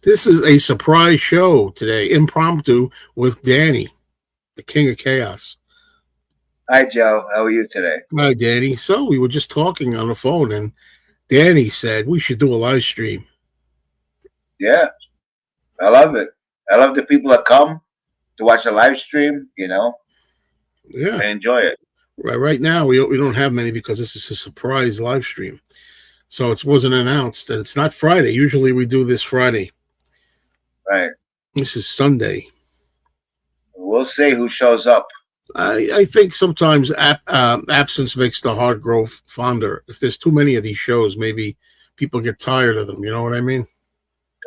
This is a surprise show today, impromptu with Danny, the king of chaos. Hi, Joe. How are you today? Hi, Danny. So we were just talking on the phone, and Danny said we should do a live stream. Yeah, I love it. I love the people that come to watch the live stream, Yeah. and enjoy it. Right now, we don't have many because this is a surprise live stream. So it wasn't announced, and it's not Friday. Usually we do this Friday. Right. This is Sunday. We'll see who shows up. I think sometimes absence makes the heart grow fonder. If there's too many of these shows, maybe people get tired of them. You know what I mean?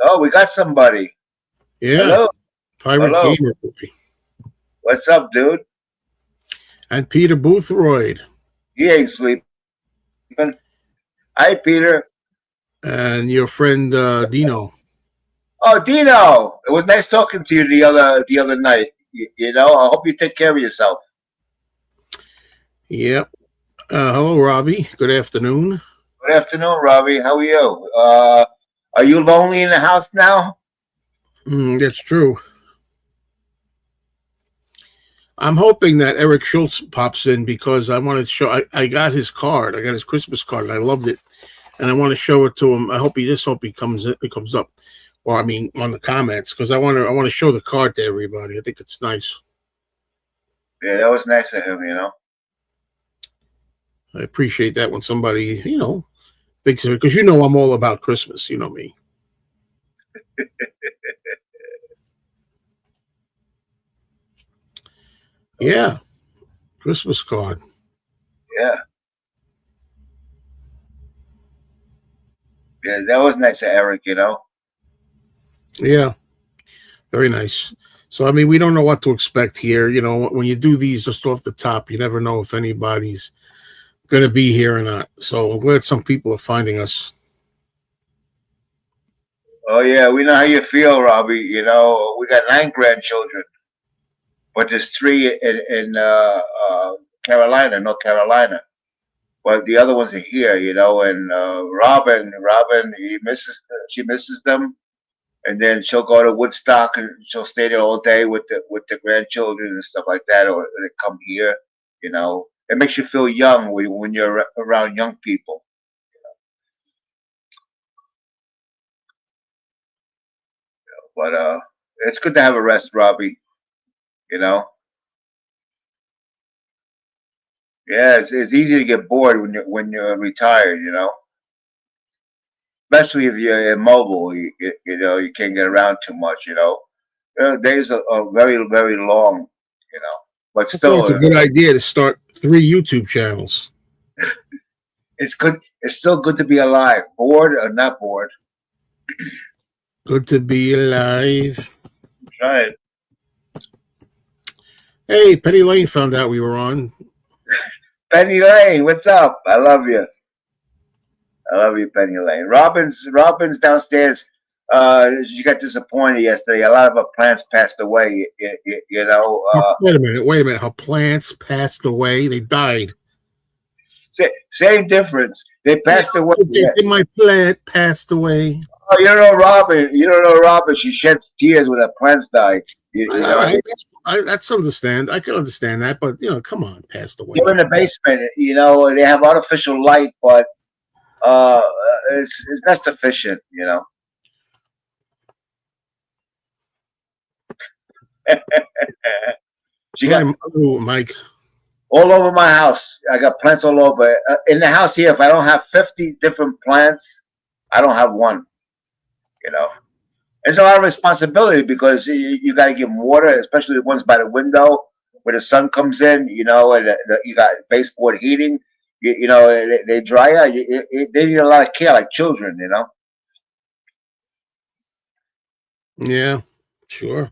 Oh, we got somebody. Yeah. Hello. Pirate Hello. Gamer Boy. What's up, dude? And Peter Boothroyd. He ain't sleeping. Hi, Peter. And your friend Dino. Oh, Dino. It was nice talking to you the other night. I hope you take care of yourself. Yep. Hello, Robbie. Good afternoon. Good afternoon, Robbie. How are you? Are you lonely in the house now? That's true. I'm hoping that Eric Schultz pops in because I want to show. I got his card. I got his Christmas card, and I loved it. And I want to show it to him. I hope he comes up. Well, I mean, on the comments, because I want to show the card to everybody. I think it's nice. Yeah, that was nice of him. I appreciate that when somebody, thinks of it, because I'm all about Christmas. You know me. Yeah, Christmas card. Yeah. Yeah, that was nice of Eric. Yeah, very nice. So, I mean, we don't know what to expect here. When you do these just off the top, you never know if anybody's going to be here or not. So I'm glad some people are finding us. Oh, yeah, we know how you feel, Robbie. We got 9 grandchildren, but there's 3 in Carolina, North Carolina. But the other ones are here, and Robin, she misses them. And then she'll go to Woodstock and she'll stay there all day with the grandchildren and stuff like that, or they come here. It makes you feel young when you're around young people. But it's good to have a rest, Robbie. Yeah, it's easy to get bored when you're retired. Especially if you're immobile, you can't get around too much. Days are very, very long. But still, it's a good idea to start 3 YouTube channels. It's good. It's still good to be alive, bored or not bored. Good to be alive. Right. Hey, Penny Lane found out we were on. Penny Lane, what's up? I love you. I love you, Penny Lane. Robin's downstairs. She got disappointed yesterday. A lot of her plants passed away. Wait a minute. Her plants passed away. They died. Same difference. They passed away. My plant passed away. Oh, you don't know Robin. You don't know Robin. She sheds tears when her plants die. That's understand. I can understand that, but come on, passed away. They're in the basement. They have artificial light, but it's not sufficient. She got Mike all over my house. I got plants all over. In the house here, if I don't have 50 different plants, I don't have one. It's a lot of responsibility because you got to give them water, especially the ones by the window where the sun comes in. And you got baseboard heating. They dry out. They need a lot of care, like children. Yeah, sure.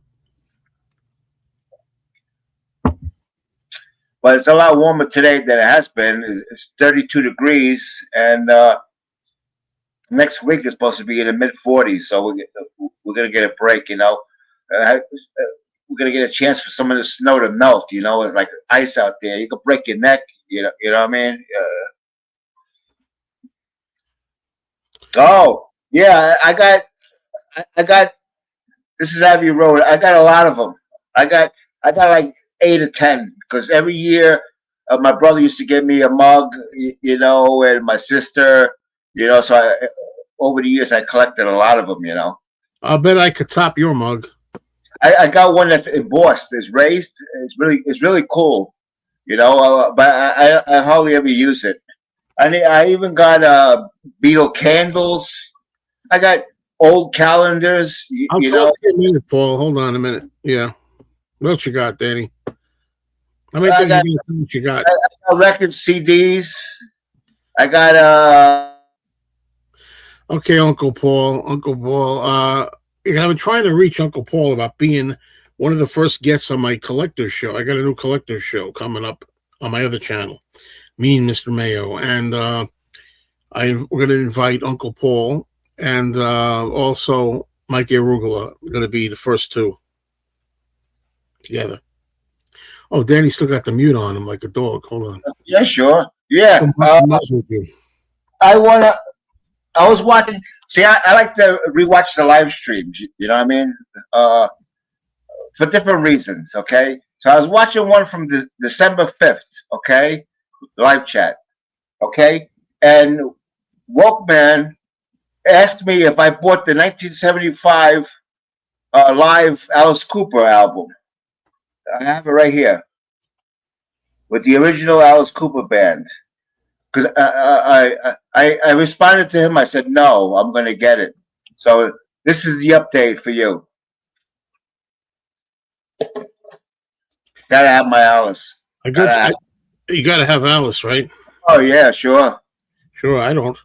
But it's a lot warmer today than it has been. It's 32 degrees, and next week is supposed to be in the mid-40s. So we're gonna get a break. We're gonna get a chance for some of the snow to melt. It's like ice out there. You could break your neck. You know what I mean? Oh yeah, I got This is Abbey Road. I got a lot of them. I got like 8 or 10 because every year my brother used to give me a mug, and my sister, So over the years I collected a lot of them. I'll bet I could top your mug. I got one that's embossed, it's raised. It's really cool. But I hardly ever use it. I even got Beetle candles. I got old calendars. I'll talk to you in a minute, Paul. Hold on a minute. Yeah. What else you got, Danny? How many things you got? I got record CDs. I got Okay, Uncle Paul. Uncle Paul. I've been trying to reach Uncle Paul about being one of the first guests on my collector's show. I got a new collector's show coming up on my other channel, me and Mr. Mayo, and we're going to invite Uncle Paul and also Mike Arugula. We're going to be the first two together. Oh, Danny still got the mute on him like a dog. Hold on. Yeah, sure. Yeah. I was watching. See, I like to rewatch the live streams. You know what I mean? For different reasons. Okay. So I was watching one from December 5th. Okay, live chat. Okay, and Walkman asked me if I bought the 1975 live Alice Cooper album. I have it right here with the original Alice Cooper band. Because I responded to him. I said, no, I'm going to get it. So this is the update for you. Gotta have my Alice. You gotta have Alice, right? Oh yeah, sure. Sure, I don't.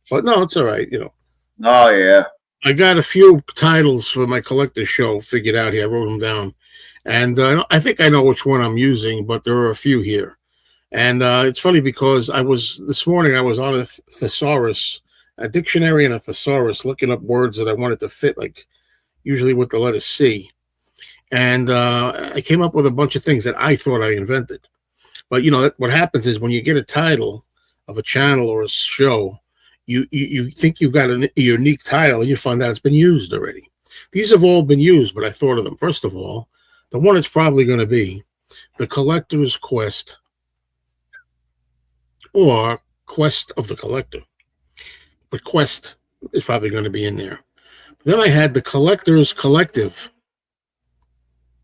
But no, it's all right, Oh yeah. I got a few titles for my collector's show figured out here. I wrote them down. And I think I know which one I'm using, but there are a few here. And it's funny because this morning I was on a thesaurus, a dictionary and a thesaurus, looking up words that I wanted to fit, like usually with the letter C. And I came up with a bunch of things that I thought I invented. But, what happens is when you get a title of a channel or a show, you think you've got a unique title and you find out it's been used already. These have all been used, but I thought of them. First of all, the one is probably going to be The Collector's Quest or Quest of the Collector. But Quest is probably going to be in there. Then I had The Collector's Collective.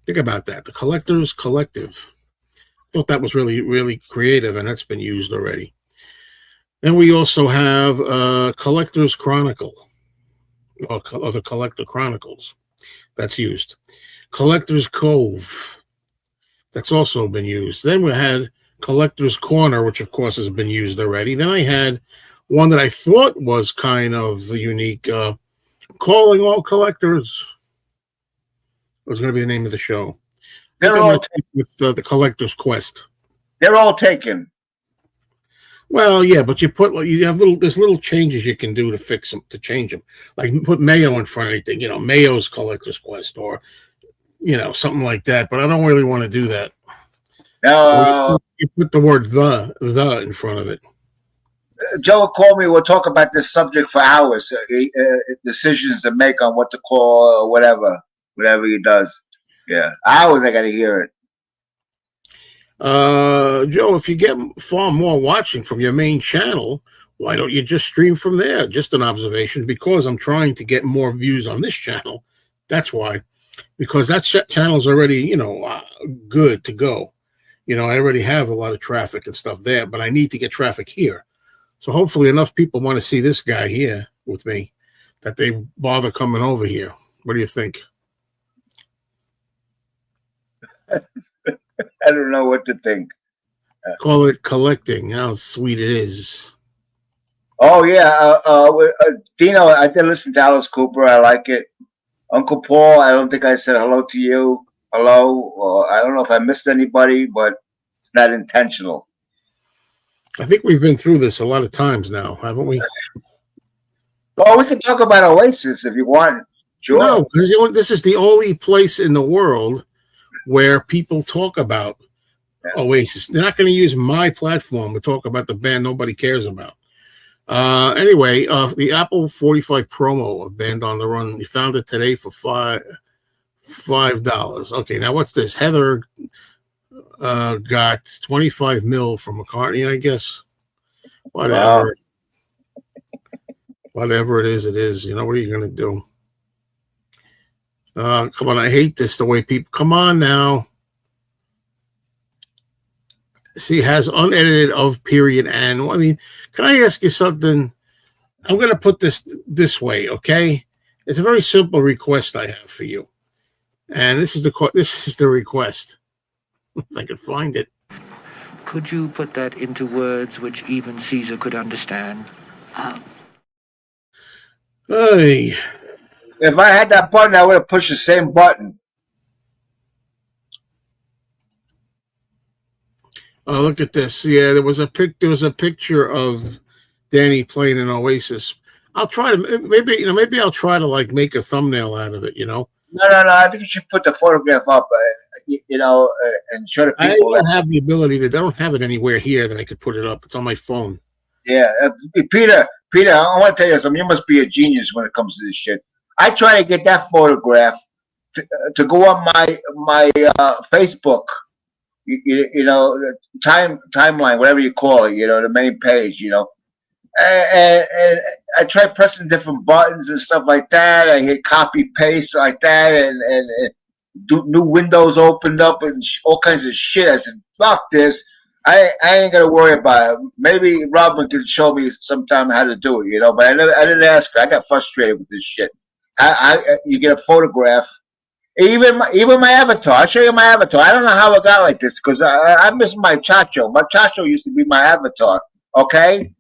Think about that. The Collector's Collective. I thought that was really, really creative, and that's been used already. Then we also have Collector's Chronicle, or the Collector Chronicles. That's used. Collector's Cove. That's also been used. Then we had Collector's Corner, which of course has been used already. Then I had one that I thought was kind of unique, Calling All Collectors. Was going to be the name of the show. They're all with the Collector's Quest. They're all taken. Well, yeah, but you have there's little changes you can do to fix them, to change them. Like put Mayo in front of anything, Mayo's Collector's Quest, or something like that. But I don't really want to do that. Now you put the word the in front of it. Joe called me. We'll talk about this subject for hours. Decisions to make on what to call or whatever he does. Yeah, hours. I got to hear it. Joe, if you get far more watching from your main channel, why don't you just stream from there? Just an observation, because I'm trying to get more views on this channel. That's why, because that channel's already, good to go. I already have a lot of traffic and stuff there, but I need to get traffic here. So hopefully enough people want to see this guy here with me that they bother coming over here. What do you think? I don't know what to think. Call it collecting. How sweet it is. Oh yeah, Dino. I did listen to Alice Cooper. I like it. Uncle Paul. I don't think I said hello to you. Hello. I don't know if I missed anybody, but it's not intentional. I think we've been through this a lot of times now, haven't we? Well, we can talk about Oasis if you want. Sure. No, because this is the only place in the world where people talk about Oasis. They're not going to use my platform to talk about the band nobody cares about. Anyway, the Apple 45 promo of Band on the Run, we found it today for $5. Okay, now what's this? Heather got 25 mil from McCartney, I guess. Wow. Whatever. Whatever it is, it is. You know, what are you going to do? Come on, I hate this, the way people... Come on now. See, has unedited of period and... I mean, can I ask you something? I'm going to put this way, okay? It's a very simple request I have for you. And this is the request. If I could find it. Could you put that into words which even Caesar could understand? Hey. If I had that button, I would have pushed the same button. Oh, look at this. Yeah, there was a picture of Danny playing in Oasis. I'll try to maybe I'll try to like make a thumbnail out of it, you know. No. I think you should put the photograph up, and show the people. I don't have the ability to. I don't have it anywhere here that I could put it up. It's on my phone. Yeah, Peter, I want to tell you something. You must be a genius when it comes to this shit. I try to get that photograph to go on my Facebook, timeline, whatever you call it, the main page, and I try pressing different buttons and stuff like that. I hit copy paste like that, and new windows opened up and all kinds of shit. I said, "Fuck this! I ain't gonna worry about it. Maybe Robin can show me sometime how to do it, But I didn't ask her. I got frustrated with this shit. You get a photograph, even my avatar. I'll show you my avatar. I don't know how it got like this because I miss my Chacho. My Chacho used to be my avatar. Okay.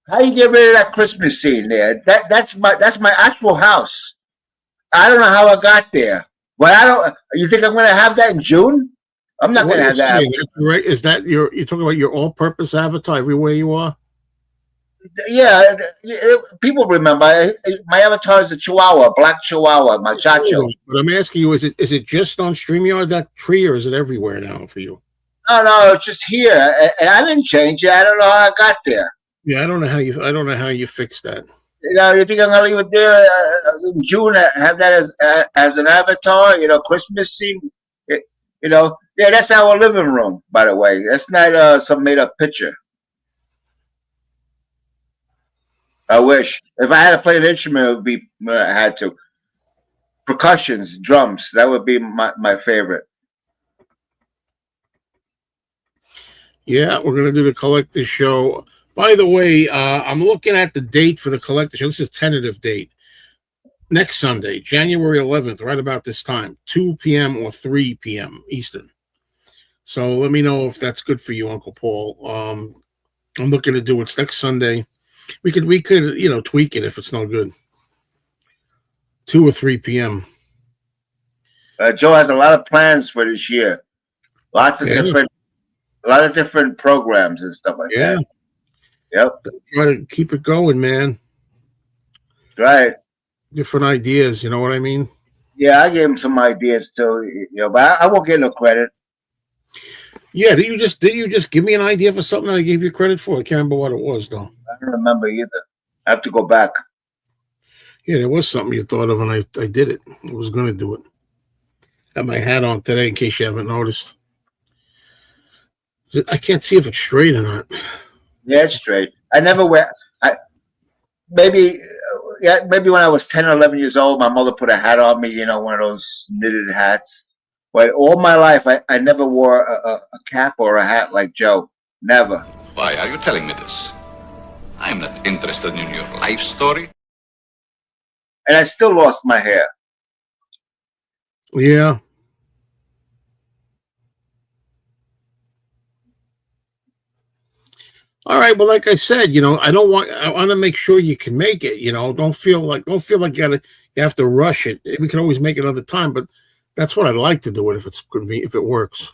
How do you get rid of that Christmas scene there? That's my actual house. I don't know how I got there, but I don't. You think I'm going to have that in June? I'm not going to have that. Right? Is that you're talking about your all-purpose avatar everywhere you are? Yeah, people remember my avatar is a Chihuahua, black Chihuahua, my Chacho. But I'm asking you, is it just on StreamYard, that tree, or is it everywhere now for you? No, it's just here, and I didn't change it. I don't know how I got there. Yeah, I don't know how you fixed that. You think I'm gonna leave it there in June? Have that as an avatar? Christmas scene. Yeah, that's our living room. By the way, that's not some made up picture. I wish if I had to play an instrument, it would be I had to. Percussions, drums. That would be my favorite. Yeah, we're gonna do the collector's show. By the way, I'm looking at the date for the collector show. This is tentative date. Next Sunday, January 11th, right about this time, 2 p.m. or 3 p.m. Eastern. So let me know if that's good for you, Uncle Paul. I'm looking to do it next Sunday. We could tweak it if it's no good. 2 or 3 p.m. Joe has a lot of plans for this year. A lot of different programs and stuff like that. Yep. Try to keep it going, man. Right. Different ideas, you know what I mean? Yeah, I gave him some ideas too, but I won't get no credit. Yeah, did you just give me an idea for something that I gave you credit for? I can't remember what it was though. I don't remember either. I have to go back. Yeah, there was something you thought of, and I did it. I was going to do it. Got my hat on today, in case you haven't noticed. I can't see if it's straight or not. Yeah, it's straight. I never wear. Maybe when I was 10 or 11 years old, my mother put a hat on me. One of those knitted hats. But all my life, I never wore a cap or a hat like Joe. Never. Why are you telling me this? I'm not interested in your life story. And I still lost my hair. Yeah. All right. Well, like I said, I want to make sure you can make it. Don't feel like you have to rush it. We can always make it another time, but that's what I'd like to do it if it's convenient, if it works.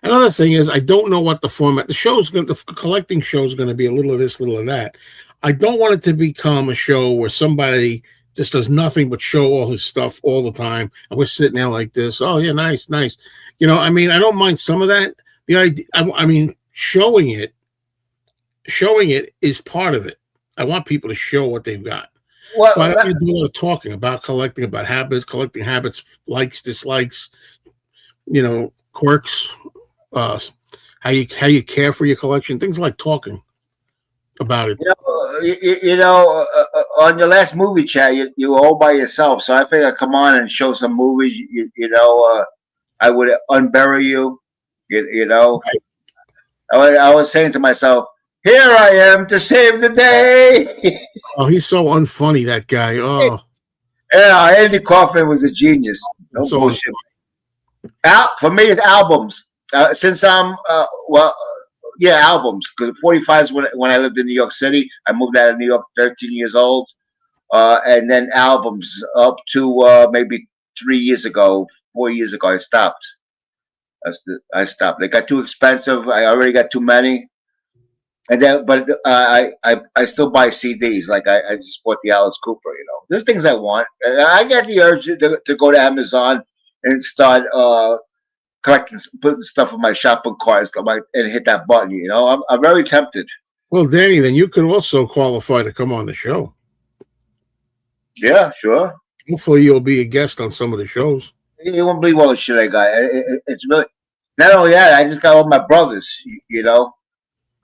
Another thing is, I don't know what the format. The collecting show is going to be a little of this, little of that. I don't want it to become a show where somebody just does nothing but show all his stuff all the time, and we're sitting there like this. Oh yeah, nice. I don't mind some of that. The idea, showing it is part of it. I want people to show what they've got. Well, Well, I do a lot of talking about collecting, about habits, collecting habits, likes, dislikes, quirks, uh, how you care for your collection, things like talking about it. On your last movie chat, you were all by yourself, so I figured I'd come on and show some movies. I would unbury you. You know, I was saying to myself, "Here I am to save the day." Oh, he's so unfunny, that guy. Oh, Yeah, Andy Kaufman was a genius. No so bullshit. For me, it's albums. Since I'm yeah, albums. Because 45 is when I lived in New York City. I moved out of New York 13 years old, and then albums up to maybe 3 years ago, 4 years ago. I stopped. I stopped. They got too expensive. I already got too many. And then, but I still buy CDs. Like I just bought the Alice Cooper. There's things I want. I get the urge to go to Amazon and start collecting, putting stuff in my shopping cart and hit that button. I'm very tempted. well, Danny, then you could also qualify to come on the show. Yeah, sure. Hopefully, you'll be a guest on some of the shows. You won't believe all the shit I got. It's really not only that. I just got all my brothers.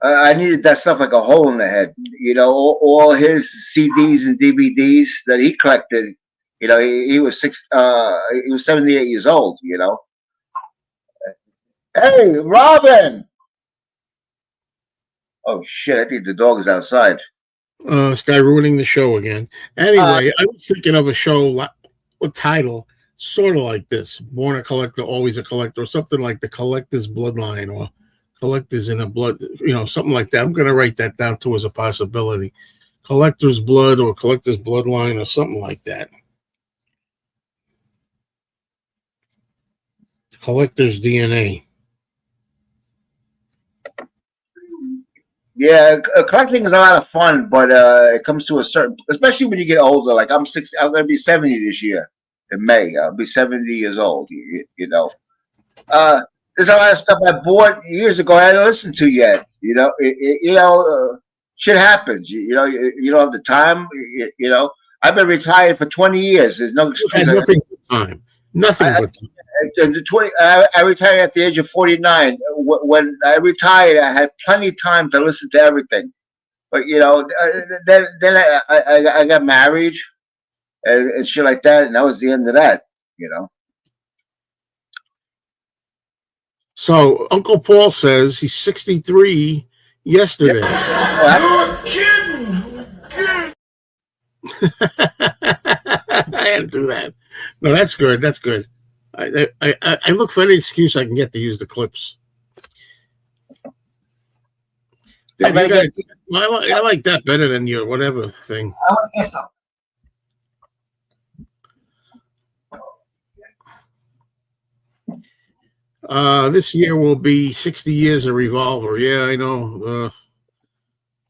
I needed that stuff like a hole in the head. All his CDs and DVDs that he collected. He was he was 78 years old. Hey, Robin! Oh shit! I think the dog is outside. This guy ruining the show again. Anyway, I was thinking of a show, a title, sort of like this: "Born a Collector, Always a Collector," or something like "The Collector's Bloodline," or "Collectors in a Blood," something like that. I'm going to write that down too as a possibility: "Collector's Blood" or "Collector's Bloodline" or something like that. Collector's DNA. Yeah, collecting is a lot of fun, but it comes to a certain, especially when you get older. Like I'm 60, I'm going to be 70 this year in May. I'll be 70 years old. There's a lot of stuff I bought years ago I hadn't listened to yet. Shit happens. You don't have the time. I've been retired for 20 years. There's no You've had excuse. nothing but time. Nothing but time. I retired at the age of 49. When I retired, I had plenty of time to listen to everything. But then I got married and shit like that, and that was the end of that. So Uncle Paul says he's 63 yesterday. Yeah. I had to do that. No, that's good. That's good. I look for any excuse I can get to use the clips. I like that better than your whatever thing. I want to get some. This year will be 60 years of Revolver. Yeah, I know.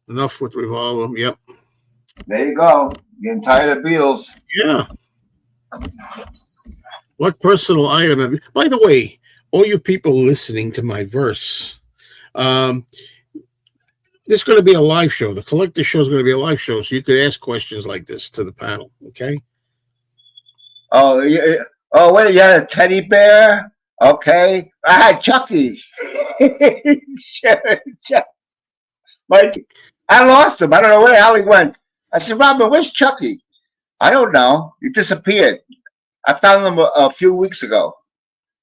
Enough with Revolver. Yep. There you go. Getting tired of Beatles. Yeah. What personal item have you? By the way, all you people listening to my verse, there's going to be a live show. The Collector Show is going to be a live show, so you could ask questions like this to the panel. Okay. Oh, yeah. Oh, wait, you had a teddy bear? Okay. I had Chucky. Mike, I lost him. I don't know where the hell he went. I said, Robin, where's Chucky? I don't know. He disappeared. I found him a few weeks ago.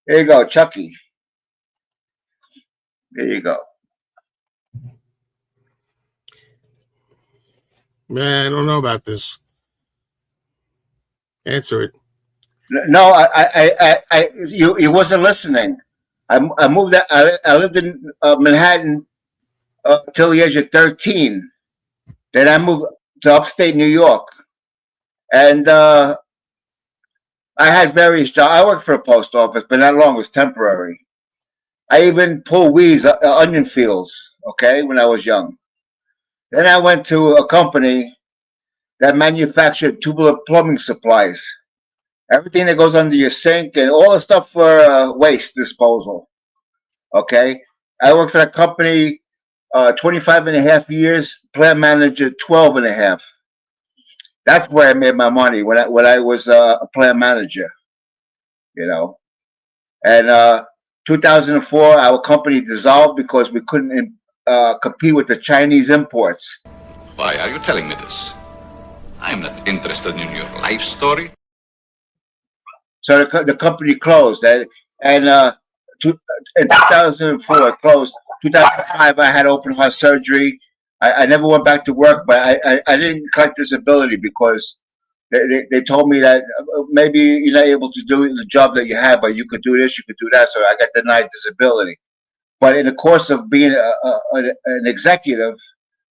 There you go, Chucky. There you go. Man, I don't know about this. Answer it. No, you wasn't listening. I moved. I lived in Manhattan till the age of 13. Then I moved to upstate New York, and I had various jobs. I worked for a post office, but not long. It was temporary. I even pulled weeds, onion fields. Okay, when I was young. Then I went to a company that manufactured tubular plumbing supplies. Everything that goes under your sink and all the stuff for waste disposal. Okay. I worked for that company 25 and a half years, plant manager 12 and a half. That's where I made my money when I was a plant manager. You know, and 2004, our company dissolved because we couldn't compete with the Chinese imports. Why are you telling me this? I'm not interested in your life story. So the company closed, and in 2004 it closed. 2005, I had open heart surgery. I never went back to work, but I didn't collect disability because they told me that maybe you're not able to do the job that you had, but you could do this, you could do that. So I got denied disability. But in the course of being an executive,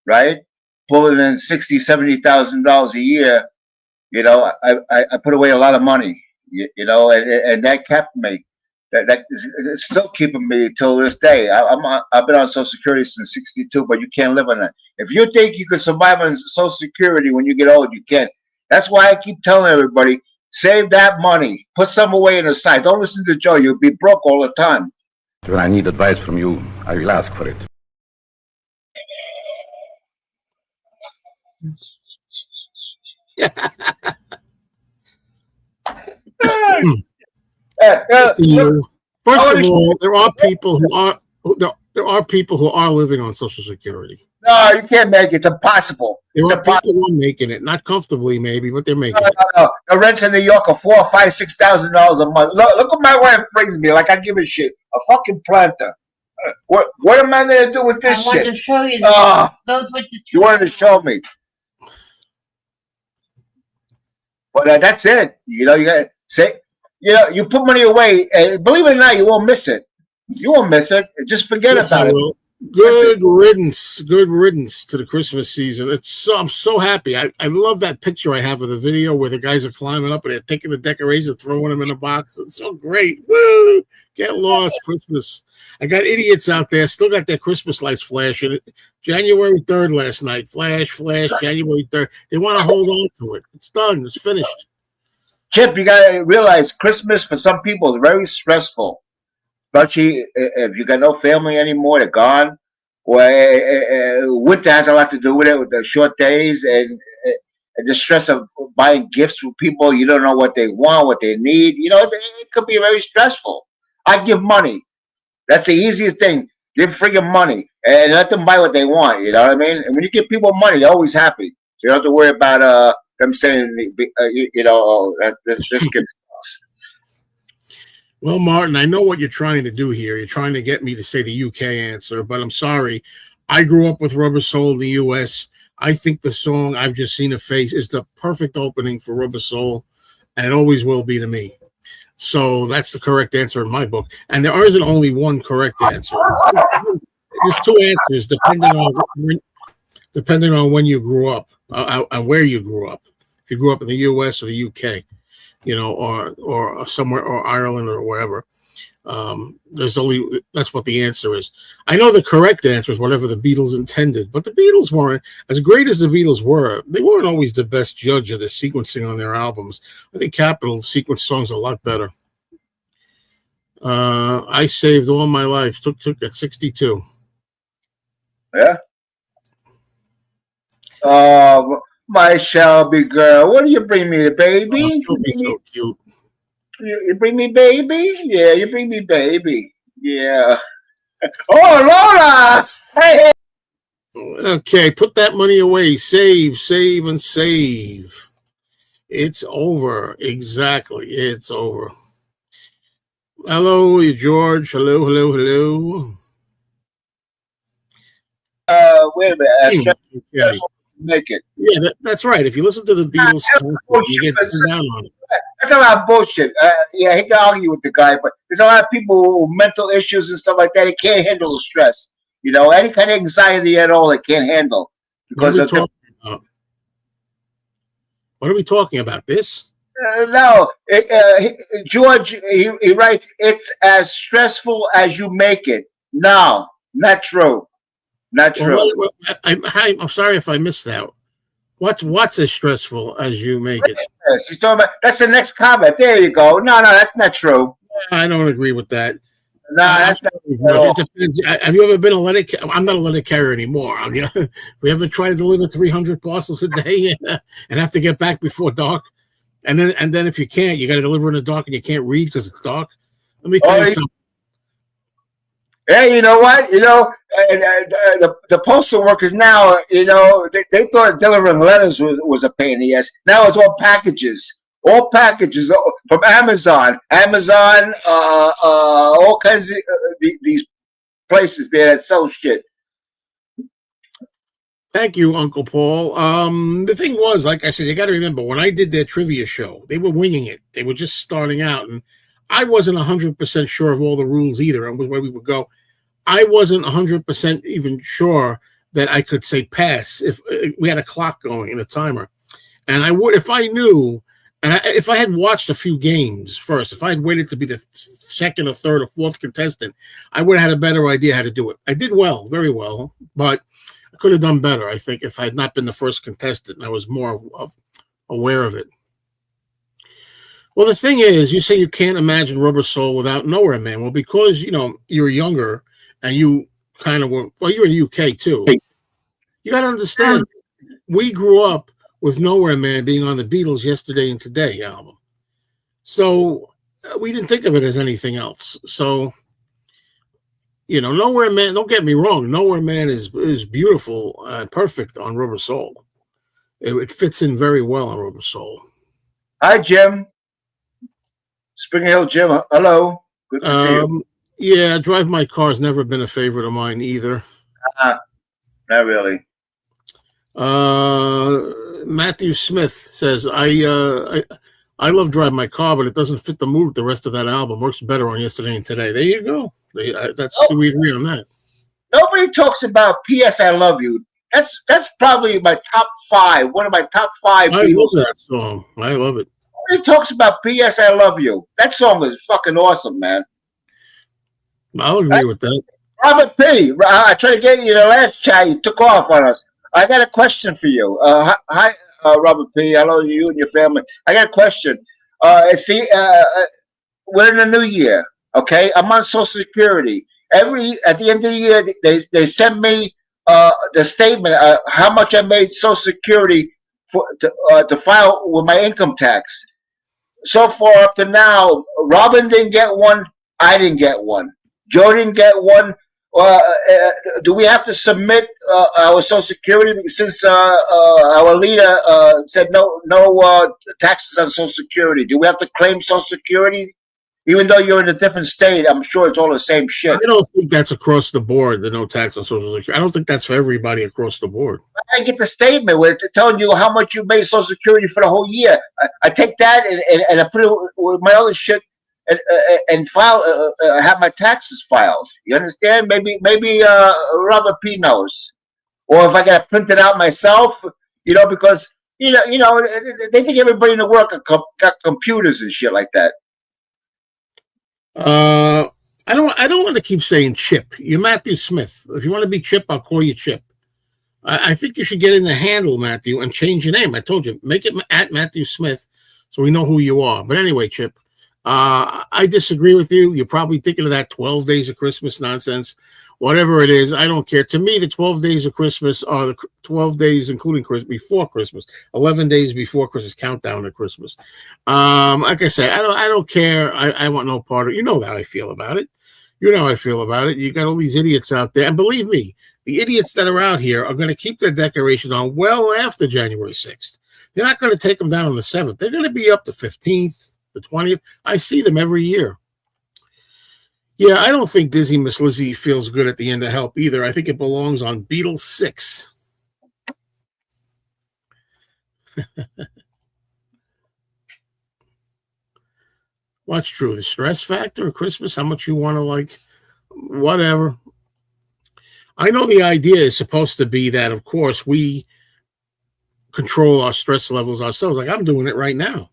right, pulling in $60,000-$70,000 a year, you know, I put away a lot of money, you know, and that kept me. That is still keeping me till this day. I've been on Social Security since '62, but you can't live on that. If you think you can survive on Social Security when you get old, you can't. That's why I keep telling everybody, save that money, put some away in the side. Don't listen to Joe. You'll be broke all the time. When I need advice from you, I will ask for it. Listen, you. First of all, there are people who are living on Social Security. No, you can't make it. It's impossible. There are people who are making it, not comfortably maybe, but they're making it. No. The rents in New York are $4,000, $5,000, $6,000 a month. Look what my wife brings me. Like I give a shit. A fucking planter. What am I gonna do with this shit? I wanted to show you those with the. You wanted to show me. But that's it. You know, you got to say. You know, you put money away, and believe it or not, you won't miss it. You won't miss it. Just forget about it. Good riddance. Good riddance to the Christmas season. I'm so happy. I love that picture I have of the video where the guys are climbing up and they're taking the decorations, throwing them in a box. It's so great. Woo! Get lost, Christmas. I got idiots out there still got their Christmas lights flashing. January 3rd last night. Flash, January 3rd. They want to hold on to it. It's done. It's finished. Chip, you got to realize Christmas for some people is very stressful. Especially if you got no family anymore, they're gone. Or winter has a lot to do with it, with the short days and the stress of buying gifts for people. You don't know what they want, what they need. You know, it could be very stressful. I give money. That's the easiest thing. Give friggin' money and let them buy what they want. You know what I mean? And when you give people money, they're always happy. So you don't have to worry about them saying, you know, this kid. Well, Martin, I know what you're trying to do here. You're trying to get me to say the UK answer, but I'm sorry. I grew up with Rubber Soul in the US. I think the song I've Just Seen a Face is the perfect opening for Rubber Soul, and it always will be to me. So that's the correct answer in my book. And there isn't only one correct answer. There's two answers depending on when you grew up and where you grew up. If you grew up in the US or the UK, you know, or somewhere, or Ireland or wherever. That's what the answer is. I know the correct answer is whatever the Beatles intended, but the Beatles weren't, as great as the Beatles were, they weren't always the best judge of the sequencing on their albums. I think Capitol sequenced songs a lot better. I saved all my life. Took at 62. Yeah. My Shelby girl, what do you bring me, baby? She'll be so cute. You bring me baby? Yeah, you bring me baby. Yeah. Oh, Laura! Hey! Okay, put that money away. Save, and save. It's over. Exactly. It's over. Hello, George. Hello. Wait a minute. Okay. Make it. Yeah, that's right. If you listen to the Beatles, you get down on it. That's a lot of bullshit. Yeah, I hate to argue with the guy, but there's a lot of people with mental issues and stuff like that. They can't handle the stress. You know, any kind of anxiety at all, they can't handle. Because what are we talking about? This? No. George, he writes, it's as stressful as you make it. No, not true. Not true. Well, I'm sorry if I missed that. What's as stressful as you make it? He's talking about, that's the next comment. There you go. No, that's not true. I don't agree with that. No, that's not at It all. depends. Have you ever been a letter? I'm not a letter carrier anymore. We ever try to deliver 300 parcels a day and have to get back before dark? And then if you can't, you got to deliver in the dark and you can't read because it's dark. Let me tell you something. Hey, you know what? The postal workers now, they thought delivering letters was a pain in the ass. Now it's all packages. All packages from Amazon. All kinds of these places there that sell shit. Thank you, Uncle Paul. The thing was, like I said, you got to remember when I did their trivia show, they were winging it. They were just starting out, and I wasn't 100% sure of all the rules either and where we would go. I wasn't 100% even sure that I could say pass if we had a clock going and a timer. And I would, if I knew, and if I had watched a few games first, if I had waited to be the second or third or fourth contestant, I would have had a better idea how to do it. I did well, very well, but I could have done better, I think, if I had not been the first contestant and I was more aware of it. Well, the thing is, you say you can't imagine Rubber Soul without Nowhere Man. Well, because, you're younger and you kind of were, well, you're in the UK too. You got to understand, we grew up with Nowhere Man being on the Beatles' Yesterday and Today album. So we didn't think of it as anything else. So, Nowhere Man, don't get me wrong, Nowhere Man is beautiful and perfect on Rubber Soul. It fits in very well on Rubber Soul. Hi, Jim. Spring Hill Jim. Hello. Good to see you. Yeah, Drive My Car's never been a favorite of mine either. Not really. Matthew Smith says, I love Drive My Car, but it doesn't fit the mood. The rest of that album works better on Yesterday and Today. There you go. We agree on that. Nobody talks about P.S. I Love You. That's probably my top 5. One of my top 5 I Beatles. love that song. I love it. Nobody talks about P.S. I Love You. That song is fucking awesome, man. I'll agree with that. Robert P. I tried to get you the last chat. You took off on us. I got a question for you. Hi, Robert P. Hello to you and your family. I got a question. We're in the new year, okay? I'm on Social Security. At the end of the year, they send me the statement how much I made Social Security to file with my income tax. So far up to now, Robin didn't get one. I didn't get one. Joe didn't get one. Do we have to submit our Social Security since our leader said no taxes on Social Security? Do we have to claim Social Security? Even though you're in a different state, I'm sure it's all the same shit. I don't think that's across the board, the no tax on Social Security. I don't think that's for everybody across the board. I get the statement with it telling you how much you made Social Security for the whole year. I take that and I put it with my other shit and file have my taxes filed. You understand? Maybe Robert P knows, or if I got to print it out myself, because they think everybody in the world got computers and shit like that. I don't want to keep saying Chip. You're Matthew Smith. If you want to be Chip, I'll call you Chip. I think you should get in the handle, Matthew, and change your name. I told you, make it at Matthew Smith so we know who you are. But anyway, Chip, I disagree with you. You're probably thinking of that 12 days of Christmas nonsense. Whatever it is, I don't care. To me, the 12 days of Christmas are the 12 days, including Christmas, before Christmas, 11 days before Christmas, countdown to Christmas. Like I said, I don't care. I want no part of it. You know how I feel about it. You know how I feel about it. You got all these idiots out there. And believe me, the idiots that are out here are going to keep their decorations on well after January 6th. They're not going to take them down on the 7th. They're going to be up the 15th, the 20th. I see them every year. Yeah, I don't think Dizzy Miss Lizzy feels good at the end of Help either. I think it belongs on Beatles 6. What's true? The stress factor of Christmas? How much you want to whatever. I know the idea is supposed to be that, of course, we control our stress levels ourselves. Like I'm doing it right now.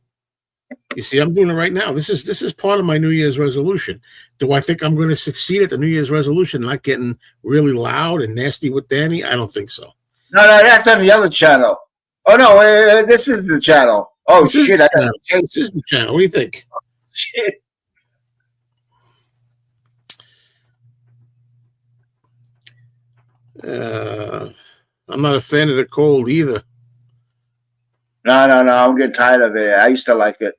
You see, I'm doing it right now. This is part of my New Year's resolution. Do I think I'm going to succeed at the New Year's resolution, not getting really loud and nasty with Danny? I don't think so. No, that's on the other channel. Oh, no, this is the channel. Oh, this shit. This is the channel. What do you think? Shit. Uh, I'm not a fan of the cold either. No, I'm getting tired of it. I used to like it.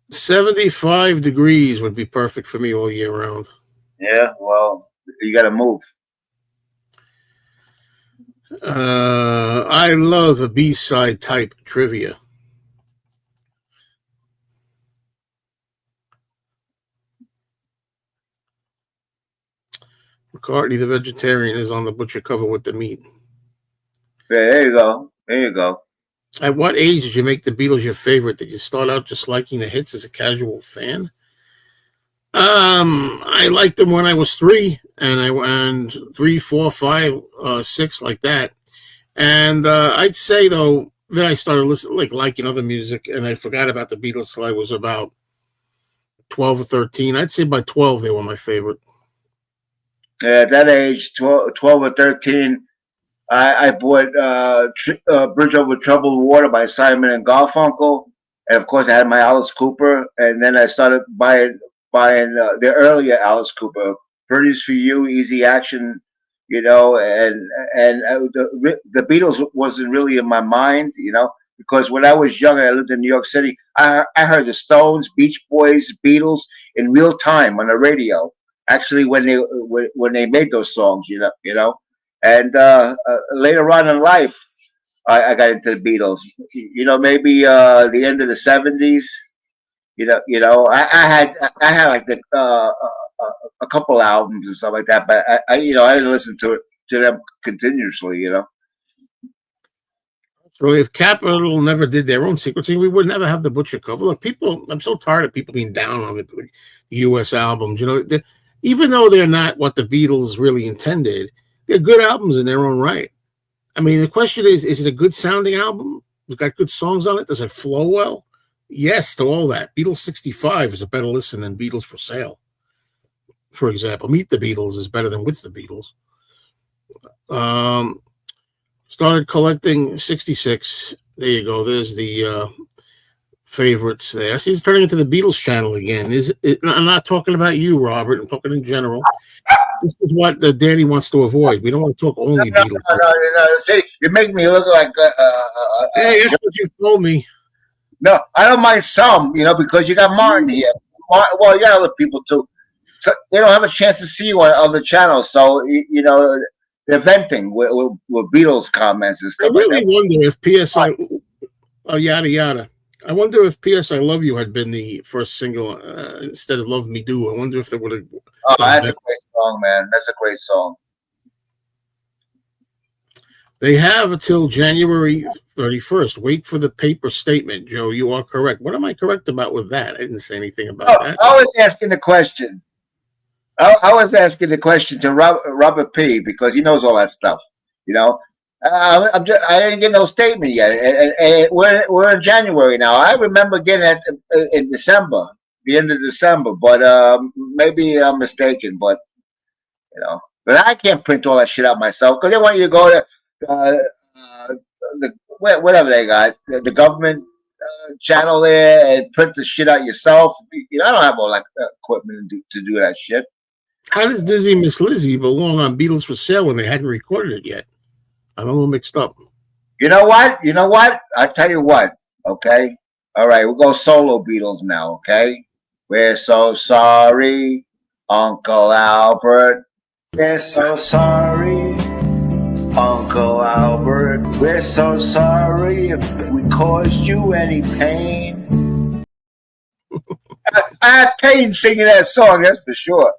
75 degrees would be perfect for me all year round. Yeah, well, you got to move. I love a B-side type trivia. McCartney, the vegetarian, is on the butcher cover with the meat. Yeah, there you go. There you go. At what age did you make the Beatles your favorite? Did you start out just liking the hits as a casual fan? I liked them when I was 3, and I went 3, 4, 5, 6, like that. And I'd say though that I started liking other music, and I forgot about the Beatles till I was about 12 or 13. I'd say by 12 they were my favorite. Yeah, at that age, 12 or 13, I bought Bridge Over Troubled Water by Simon and Garfunkel, and of course I had my Alice Cooper, and then I started buying the earlier Alice Cooper, Birdies for You, Easy Action, and the Beatles wasn't really in my mind, because when I was young and I lived in New York City, I heard the Stones, Beach Boys, Beatles in real time on the radio. Actually, when they made those songs, and later on in life, I got into the Beatles. Maybe the end of the '70s. I had like a couple albums and stuff like that, but I didn't listen to them continuously. So if Capitol never did their own sequencing, we would never have the butcher cover. Look, I'm so tired of people being down on the U.S. albums. Even though they're not what the Beatles really intended, they're good albums in their own right. I mean, the question is it a good sounding album? It's got good songs on it. Does it flow well? Yes to all that. Beatles 65 is a better listen than Beatles for Sale. For example, Meet the Beatles is better than With the Beatles. Started collecting 66. There you go. There's the favorites there. See, it's turning into the Beatles channel again. I'm not talking about you, Robert. I'm talking in general. This is what Danny wants to avoid. We don't want to talk only Beatles. No. See, you make me look like. Hey, that's what you told me. No, I don't mind some, because you got Martin here. Well, you got other people too. So they don't have a chance to see you on other channels, so they're venting with Beatles comments and stuff. I really wonder if PSI, yada yada. I wonder if PS I Love You had been the first single instead of Love Me Do. I wonder if they would have. Oh, that's a great song, man. That's a great song. They have until January 31st. Wait for the paper statement, Joe. You are correct. What am I correct about with that? I didn't say anything about that. I was asking the question. I was asking the question to Robert P. because he knows all that stuff. I didn't get no statement yet, and we're in January now. I remember getting it in December, the end of December, but maybe I'm mistaken. But but I can't print all that shit out myself because they want you to go to whatever they got, the government channel there, and print the shit out yourself. I don't have all that equipment to do that shit. How does Dizzy Miss Lizzie belong on Beatles for Sale when they hadn't recorded it yet? I'm a little mixed up. You know what? I tell you what. Okay. All right. We'll go solo Beatles now. Okay. We're so sorry, Uncle Albert. We're so sorry, Uncle Albert. We're so sorry if we caused you any pain. I had pain singing that song. That's for sure.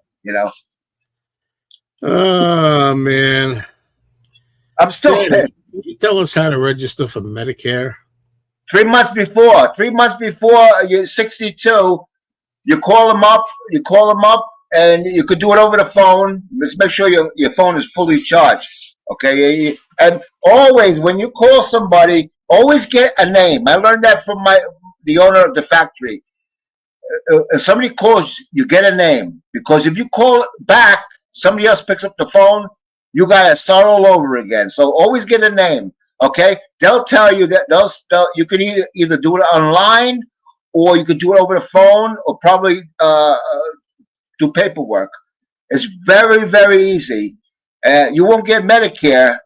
Oh, man. I'm still pissed. Can you tell us how to register for Medicare? 3 months before you're 62, you call them up, and you could do it over the phone. Just make sure your phone is fully charged. Okay? And always, when you call somebody, always get a name. I learned that from the owner of the factory. If somebody calls, you get a name. Because if you call back, somebody else picks up the phone, you got to start all over again. So always get a name, okay? They'll tell you that you can either do it online or you could do it over the phone or probably do paperwork. It's very, very easy. You won't get Medicare,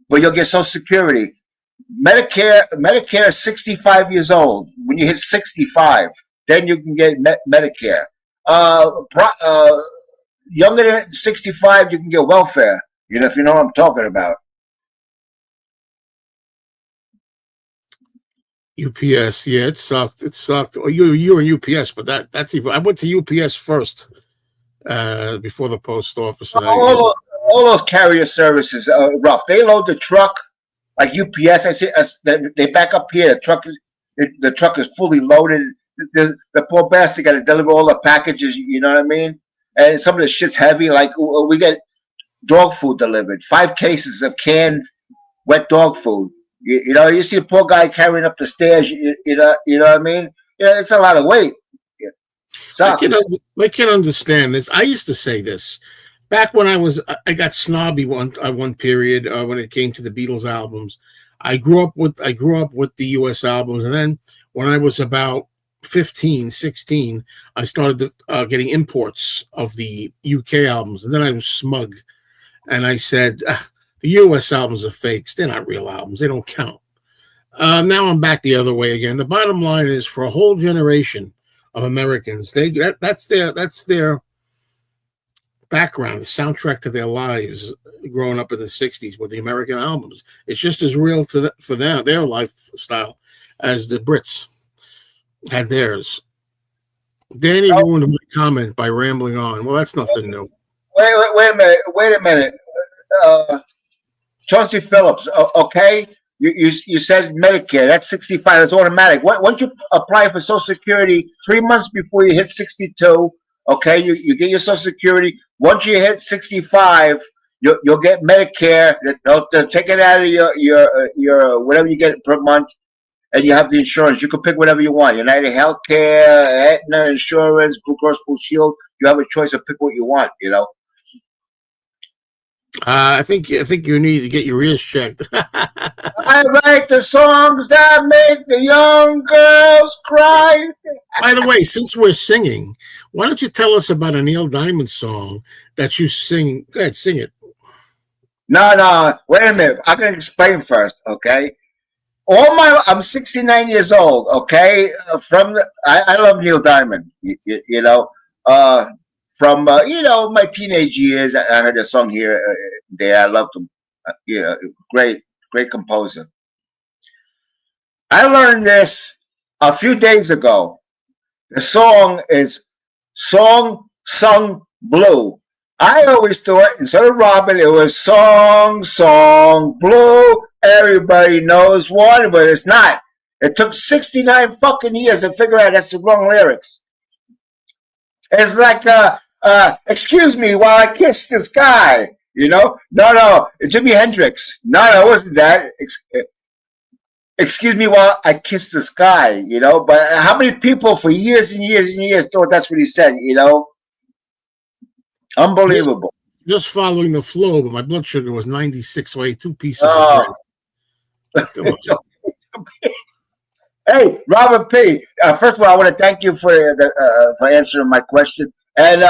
but you'll get Social Security. Medicare is 65 years old. When you hit 65, then you can get Medicare. Younger than 65, you can get welfare. You know, if you know what I'm talking about. UPS, yeah, it sucked. It sucked. Oh, you were in UPS, but that's even. I went to UPS first before the post office. And All those carrier services are rough. They load the truck like UPS. I see they back up here. The truck is fully loaded. The poor bastard got to deliver all the packages. You know what I mean? And some of the shit's heavy. Like we get dog food delivered. 5 cases of canned wet dog food. You know, you see a poor guy carrying up the stairs. You know what I mean? Yeah, it's a lot of weight. I can understand this. I used to say this back when I got snobby one period when it came to the Beatles albums. I grew up with the US albums, and then when I was about 15, 16, I started getting imports of the UK albums, and then I was smug, and I said, the US albums are fakes. They're not real albums. They don't count. Now I'm back the other way again. The bottom line is, for a whole generation of Americans, that's their background, the soundtrack to their lives growing up in the 60s with the American albums. It's just as real for them, their lifestyle, as the Brits had theirs. Danny ruined my comment by rambling on. Well, that's nothing new. Wait a minute. Chauncey Phillips, okay? You said Medicare, that's 65, that's automatic. Once you apply for Social Security 3 months before you hit 62, okay, you get your Social Security. Once you hit 65, you'll get Medicare. They'll take it out of your whatever you get per month, and you have the insurance. You can pick whatever you want. United Healthcare, Aetna Insurance, Blue Cross Blue Shield. You have a choice to pick what you want, you know. I think you need to get your ears checked. I write the songs that make the young girls cry. By the way, since we're singing, why don't you tell us about a Neil Diamond song that you sing? Go ahead, sing it. No, wait a minute. I'm gonna explain first, okay? I'm 69 years old, okay? I love Neil Diamond, you know. From my teenage years, I heard a song here, there. I loved him. Great composer. I learned this a few days ago. The song is Song Sung Blue. I always thought, instead of Robin, it was Song Blue. Everybody knows one, but it's not. It took 69 fucking years to figure out that's the wrong lyrics. It's like, excuse me while I kiss this guy, you know? No, Jimi Hendrix. No, it wasn't that. Excuse me while I kiss this guy, you know? But how many people for years and years and years thought that's what he said, you know? Unbelievable. Just following the flow, but my blood sugar was 96, so I ate 2 pieces of bread. Come on. Hey, Robert P. First of all, I want to thank you for answering my question. And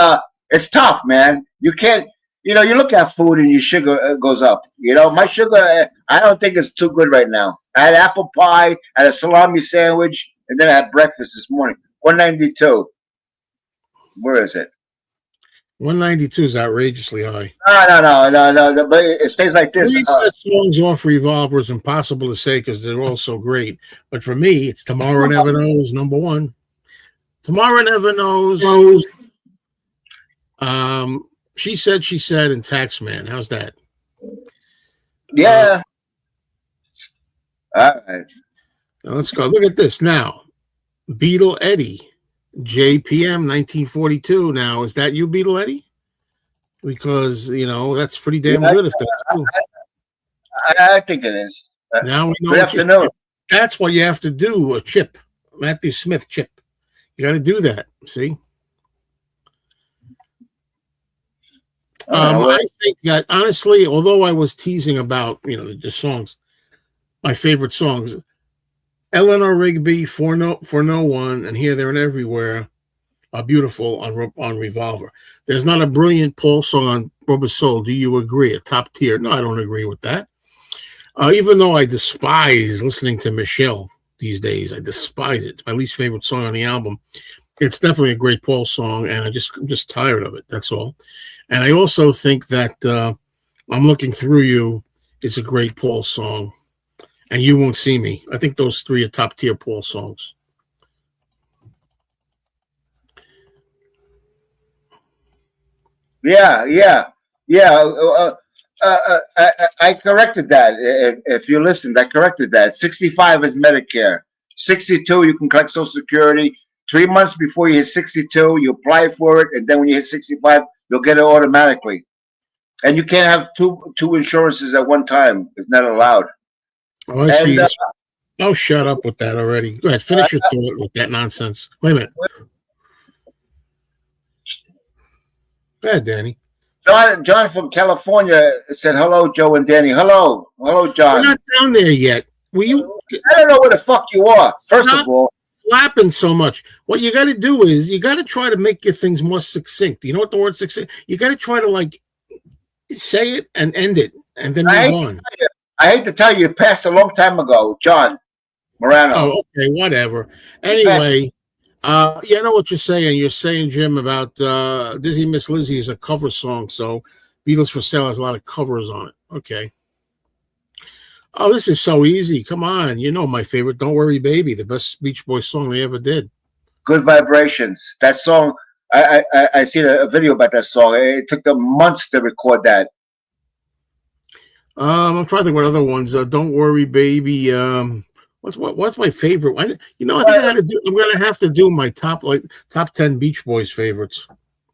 it's tough, man. You can't, you look at food and your sugar goes up. My sugar, I don't think it's too good right now. I had apple pie, I had a salami sandwich, and then I had breakfast this morning. 192. Where is it? 192 is outrageously high. No. But it stays like this. Songs off Revolver is impossible to say because they're all so great. But for me, it's Tomorrow Never Knows, number 1. Tomorrow Never Knows. She Said, and Taxman. How's that? Yeah. All right. Now let's go. Look at this now. Beetle Eddie. JPM 1942. Now, is that you, Beetle Eddie? Because, that's pretty damn good if that's true. I think it is. Now we know. We have to know. That's what you have to do, a chip. Matthew Smith chip. You got to do that, see? I think that, honestly, although I was teasing about, the songs, my favorite songs, Eleanor Rigby, For No One, and Here, There, and Everywhere are beautiful on Revolver. There's not a brilliant Paul song Rubber Soul, do you agree? A top tier? No, I don't agree with that. Even though I despise listening to Michelle these days, I despise it. It's my least favorite song on the album. It's definitely a great Paul song, and I'm just tired of it. That's all. And I also think that I'm Looking Through You is a great Paul song, and You Won't See Me. I think those three are top tier Paul songs. Yeah, yeah, yeah. I corrected that. If you listened, I corrected that. 65 is Medicare. 62, you can collect Social Security. 3 months before you hit 62, you apply for it, and then when you hit 65, you'll get it automatically. And you can't have two insurances at one time. It's not allowed. Oh, I see. Oh, shut up with that already. Go ahead, finish your thought with that nonsense. Wait a minute. Go ahead, Danny. John from California said, hello, Joe and Danny. Hello, John. We're not down there yet. I don't know where the fuck you are, first of all. Flapping so much. What you got to do is you got to try to make your things more succinct. You know what the word succinct? You got to try to like say it and end it and then move on. I hate to tell you, it passed a long time ago, John Morano. Oh, okay, whatever. Anyway, I know what you're saying. You're saying, Jim, about Dizzy Miss Lizzie is a cover song, so Beatles for Sale has a lot of covers on it. Okay. Oh, this is so easy. Come on. You know my favorite, Don't Worry Baby, the best Beach Boys song they ever did. Good Vibrations. That song, I seen a video about that song. It took them months to record that. I'm trying to think what other ones. Don't Worry Baby. What's my favorite? You know, I think I'm gonna have to do my top 10 Beach Boys favorites.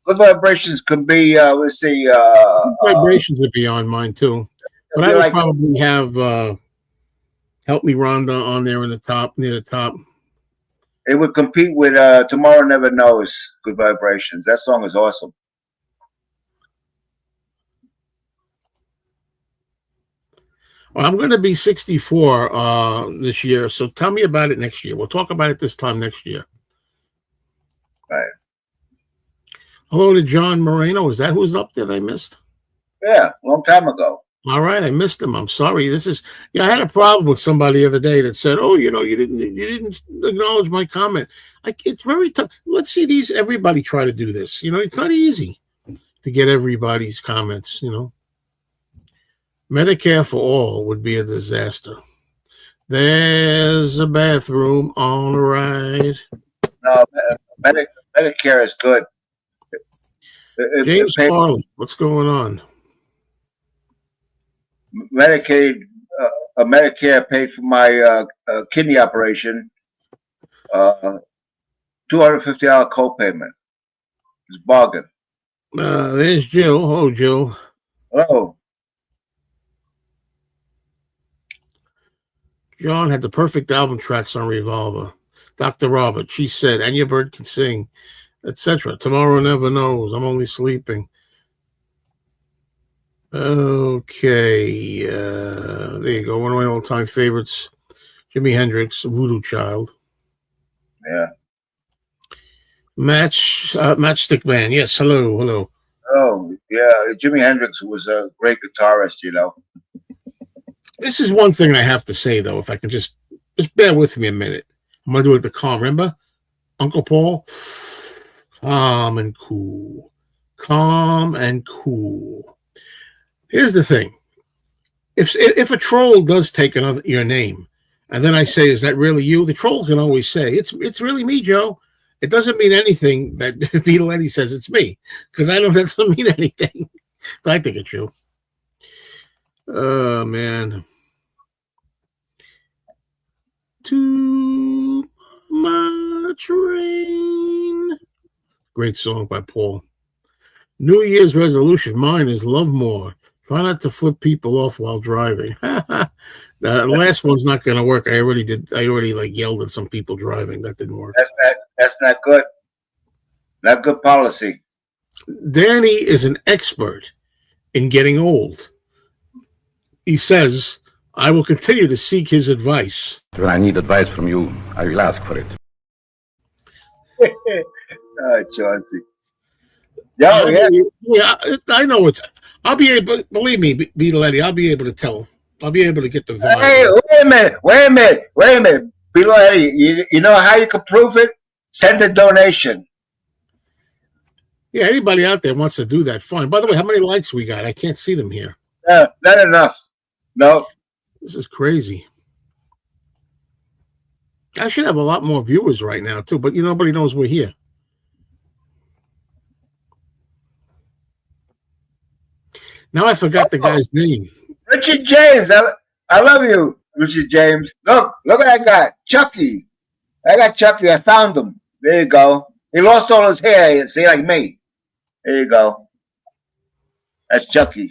Good Vibrations could be let's see. Good Vibrations would be on mine too. But I would probably have Help Me Rhonda on there near the top. It would compete with Tomorrow Never Knows, Good Vibrations. That song is awesome. Well, I'm going to be 64 this year, so tell me about it next year. We'll talk about it this time next year. Right. Hello to John Moreno. Is that who's up there that I missed? Yeah, long time ago. All right, I missed him. I'm sorry. I had a problem with somebody the other day that said, "Oh, you didn't acknowledge my comment." It's very tough. Let's see everybody try to do this. It's not easy to get everybody's comments. Medicare for all would be a disaster. There's a bathroom on the right. No, Medicare is good. James Farley, what's going on? Medicare paid for my kidney operation. $250 copayment. It's bargain. There's Jill. Hello, Jill. Hello. John had the perfect album tracks on Revolver. Dr. Robert, She Said, And Your Bird Can Sing, etc. Tomorrow Never Knows, I'm Only Sleeping. Okay, there you go. One of my all-time favorites, Jimi Hendrix, Voodoo Child. Yeah. Matchstick Man. Yes, hello. Oh, yeah. Jimi Hendrix was a great guitarist, This is one thing I have to say, though, if I can just bear with me a minute. I'm going to do it the calm. Remember? Uncle Paul? Calm and cool. Calm and cool. Here's the thing. If a troll does take your name, and then I say, is that really you? The troll can always say, it's really me, Joe. It doesn't mean anything that Beetle Eddie says it's me, because I know that doesn't mean anything. But I think it's you. Oh, man. Too much rain. Great song by Paul. New Year's resolution. Mine is love more. Try not to flip people off while driving. The last one's not going to work. I already yelled at some people driving. That didn't work. That's not good. Not good policy. Danny is an expert in getting old. He says, I will continue to seek his advice. When I need advice from you, I will ask for it. Oh, Chauncey. Yeah, I know I'll be able, believe me, Beatletti, I'll be able to tell him. I'll be able to get the vibe. Hey, wait a minute. Below Eddie, you know how you can prove it? Send a donation. Yeah, anybody out there wants to do that, fine. By the way, how many likes we got? I can't see them here. Not enough. No. This is crazy. I should have a lot more viewers right now, too, but nobody knows we're here. Now I forgot the guy's name. Richard James. I love you, Richard James. Look at that guy. Chucky. I got Chucky. I found him. There you go. He lost all his hair, see, like me. There you go. That's Chucky.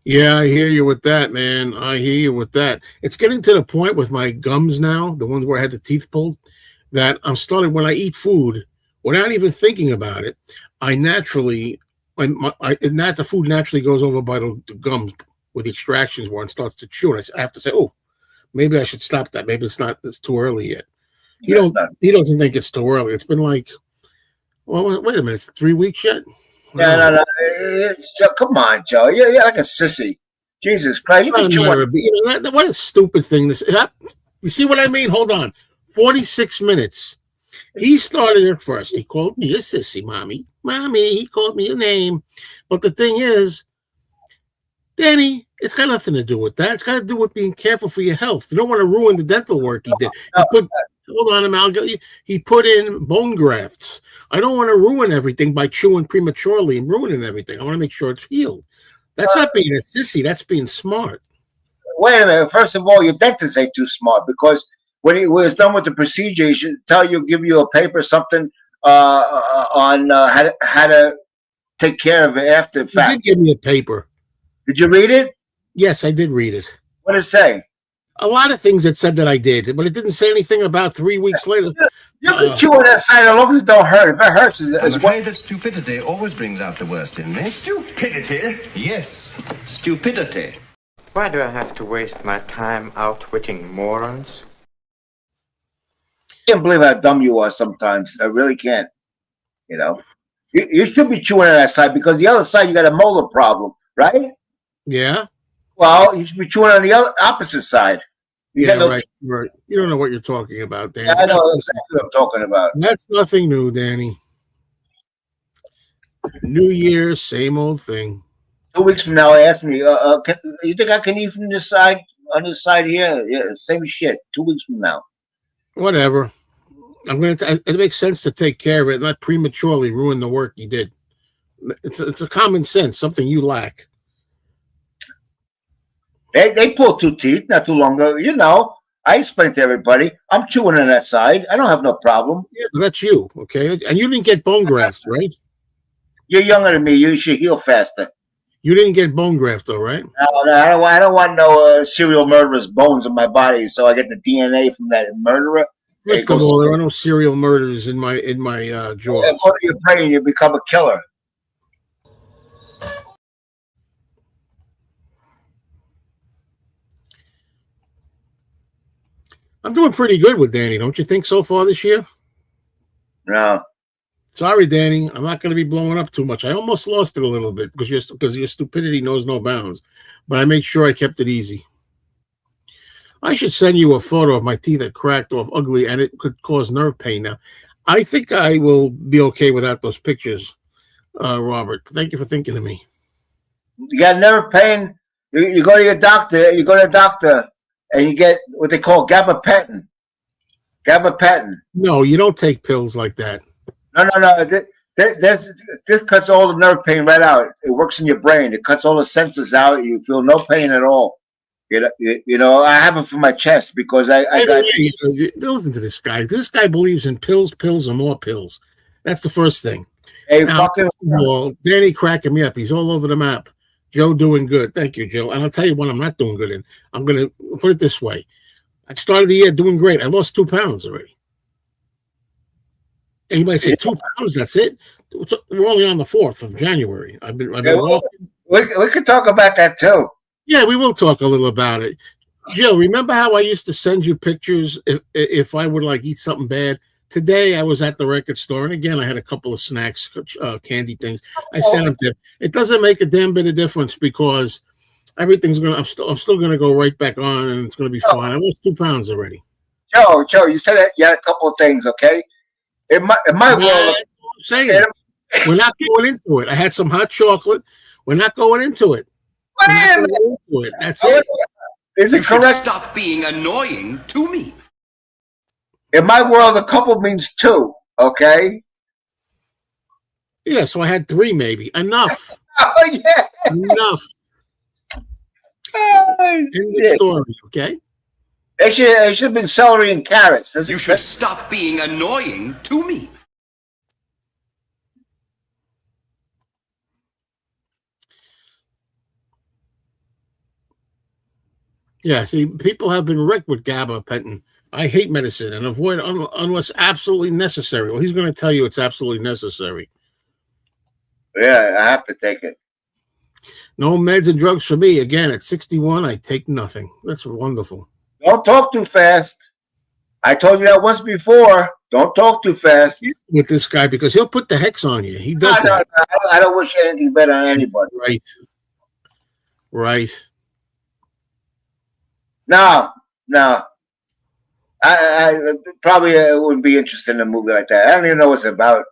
Yeah, I hear you with that, man. I hear you with that. It's getting to the point with my gums now, the ones where I had the teeth pulled, that I'm starting, when I eat food, without even thinking about it, I naturally, the food naturally goes over by the gums with the extractions where it starts to chew. And I have to say, oh, maybe I should stop that. Maybe it's too early yet. He doesn't think it's too early. It's been like, well, wait a minute, it's 3 weeks yet? No. Come on, Joe. You're like a sissy. Jesus Christ. What a stupid thing this is. You see what I mean? Hold on. 46 minutes. He started it first. He called me a sissy, mommy. Mommy, he called me a name. But the thing is, Danny, it's got nothing to do with that. It's got to do with being careful for your health. You don't want to ruin the dental work he did. Hold on, Amalgam. He put in bone grafts. I don't want to ruin everything by chewing prematurely and ruining everything. I want to make sure it's healed. That's not being a sissy. That's being smart. Wait a minute. First of all, your dentist ain't too smart, because when he was done with the procedure, he should give you a paper, something on how to take care of it after the fact. He did give me a paper. Did you read it? Yes, I did read it. What did it say? A lot of things that said that I did, but it didn't say anything about 3 weeks later. You can chew on that side as long as it don't hurt. If it hurts, I'm afraid that stupidity always brings out the worst in me. Stupidity? Yes, stupidity. Why do I have to waste my time outwitting morons? I can't believe how dumb you are sometimes. I really can't. You should be chewing on that side, because the other side you got a molar problem, right? Yeah. Well, you should be chewing on the opposite side. Right. You don't know what you're talking about, Danny. Yeah, I know exactly what I'm talking about. That's nothing new, Danny. New Year, same old thing. 2 weeks from now, ask me, you think I can eat from this side, on this side here? Yeah, same shit. 2 weeks from now. Whatever. It makes sense to take care of it, not prematurely ruin the work you did. It's a common sense, something you lack. They pulled 2 teeth not too long ago. I explained to everybody, I'm chewing on that side. I don't have no problem. Yeah, but that's you, okay? And you didn't get bone grafts, right? You're younger than me. You should heal faster. You didn't get bone graft, though, right? No, I don't want no serial murderer's bones in my body, so I get the DNA from that murderer. First of all, there are no serial murders in my jaws. According to your brain, you become a killer. I'm doing pretty good with Danny, don't you think, so far this year? No. Sorry, Danny. I'm not going to be blowing up too much. I almost lost it a little bit because your stupidity knows no bounds. But I made sure I kept it easy. I should send you a photo of my teeth that cracked off ugly, and it could cause nerve pain. Now, I think I will be okay without those pictures, Robert. Thank you for thinking of me. You got nerve pain. You go to your doctor. You go to the doctor, and you get what they call gabapentin. Gabapentin. No, you don't take pills like that. No. This cuts all the nerve pain right out. It works in your brain. It cuts all the senses out. You feel no pain at all. You know, I have it for my chest because I got. Listen to this guy. This guy believes in pills, and more pills. That's the first thing. Hey, now, well, Danny cracking me up. He's all over the map. Joe doing good. Thank you, Joe. And I'll tell you what I'm not doing good in. I'm going to put it this way. I started the year doing great. I lost 2 pounds already. And you might say 2 pounds, that's it? We're only on the 4th of January. I've been walking. We could talk about that too. Yeah, we will talk a little about it. Jill, remember how I used to send you pictures if I would like eat something bad Today I was at the record store, and again I had a couple of snacks, candy things. I sent them to. It doesn't make a damn bit of difference because everything's gonna. I'm still gonna go right back on, and it's gonna be fine. I lost 2 pounds already. Joe, you said that you had a couple of things, okay? In my world, I'm saying we're not going into it. I had some hot chocolate. We're not going into it. We're not going into it. That's it. Is You it should correct? stop being annoying to me. In my world, a couple means 2, okay? Yeah, so I had 3 maybe. Enough. Oh, yeah. Enough. Oh, End of shit. story, okay? It should have been celery and carrots. You should stop being annoying to me. Yeah, see, people have been wrecked with gabapentin. I hate medicine and avoid unless absolutely necessary. Well, he's going to tell you it's absolutely necessary. Yeah, I have to take it. No meds and drugs for me. Again, at 61, I take nothing. That's wonderful. Don't talk too fast. I told you that once before. Don't talk too fast. With this guy, because he'll put the hex on you. He does that. I don't wish anything better on anybody. Right. Right. No. I probably wouldn't be interested in a movie like that. I don't even know what it's about.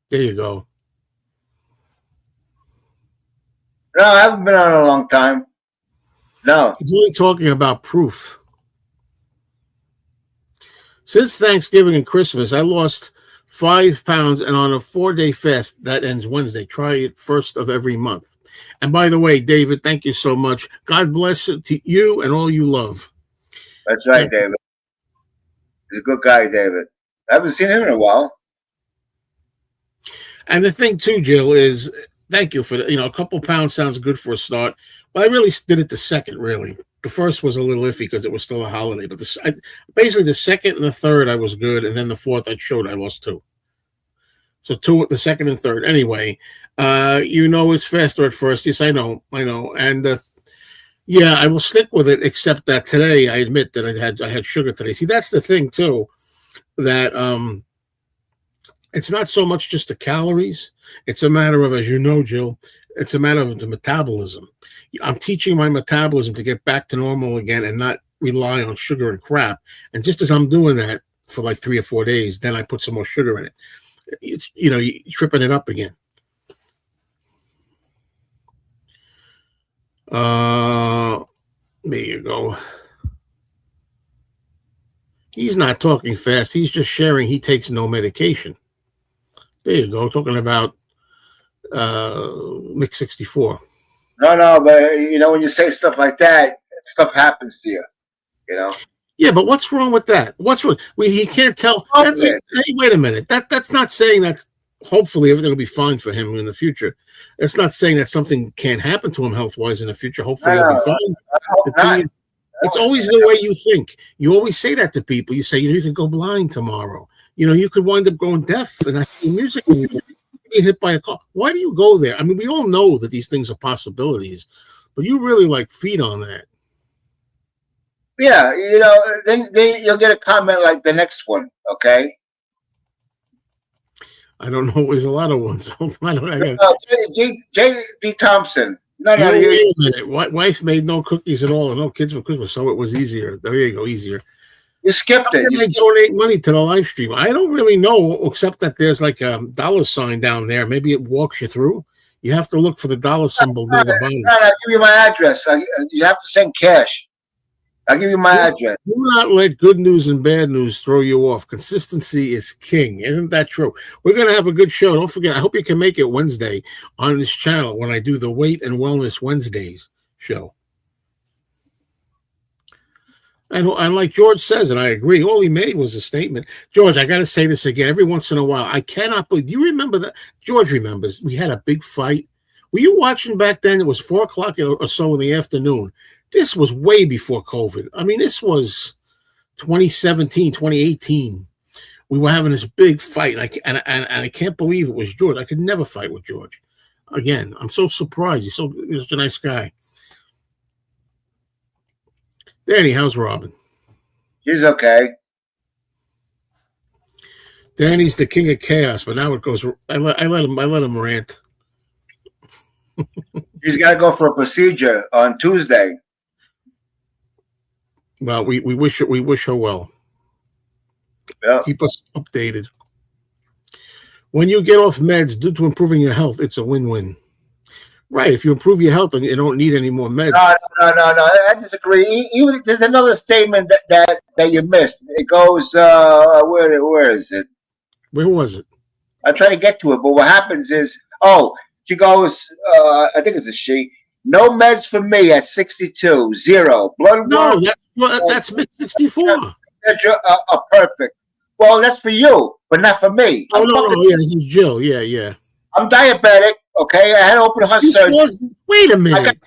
There you go. No, I haven't been on in a long time. No. He's only talking about proof. Since Thanksgiving and Christmas, I lost 5 pounds, and on a 4-day fast that ends Wednesday. Try it first of every month. And by the way, David, thank you so much. God bless to you and all you love. That's right, David. He's a good guy, David. I haven't seen him in a while. And the thing too, Jill, is thank you for a couple pounds sounds good for a start. But I really did it the second, really. The first was a little iffy because it was still a holiday. But basically the second and the third I was good, and then the fourth I showed I lost 2. So 2 the second and third. Anyway, it's faster at first. Yes, I know. And yeah, I will stick with it. Except that today, I admit that I had sugar today. See, that's the thing too, that it's not so much just the calories. It's a matter of, as you know, Jill, it's a matter of the metabolism. I'm teaching my metabolism to get back to normal again and not rely on sugar and crap. And just as I'm doing that for like 3 or 4 days, then I put some more sugar in it. It's you're tripping it up again. There you go. He's not talking fast. He's just sharing. He takes no medication. There you go. Talking about Mix 64. No, but when you say stuff like that, stuff happens to you. Yeah, but what's wrong with that? What's wrong? He can't tell. Hey, wait a minute. That's not saying that. Hopefully, everything will be fine for him in the future. It's not saying that something can't happen to him health-wise in the future. Hopefully, he'll be fine. It's always the way you think. You always say that to people. You say, you could go blind tomorrow. You could wind up going deaf and not hearing music. And you get hit by a car. Why do you go there? I mean, we all know that these things are possibilities, but you really feed on that. Yeah, then you'll get a comment like the next one, okay? I don't know. There's a lot of ones. J.D. Thompson. No, wait a minute. Wife made no cookies at all and no kids for Christmas, so it was easier. There you go, easier. You skipped it. They donate money to the live stream. I don't really know, except that there's like a $sign down there. Maybe it walks you through. You have to look for the $symbol near the bottom. No, I'll give you my address. You have to send cash. I'll give you my address. Do not let good news and bad news throw you off. Consistency is king. Isn't that true? We're going to have a good show. Don't forget, I hope you can make it Wednesday on this channel when I do the Weight and Wellness Wednesdays show. And like George says, and I agree, all he made was a statement. George, I got to say this again. Every once in a while, I cannot believe. Do you remember that? George remembers. We had a big fight. Were you watching back then? It was 4 o'clock or so in the afternoon. This was way before COVID. I mean, this was 2017, 2018. We were having this big fight, and I can't believe it was George. I could never fight with George. Again, I'm so surprised. He's such a nice guy. Danny, how's Robin? She's okay. Danny's the king of chaos, but now it goes. I let him rant. She's got to go for a procedure on Tuesday. Well, we wish her well. Yeah. Keep us updated. When you get off meds due to improving your health, it's a win-win. Right. If you improve your health and you don't need any more meds. No. I disagree. Even there's another statement that you missed. It goes, where is it? Where was it? I try to get to it, but what happens is, she goes, I think it's a she. No meds for me at 62. Zero. Blood No, work. that's mid 64. Perfect. Well, that's for you, but not for me. Oh, no, yeah, this is Jill. Yeah. I'm diabetic, okay? I had open heart surgery. Wait a minute.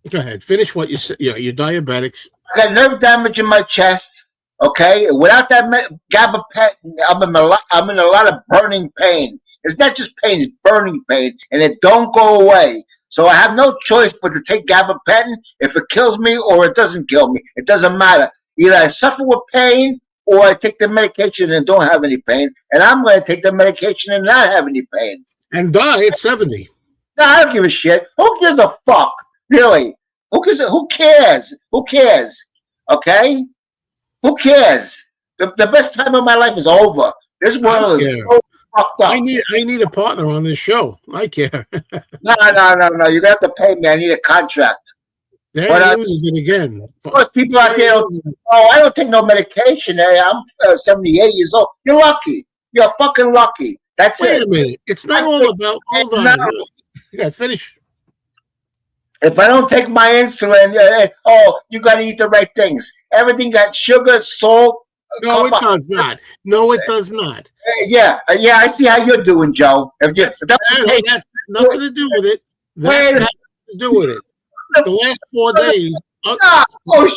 Go ahead. Finish what you said. Yeah, you're diabetics. I got nerve damage in my chest, okay? Without that gabapentin, I'm in a lot of burning pain. It's not just pain, it's burning pain, and it don't go away. So I have no choice but to take gabapentin if it kills me or it doesn't kill me. It doesn't matter. Either I suffer with pain or I take the medication and don't have any pain, and I'm going to take the medication and not have any pain. And die at 70. No, I don't give a shit. Who gives a fuck? Really? Who cares? Who cares? Okay? Who cares? The best time of my life is over. This world is so fucked up. I need a partner on this show. I care. No. You're going to have to pay me. I need a contract. There he uses it again. Of course, people out there, I don't take no medication. I'm 78 years old. You're lucky. You're fucking lucky. That's it. Wait a minute. It's not all about. Hold on. Yeah, finish. If I don't take my insulin, you got to eat the right things. Everything got sugar, salt. No, it does not. No, it does not. Yeah. I see how you're doing, Joe. That's nothing to do with it. That's nothing to do with it. The last 4 days.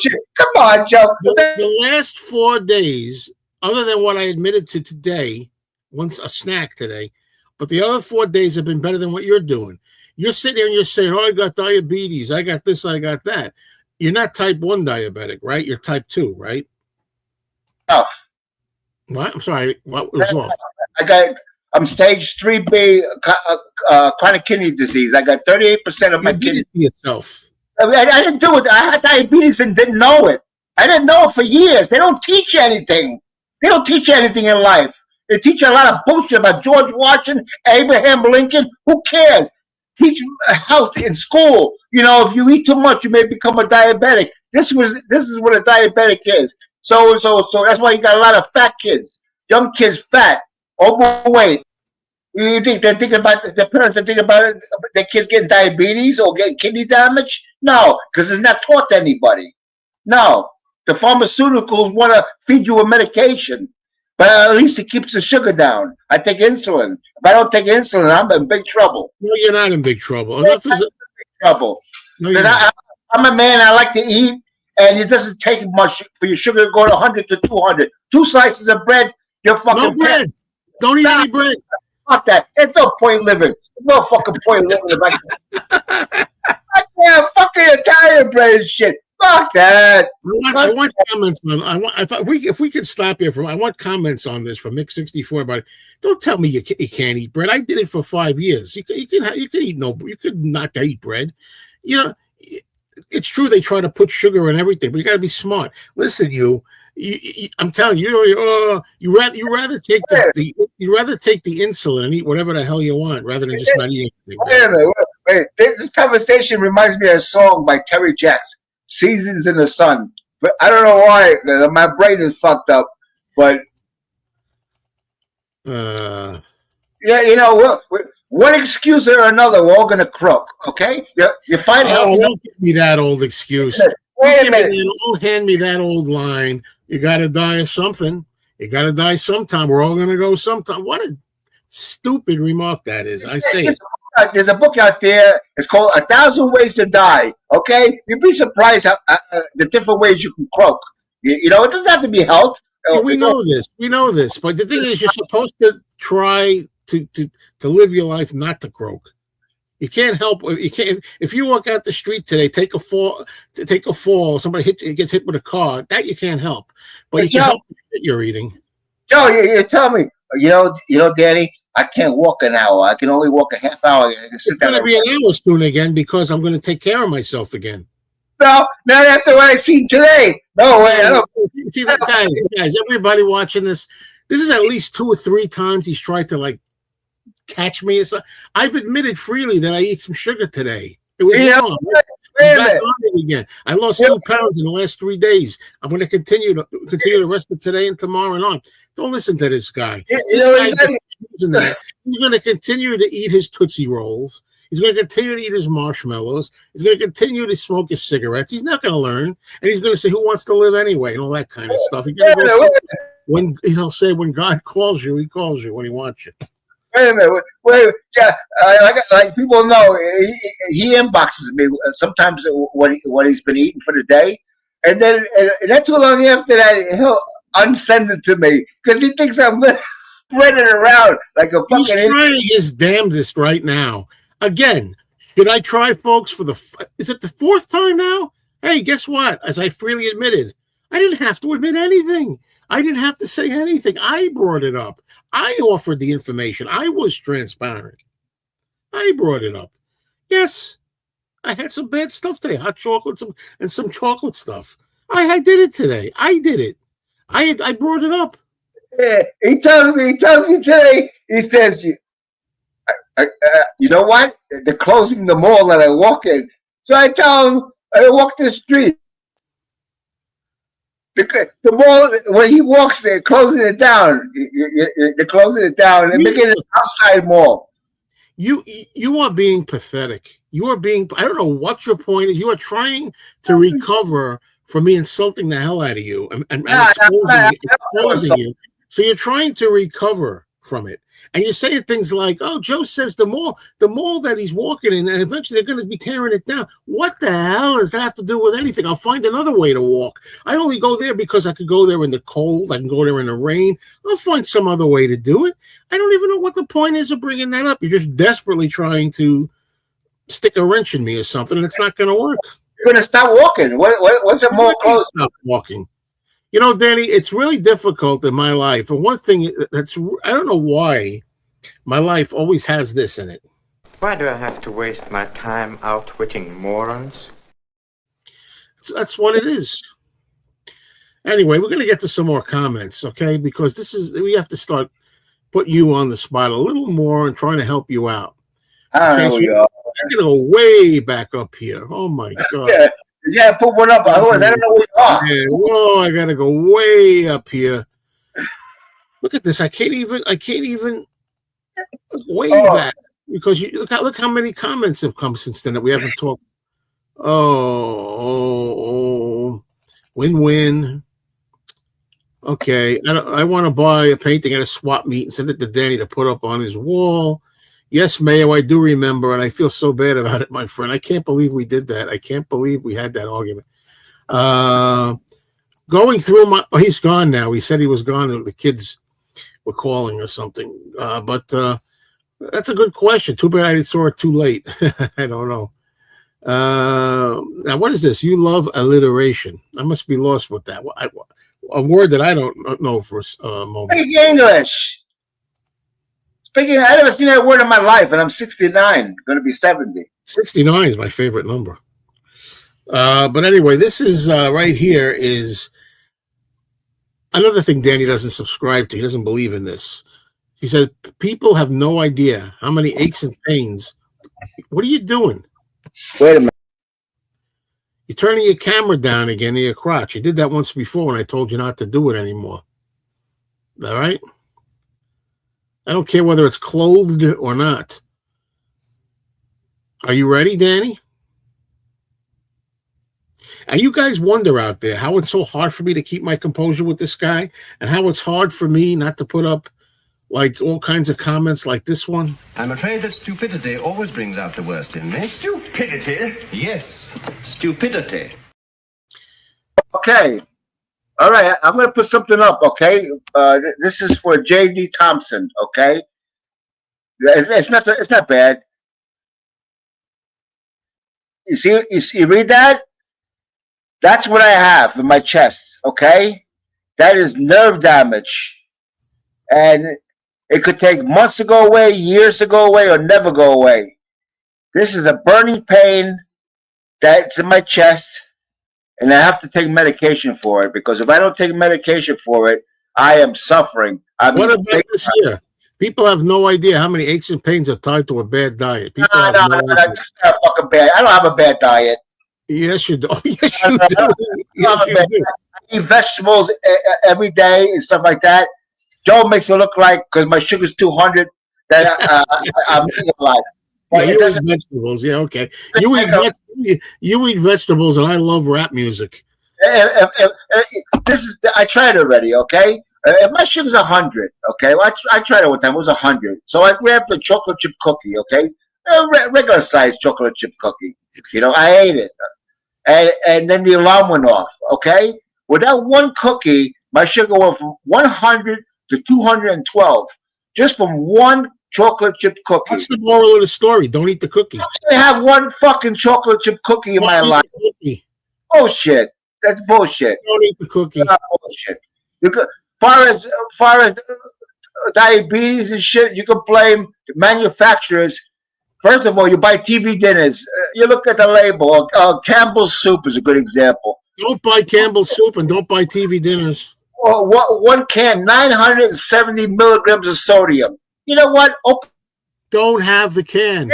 Shit. Come on, Joe. The last 4 days, other than what I admitted to today, once a snack today, but the other 4 days have been better than what you're doing. You're sitting there and you're saying, I got diabetes. I got this, I got that. You're not type 1 diabetic, right? You're type 2, right? Off. What? I'm sorry. What was off? I'm stage 3B chronic kidney disease. I got 38% of my kidneys. Yourself. I didn't do it. I had diabetes and didn't know it. I didn't know it for years. They don't teach you anything. They don't teach you anything in life. They teach you a lot of bullshit about George Washington, Abraham Lincoln. Who cares? Teach health in school. If you eat too much, you may become a diabetic. This is what a diabetic is. So that's why you got a lot of fat kids, young kids, fat, overweight. You think they're thinking about the parents are thinking about it, their kids getting diabetes or getting kidney damage? No, because it's not taught to anybody. No, the pharmaceuticals want to feed you a medication, but at least it keeps the sugar down. I take insulin. If I don't take insulin, I'm in big trouble. No, you're not in big trouble. I'm in big trouble. No, I'm a man. I like to eat, and it doesn't take much for your sugar to go to 100 to 200. 2 slices of bread, you're fucking no bread. Don't eat any bread. Fuck that. There's no point living. There's no fucking point living. Fucking Italian bread and shit. Fuck that. I want comments on. If we could stop here I want comments on this from Mick64 about it. Don't tell me you can't eat bread. I did it for 5 years. You can eat you could not eat bread. It's true they try to put sugar in everything, but you got to be smart. Listen, I'm telling you, you rather take the insulin and eat whatever the hell you want rather than just not eat anything. Wait a minute. Wait. This conversation reminds me of a song by Terry Jacks, "Seasons in the Sun." But I don't know why my brain is fucked up. But one excuse or another, we're all gonna croak. Okay? You find out. Don't give me that old excuse. Wait a minute. Don't hand me that old line. You got to die of something. You got to die sometime. We're all going to go sometime. What a stupid remark that is. I say there's a book out there. It's called 1,000 Ways to Die. Okay? You'd be surprised how the different ways you can croak. It doesn't have to be health. We know this. We know this. But the thing is, you're supposed to try to live your life not to croak. You can't help. You can't. If you walk out the street today, take a fall. Somebody gets hit with a car. That you can't help. But you can help the shit you're eating. Joe, you tell me. Danny, I can't walk an hour. I can only walk a half hour. I can sit It's going to be an hour soon again because I'm going to take care of myself again. No, not after what I seen today. No way. I don't. See that guys. Everybody watching this. This is at least 2 or 3 times he's tried to like catch me. I've admitted freely that I eat some sugar today. It was wrong. I'm back on it again. I lost 2 pounds in the last 3 days. I'm going to continue the rest of today and tomorrow and on. Don't listen to this guy. He's going to continue to eat his Tootsie Rolls. He's going to continue to eat his marshmallows. He's going to continue to smoke his cigarettes. He's not going to learn, and he's going to say, "Who wants to live anyway?" and all that kind of stuff. He'll say, "When God calls you, He calls you when He wants you." Wait a minute. Like people know, he inboxes me sometimes what he's been eating for the day, and then not too long after that, he'll unsend it to me because he thinks I'm going to spread it around like a fucking. He's trying his damnedest right now. Again, should I try, folks? Is it the 4th time now? Hey, guess what? As I freely admitted, I didn't have to admit anything. I didn't have to say anything. I brought it up. I offered the information. I was transparent. I brought it up. Yes, I had some bad stuff today, hot chocolates and some chocolate stuff. I did it today. I did it. I brought it up. Yeah, he tells me today. He says, "You know what? They're closing the mall that I walk in." So I tell him, I walk the street. The mall, when he walks there, closing it down. They're closing it down and making it an outside mall. You are being pathetic. You are being. I don't know what your point is. You are trying to recover from me insulting the hell out of you and exposing you. So you're trying to recover from it. And you're saying things like, "Oh, Joe says the mall that he's walking in, and eventually they're going to be tearing it down." What the hell does that have to do with anything? I'll find another way to walk. I only go there because I could go there in the cold. I can go there in the rain. I'll find some other way to do it. I don't even know what the point is of bringing that up. You're just desperately trying to stick a wrench in me or something, and it's not going to work. You're going to stop walking. What's it more close? Stop walking. You know, Danny, it's really difficult in my life. And one thing I don't know why my life always has this in it. Why do I have to waste my time outwitting morons? That's what it is. Anyway, we're going to get to some more comments, okay? Because we have to start putting you on the spot a little more and trying to help you out. I don't know. I'm going to go way back up here. Oh, my God. Yeah, put one up. Otherwise, I don't know where you are. Yeah, whoa, I got to go way up here. Look at this. I can't even way back because look how many comments have come since then that we haven't talked. Oh, win-win. Okay, I want to buy a painting at a swap meet and send it to Danny to put up on his wall. Yes, Mayo, I do remember, and I feel so bad about it, my friend. I can't believe we did that. I can't believe we had that argument. Going through he's gone now. He said he was gone. The kids were calling or something. But that's a good question. Too bad I saw it too late. I don't know. Now, what is this? You love alliteration. I must be lost with that. A word that I don't know for a moment. Speak English. I never seen that word in my life, and I'm 69, going to be 70. 69 is my favorite number. But anyway, this is right here is another thing Danny doesn't subscribe to. He doesn't believe in this. He said, people have no idea how many aches and pains. What are you doing? Wait a minute. You're turning your camera down again to your crotch. You did that once before when I told you not to do it anymore. All right? I don't care whether it's clothed or not. Are you ready, Danny? And you guys wonder out there how it's so hard for me to keep my composure with this guy and how it's hard for me not to put up like all kinds of comments like this one. I'm afraid that stupidity always brings out the worst in me. Stupidity? Yes, stupidity. Okay. All right, I'm going to put something up, okay? This is for J.D. Thompson, okay? It's not bad. You read that? That's what I have in my chest. Okay, that is nerve damage, and it could take months to go away, years to go away, or never go away. This is a burning pain that's in my chest, and I have to take medication for it, because if I don't take medication for it, I am suffering. I mean, What about this year? People have no idea how many aches and pains are tied to a bad diet. People have no idea. That's not fucking bad. I don't have a bad diet. Yes, you do. Oh, yes, No, you no, do. I don't Yes, have a you bad do. diet. I eat vegetables every day and stuff like that. Joe makes it look like, because my sugar's 200, that I'm eating a lot. Yeah, But it you eat doesn't vegetables. Yeah, okay. take a You eat vegetables, and I love rap music. this is I tried already. Okay, if my sugar's 100, okay, well, I tried it one time. It was 100, so I grabbed a chocolate chip cookie. Okay, a regular sized chocolate chip cookie. I ate it, and then the alarm went off. Okay, with that one cookie, my sugar went from 100 to 212, just from one chocolate chip cookie. What's the moral of the story? Don't eat the cookie. I have one fucking chocolate chip cookie in my Don't eat life. the cookie. Bullshit. That's bullshit. Don't eat the cookie. Not bullshit. You could, far as diabetes and shit, you can blame the manufacturers. First of all, you buy TV dinners. You look at the label. Campbell's soup is a good example. Don't buy Campbell's soup and don't buy TV dinners. One can, 970 milligrams of sodium. You know what? Don't have the can.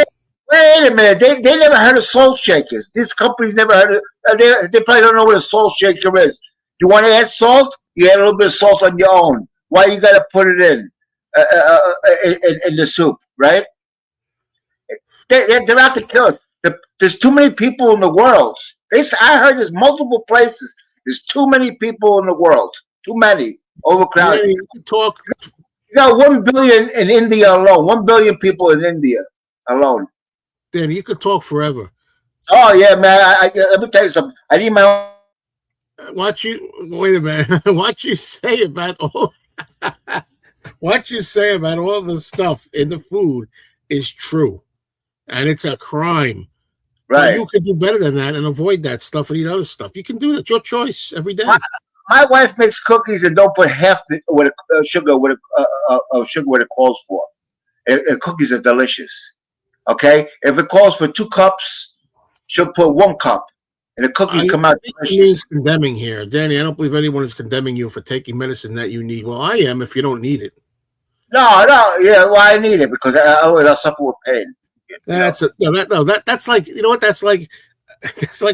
Wait a minute. They never heard of salt shakers. These companies never heard of. They probably don't know what a salt shaker is. You want to add salt? You add a little bit of salt on your own. Why you got to put it in the soup, right? They're out to kill us. There's too many people in the world. I heard there's multiple places. There's too many people in the world. Too many. Overcrowded. You can talk. You got 1 billion in India alone. 1 billion people in India alone. Danny, you could talk forever. Oh yeah, man. Let me tell you something. I need my own. Wait a minute. What you say about all the stuff in the food is true, and it's a crime. Right. But you could do better than that and avoid that stuff and eat other stuff. You can do that. Your choice every day. My wife makes cookies and don't put half the sugar what it calls for. And cookies are delicious. Okay, if it calls for 2 cups, she'll put 1 cup, and the cookies come out delicious. Means condemning here, Danny. I don't believe anyone is condemning you for taking medicine that you need. Well, I am if you don't need it. No, yeah. Well, I need it because I'll suffer with pain. That's like, you know what? That's like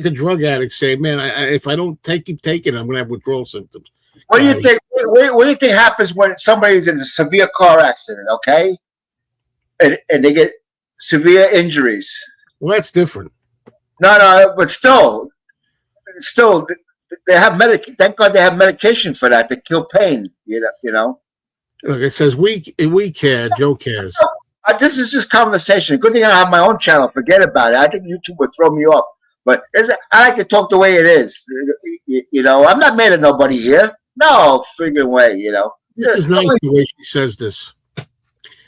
a drug addict saying, "Man, if I don't keep taking it, I'm going to have withdrawal symptoms." What do you think? What do you think happens when somebody's in a severe car accident? Okay, and they get severe injuries. Well, that's different. No, but still, they have Thank God they have medication for that to kill pain. You know. Look, it says we care. Joe cares. This is just conversation. Good thing I have my own channel. Forget about it. I think YouTube would throw me off. But I like to talk the way it is. I'm not mad at nobody here. No friggin' way. This is nice the way she says this.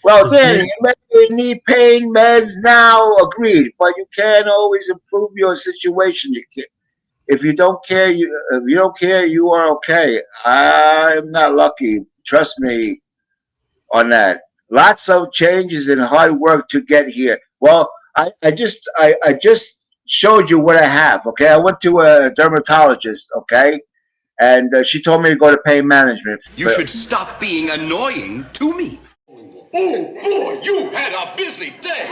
Well, Danny, you need pain meds now. Agreed, but you can't always improve your situation. If you don't care, you are okay. I'm not lucky. Trust me on that. Lots of changes and hard work to get here. Well, I just showed you what I have. Okay, I went to a dermatologist. Okay, and she told me to go to pain management. You should stop being annoying to me. Oh, boy, you had a busy day.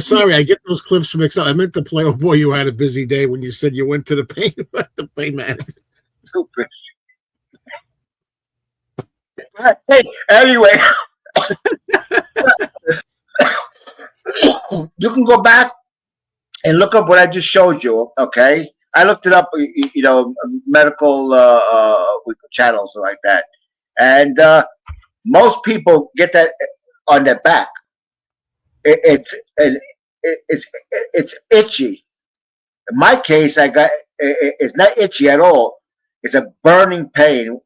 Sorry, I get those clips mixed up. I meant to play, "Oh boy, you had a busy day" when you said you went to the pain management. Stupid. Hey, anyway, you can go back and look up what I just showed you. Okay, I looked it up. Medical channels like that, and most people get that on their back. It's itchy. In my case, it's not itchy at all. It's a burning pain.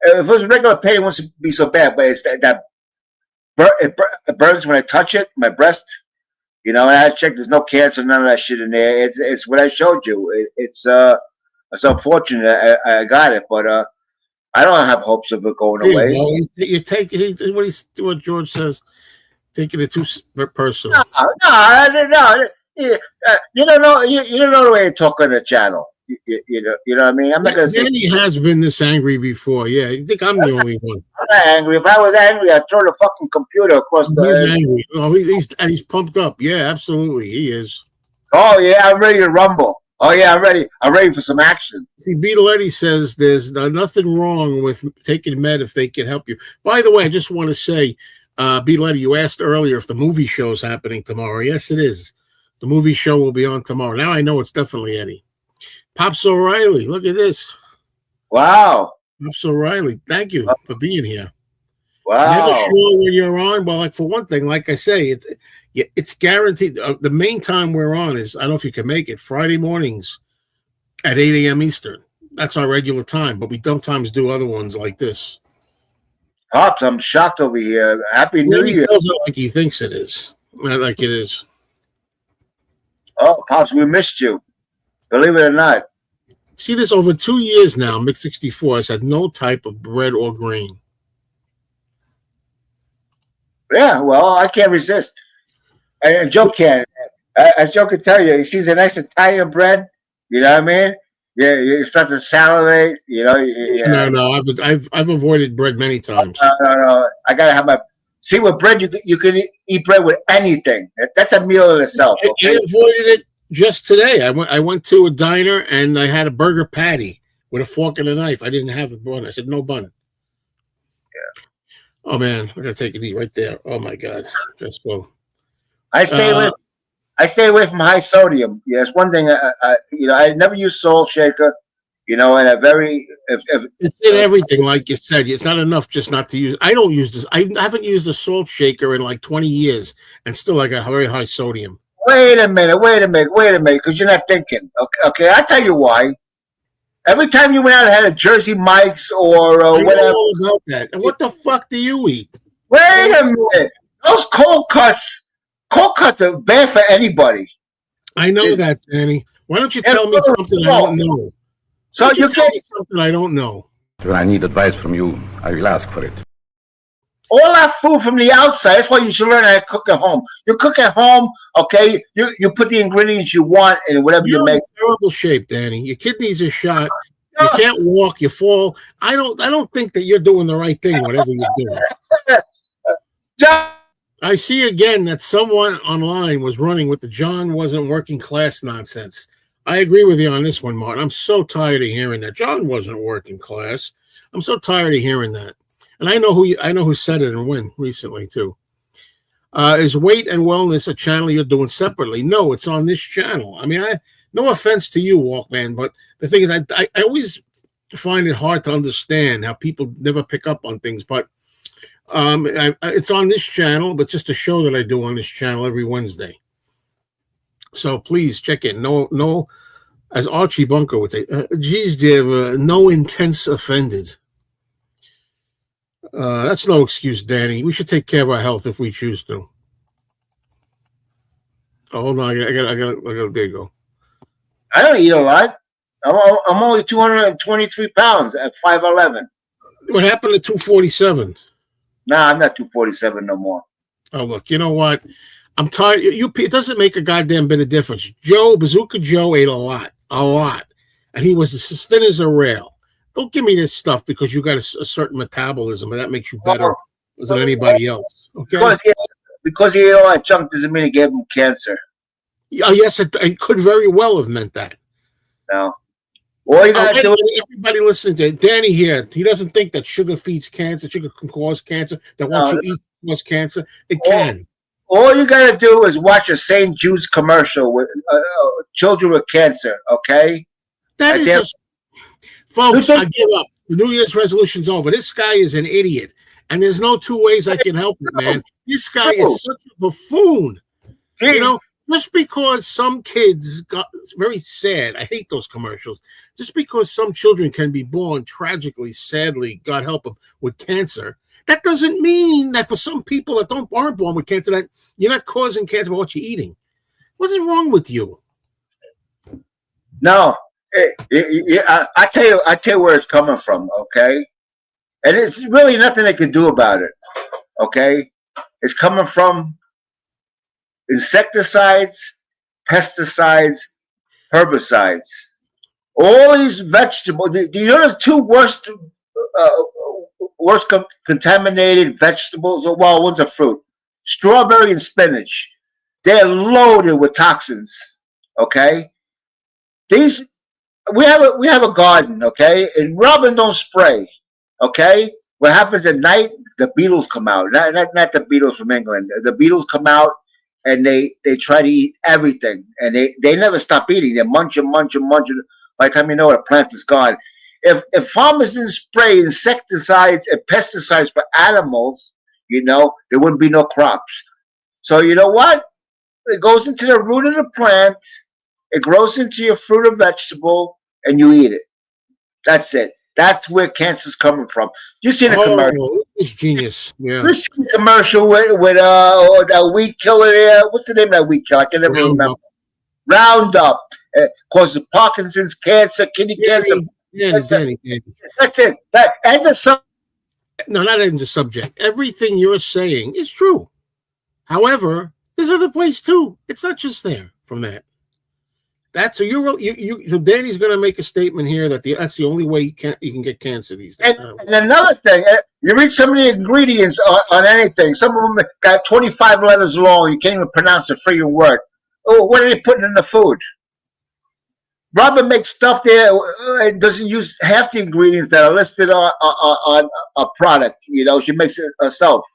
If it was regular pain, it wouldn't be so bad. But it's that it burns when I touch it, my breast. You know, and I checked. There's no cancer, none of that shit in there. It's what I showed you. It's unfortunate I got it, but I don't have hopes of it going away. Well, you take what George says, taking it too personal. No. You don't know. You don't know the way to talk on the channel. You know what I mean? I'm not gonna say. Danny has been this angry before. Yeah, you think I'm the only one? I'm not angry. If I was angry, I'd throw the fucking computer across the. He's angry. Oh, he's pumped up. Yeah, absolutely, he is. Oh yeah, I'm ready to rumble. Oh yeah, I'm ready. I'm ready for some action. See, Beatletti says there's nothing wrong with taking med if they can help you. By the way, I just want to say, Beatletti, you asked earlier if the movie show is happening tomorrow. Yes, it is. The movie show will be on tomorrow. Now I know it's definitely Eddie. Pops O'Reilly, look at this. Wow. Pops O'Reilly, thank you for being here. Wow. Never sure when you're on. Well, like for one thing, like I say, it's guaranteed. The main time we're on is, I don't know if you can make it, Friday mornings at 8 a.m. Eastern. That's our regular time, but we sometimes do other ones like this. Pops, I'm shocked over here. Happy New Year. He does it like he thinks it is, not like it is. Oh, Pops, we missed you. Believe it or not. See this over 2 years now. Mix 64 has had no type of bread or grain. Yeah, well, I can't resist. And Joe can. As Joe can tell you, he sees a nice Italian bread. You know what I mean? Yeah, you start to salivate. You know. Yeah. No. I've avoided bread many times. No. I gotta have my. See, with bread, you can eat bread with anything. That's a meal in itself. Okay? I avoided it just today. I went to a diner and I had a burger patty with a fork and a knife. I didn't have a bun. I said no bun. Yeah. Oh man, I gotta take it easy right there. Oh my god, let's go. I stay away from high sodium. Yeah, it's one thing. I never use salt shaker. You know, and it's in everything, like you said. It's not enough just not to use. I don't use this. I haven't used a salt shaker in like 20 years, and still I got very high sodium. Wait a minute, because you're not thinking. Okay, I'll tell you why. Every time you went out and had a Jersey Mike's or whatever. All about that. And what the fuck do you eat? Wait a minute. Those cold cuts are bad for anybody. I know that, Danny. Why don't you tell me something I don't know? So you tell me something I don't know. When I need advice from you, I will ask for it. All that food from the outside, that's why you should learn how to cook at home. You cook at home, okay? You put the ingredients you want in whatever you make. In terrible shape, Danny. Your kidneys are shot. You can't walk. You fall. I don't think that you're doing the right thing, whatever you're doing. I see again that someone online was running with the John wasn't working class nonsense. I agree with you on this one, Martin. I'm so tired of hearing that. John wasn't working class. I'm so tired of hearing that. And I know who said it and when recently too. Is weight and wellness a channel you're doing separately? No, it's on this channel. I mean, no offense to you, Walkman, but the thing is, I always find it hard to understand how people never pick up on things. But it's on this channel, but just a show that I do on this channel every Wednesday. So please check it. No, as Archie Bunker would say, geez, Dave, no intense offended. That's no excuse, Danny. We should take care of our health if we choose to. Oh, hold on. I got. There you go. I don't eat a lot. I'm only 223 pounds at 5'11". What happened to 247? Nah, I'm not 247 no more. Oh, look, you know what? I'm tired. It doesn't make a goddamn bit of difference. Bazooka Joe ate a lot, and he was as thin as a rail. Don't give me this stuff because you got a certain metabolism, and that makes you better than anybody else. Okay? Because he ate all that junk doesn't mean it gave him cancer. Yes, it could very well have meant that. No. All you gotta do is everybody listening to Danny here. He doesn't think that sugar feeds cancer. Sugar can cause cancer. That once you eat cause cancer, it can. All you gotta do is watch a St. Jude's commercial with children with cancer. Okay. That is, folks. I give up. The New Year's resolution's over. This guy is an idiot, and there's no two ways I can help it, man. This guy is such a buffoon. You know. Just because some kids it's very sad. I hate those commercials. Just because some children can be born tragically, sadly, God help them, with cancer, That doesn't mean that for some people that aren't born with cancer, that you're not causing cancer by what you're eating. What's wrong with you? No, I tell you where it's coming from. Okay, and it's really nothing they can do about it. Okay, it's coming from insecticides, pesticides, herbicides. All these vegetables. Do you know the two worst contaminated vegetables? Well, one's a fruit. Strawberry and spinach. They're loaded with toxins. Okay? These we have a garden, okay? And Robin don't spray. Okay? What happens at night, the beetles come out. Not the beetles from England. The beetles come out and they try to eat everything. And they never stop eating. They munch and munch and munch. By the time you know it, a plant is gone. If farmers didn't spray insecticides and pesticides for animals, there wouldn't be no crops. So you know what? It goes into the root of the plant, it grows into your fruit or vegetable, and you eat it. That's it. That's where cancer's coming from. You seen a commercial? It's genius. Yeah. You seen a commercial with that weed killer there. What's the name of that weed killer? I can never remember. Roundup. Causes Parkinson's, cancer, kidney cancer. Danny. That's it. No, not even the subject. Everything you're saying is true. However, there's other ways too. It's not just there from that. So so Danny's going to make a statement here that that's the only way you can get cancer these days. And another thing, you read some of the ingredients on anything. Some of them got 25 letters long. You can't even pronounce a freaking word. Oh, what are they putting in the food? Robin makes stuff there and doesn't use half the ingredients that are listed on a product. She makes it herself.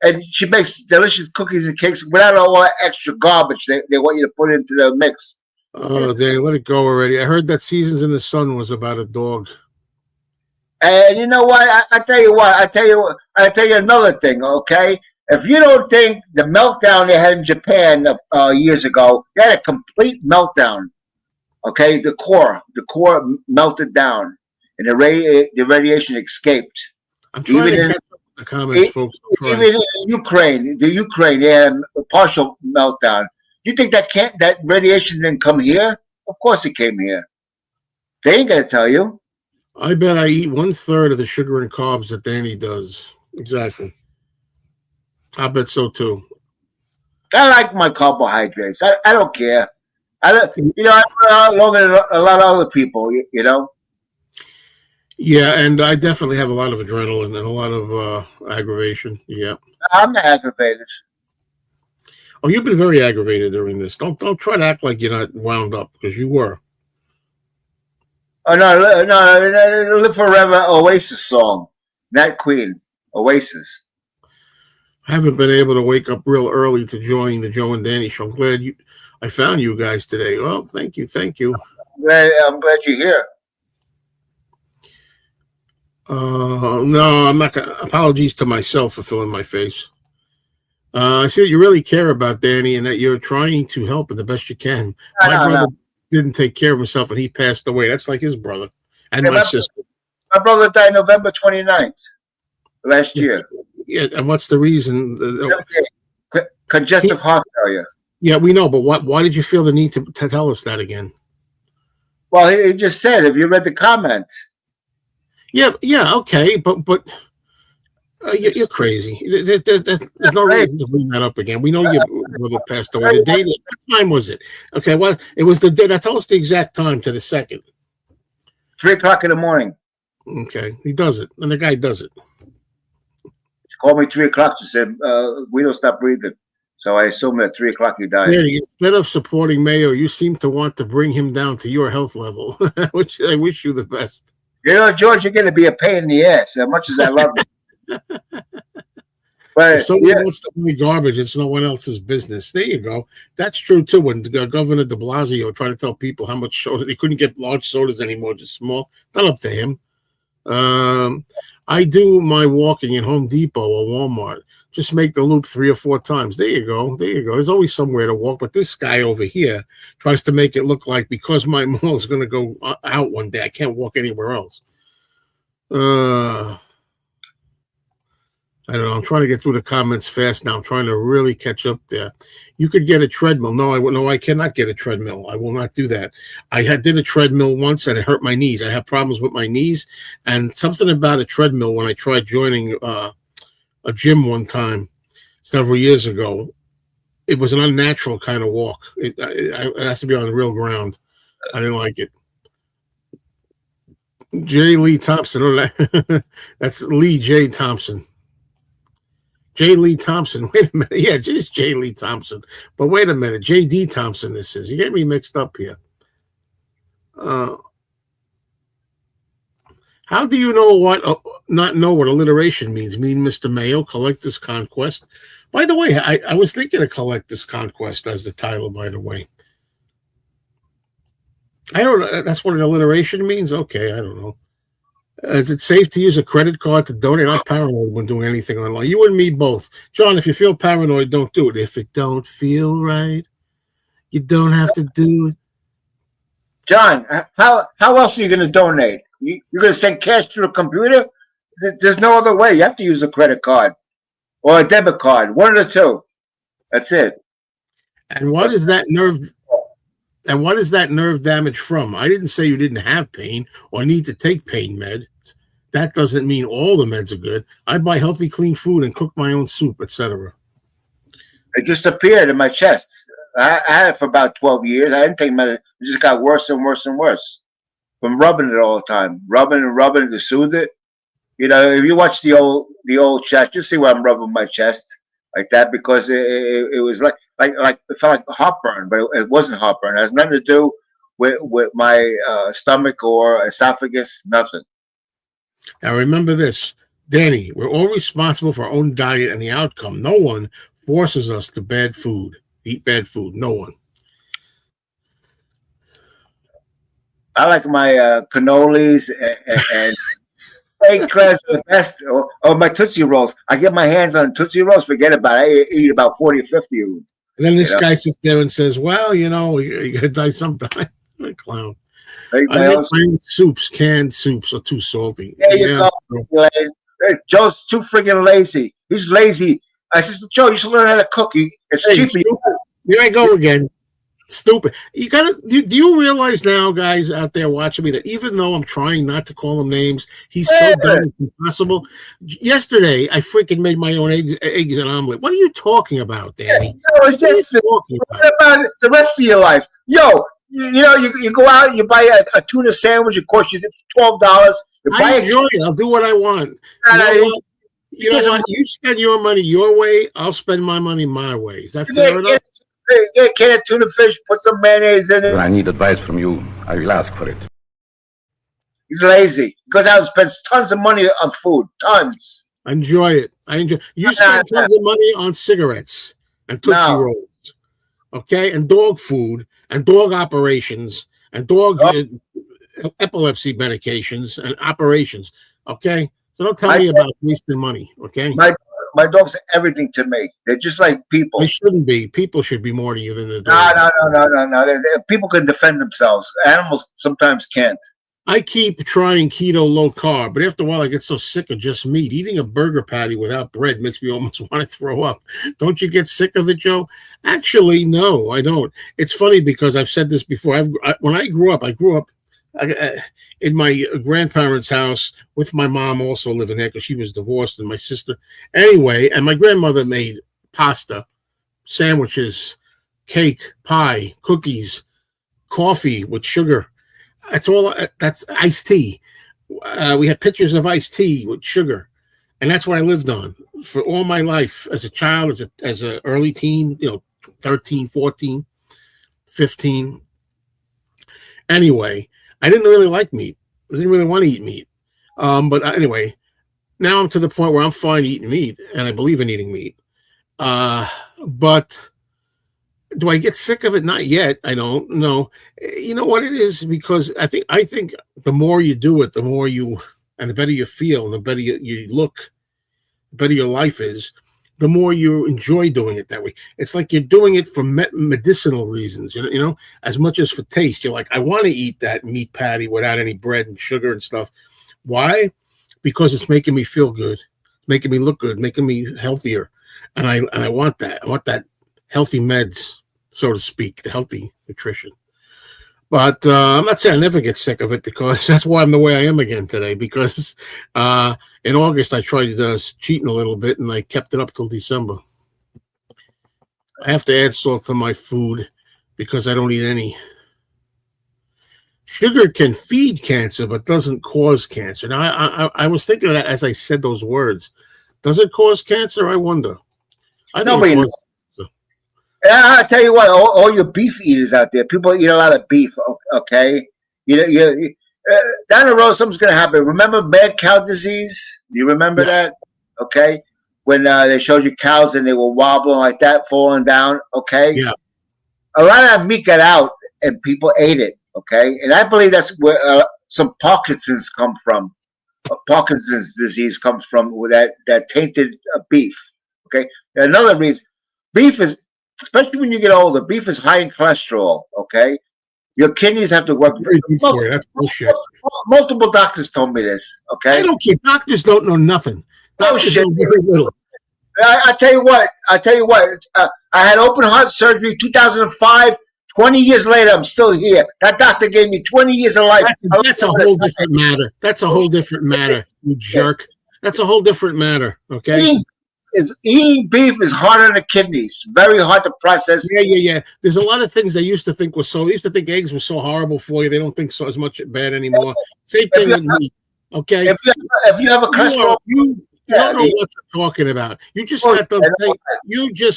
And she makes delicious cookies and cakes without all that extra garbage they want you to put into the mix. Oh, Danny, let it go already. I heard that Seasons in the Sun was about a dog. And you know what? I tell you what. I tell you another thing. Okay, if you don't think the meltdown they had in Japan years ago, they had a complete meltdown. Okay, the core melted down, and the radiation escaped. I'm trying to catch up with the comments, folks. Even in Ukraine, they had a partial meltdown. You think that radiation didn't come here? Of course it came here. They ain't gonna tell you. I bet I eat 1/3 of the sugar and carbs that Danny does. Exactly. I bet so too. I like my carbohydrates. I don't care. I'm longer than a lot of other people. Yeah, and I definitely have a lot of adrenaline and a lot of aggravation. Yeah. I'm not aggravated. Oh, you've been very aggravated during this. Don't try to act like you're not wound up, because you were. Oh no! Live Forever Oasis song, Nat Queen, Oasis. I haven't been able to wake up real early to join the Joe and Danny show. I'm glad I found you guys today. Well, thank you. I'm glad you're here. No, I'm not gonna. Apologies to myself for filling my face. I see that you really care about Danny and that you're trying to help the best you can. My brother didn't take care of himself and he passed away. That's like his brother and my sister. My brother died November 29th last year. Yeah, and what's the reason? Congestive heart failure. Yeah, we know, but why did you feel the need to tell us that again? Well, he just said, have you read the comments? Yeah, okay, but you're crazy. There's no reason to bring that up again. We know your brother passed away. The day, what time was it? Okay, well, it was the day. Now tell us the exact time to the second. 3 o'clock in the morning. Okay, he does it, and the guy does it. He called me 3 o'clock and said, we don't stop breathing. So I assume at 3 o'clock he died. Yeah, instead of supporting Mayo, you seem to want to bring him down to your health level, which I wish you the best. George, you're going to be a pain in the ass, as much as I love you. But if someone wants to buy garbage, it's no one else's business. There you go. That's true, too. When Governor de Blasio tried to tell people how much soda, they couldn't get large sodas anymore, just small. Not up to him. I do my walking at Home Depot or Walmart. Just make the loop 3 or 4 times. There you go. There's always somewhere to walk. But this guy over here tries to make it look like because my mall is going to go out one day, I can't walk anywhere else. I don't know. I'm trying to get through the comments fast now. I'm trying to really catch up there. You could get a treadmill. No, I cannot get a treadmill. I will not do that. Did a treadmill once and it hurt my knees. I have problems with my knees, and something about a treadmill when I tried joining a gym one time several years ago, it was an unnatural kind of walk. It has to be on the real ground. I didn't like it. J. Lee Thompson. Oh, that's Lee J. Thompson. J. Lee Thompson. Wait a minute. Yeah, it's J. Lee Thompson. But wait a minute. J.D. Thompson, this is. You get me mixed up here. How do you not know what alliteration means? Mean Mr. Mayo, Collector's Conquest. By the way, I was thinking of Collector's Conquest as the title, by the way. I don't know. That's what an alliteration means? Okay, I don't know. Is it safe to use a credit card to donate? I'm paranoid when doing anything online. You and me both. John, if you feel paranoid, don't do it. If it don't feel right, you don't have to do it. John, how else are you going to donate? You're going to send cash through a computer? There's no other way. You have to use a credit card or a debit card. One of the two. That's it. And what is that nerve? And what is that nerve damage from? I didn't say you didn't have pain or need to take pain med. That doesn't mean all the meds are good. I buy healthy, clean food and cook my own soup, etc. It just appeared in my chest. I had it for about 12 years. I didn't take medicine. It just got worse and worse and worse from rubbing it all the time, rubbing to soothe it. You know, if you watch the old chest, you see where I'm rubbing my chest like that because it was like it felt like heartburn, but it wasn't heartburn. It has nothing to do with my stomach or esophagus, nothing. Now remember this, Danny, we're all responsible for our own diet and the outcome. No one forces us to eat bad food. No one. I like my cannolis and eggplants are the best, or my Tootsie Rolls. I get my hands on Tootsie Rolls, forget about it. I eat about 40 or 50 of them. And then this guy sits there and says, well, you got to die sometime. What a clown. I make my own soups. Canned soups are too salty. There you go. Joe's too friggin' lazy. He's lazy. I said, Joe, you should learn how to cook. It's cheap. Here I go again. Stupid. You gotta. Do you realize now, guys out there watching me, that even though I'm trying not to call him names, he's so dumb it's impossible. Yesterday, I freaking made my own eggs and omelet. What are you talking about, Danny? No, it's just what about the rest of your life? Yo, you go out and you buy a tuna sandwich. It costs you $12. I enjoy it. I'll do what I want. You know what? You spend your money your way. I'll spend my money my way. Is that fair enough? Get a can of tuna fish, put some mayonnaise in it. When I need advice from you, I will ask for it. He's lazy. He goes out and spends tons of money on food. Tons. Enjoy it. You spend tons of money on cigarettes and Tootsie Rolls. Okay? And dog food and dog operations and dog epilepsy medications and operations. Okay? So don't tell me about wasting money. Okay? My dogs are everything to me. They're just like people. They shouldn't be. People should be more to you than the dogs. No. People can defend themselves. Animals sometimes can't. I keep trying keto low carb, but after a while I get so sick of just meat. Eating a burger patty without bread makes me almost want to throw up. Don't you get sick of it, Joe? Actually, no, I don't. It's funny because I've said this before. When I grew up in my grandparents' house with my mom also living there because she was divorced and my sister. Anyway, and my grandmother made pasta, sandwiches, cake, pie, cookies, coffee with sugar. That's iced tea. We had pictures of iced tea with sugar. And that's what I lived on for all my life as a child, as an early teen, 13, 14, 15. Anyway, I didn't really like meat. I didn't really want to eat meat. But anyway, now I'm to the point where I'm fine eating meat, and I believe in eating meat. But do I get sick of it? Not yet. I don't know. You know what it is? Because I think the more you do it, the more and the better you feel, and the better you look, the better your life is, the more you enjoy doing it that way. It's like you're doing it for medicinal reasons, as much as for taste. You're like, I want to eat that meat patty without any bread and sugar and stuff. Why? Because it's making me feel good. making me look good, making me healthier, and I want that. I want that healthy meds, so to speak, the healthy nutrition. But I'm not saying I never get sick of it, because that's why I'm the way I am again today. Because in August I tried cheating a little bit, and I kept it up till December. I have to add salt to my food because I don't eat any. Sugar can feed cancer, but doesn't cause cancer. Now, I was thinking of that as I said those words. Does it cause cancer? I wonder. I think Nobody it knows. causes. I tell you what, all your beef eaters out there, people eat a lot of beef. Okay, down the road something's gonna happen. Remember mad cow disease? You remember that? Okay, when they showed you cows and they were wobbling like that, falling down. Okay, Yeah. A lot of that meat got out and people ate it. Okay, and I believe that's where some Parkinson's come from. Parkinson's disease comes from that tainted beef. Okay, another reason, beef is, especially when you get older, beef is high in cholesterol. Okay, your kidneys have to work. That's bullshit. Multiple doctors told me this. Okay, I don't care. Doctors don't know nothing. Doctors know very little. I tell you what. I had open heart surgery 2005. 20 years later, I'm still here. That doctor gave me 20 years of life. That's a whole different matter. That's a whole different matter, you jerk. That's a whole different matter, okay? Eating beef is hard on the kidneys. Very hard to process. Yeah. There's a lot of things they used to think were so. They used to think eggs were so horrible for you. They don't think so as much bad anymore. Same thing with meat, okay? If you have a cholesterol, you don't know what you're talking about. You just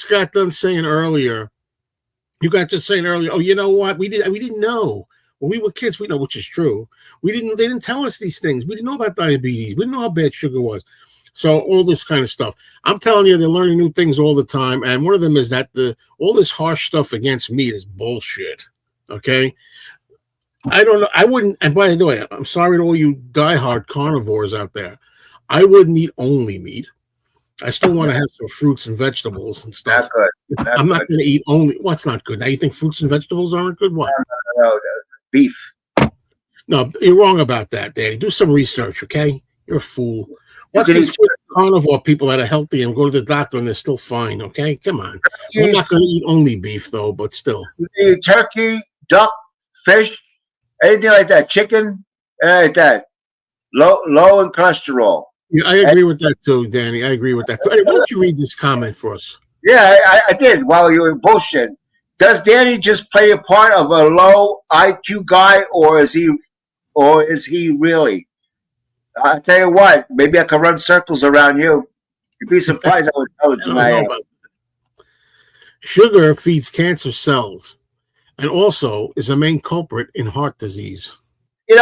got done saying earlier. You got just saying earlier, oh, you know what? We didn't know. When we were kids, we know, which is true. They didn't tell us these things. We didn't know about diabetes. We didn't know how bad sugar was. So all this kind of stuff. I'm telling you, they're learning new things all the time. And one of them is that all this harsh stuff against meat is bullshit. Okay. I don't know. I wouldn't, and by the way, I'm sorry to all you diehard carnivores out there. I wouldn't eat only meat. I still want to have some fruits and vegetables and stuff. not good. I'm not going to eat only. What's not good? Now you think fruits and vegetables aren't good? What? No, beef. No, you're wrong about that, Danny. Do some research, okay? You're a fool. Watch these carnivore people that are healthy and go to the doctor and they're still fine, okay? Come on. I'm not going to eat only beef, though, but still. Eat turkey, duck, fish, anything like that, chicken, anything like that. Low in cholesterol. Yeah, I agree with that too, Danny. I agree with that too. Hey, why don't you read this comment for us? Yeah, I did while you were bullshit. Does Danny just play a part of a low IQ guy, or is he really? I tell you what, maybe I could run circles around you. You'd be surprised how intelligent I am. Sugar feeds cancer cells, and also is a main culprit in heart disease. You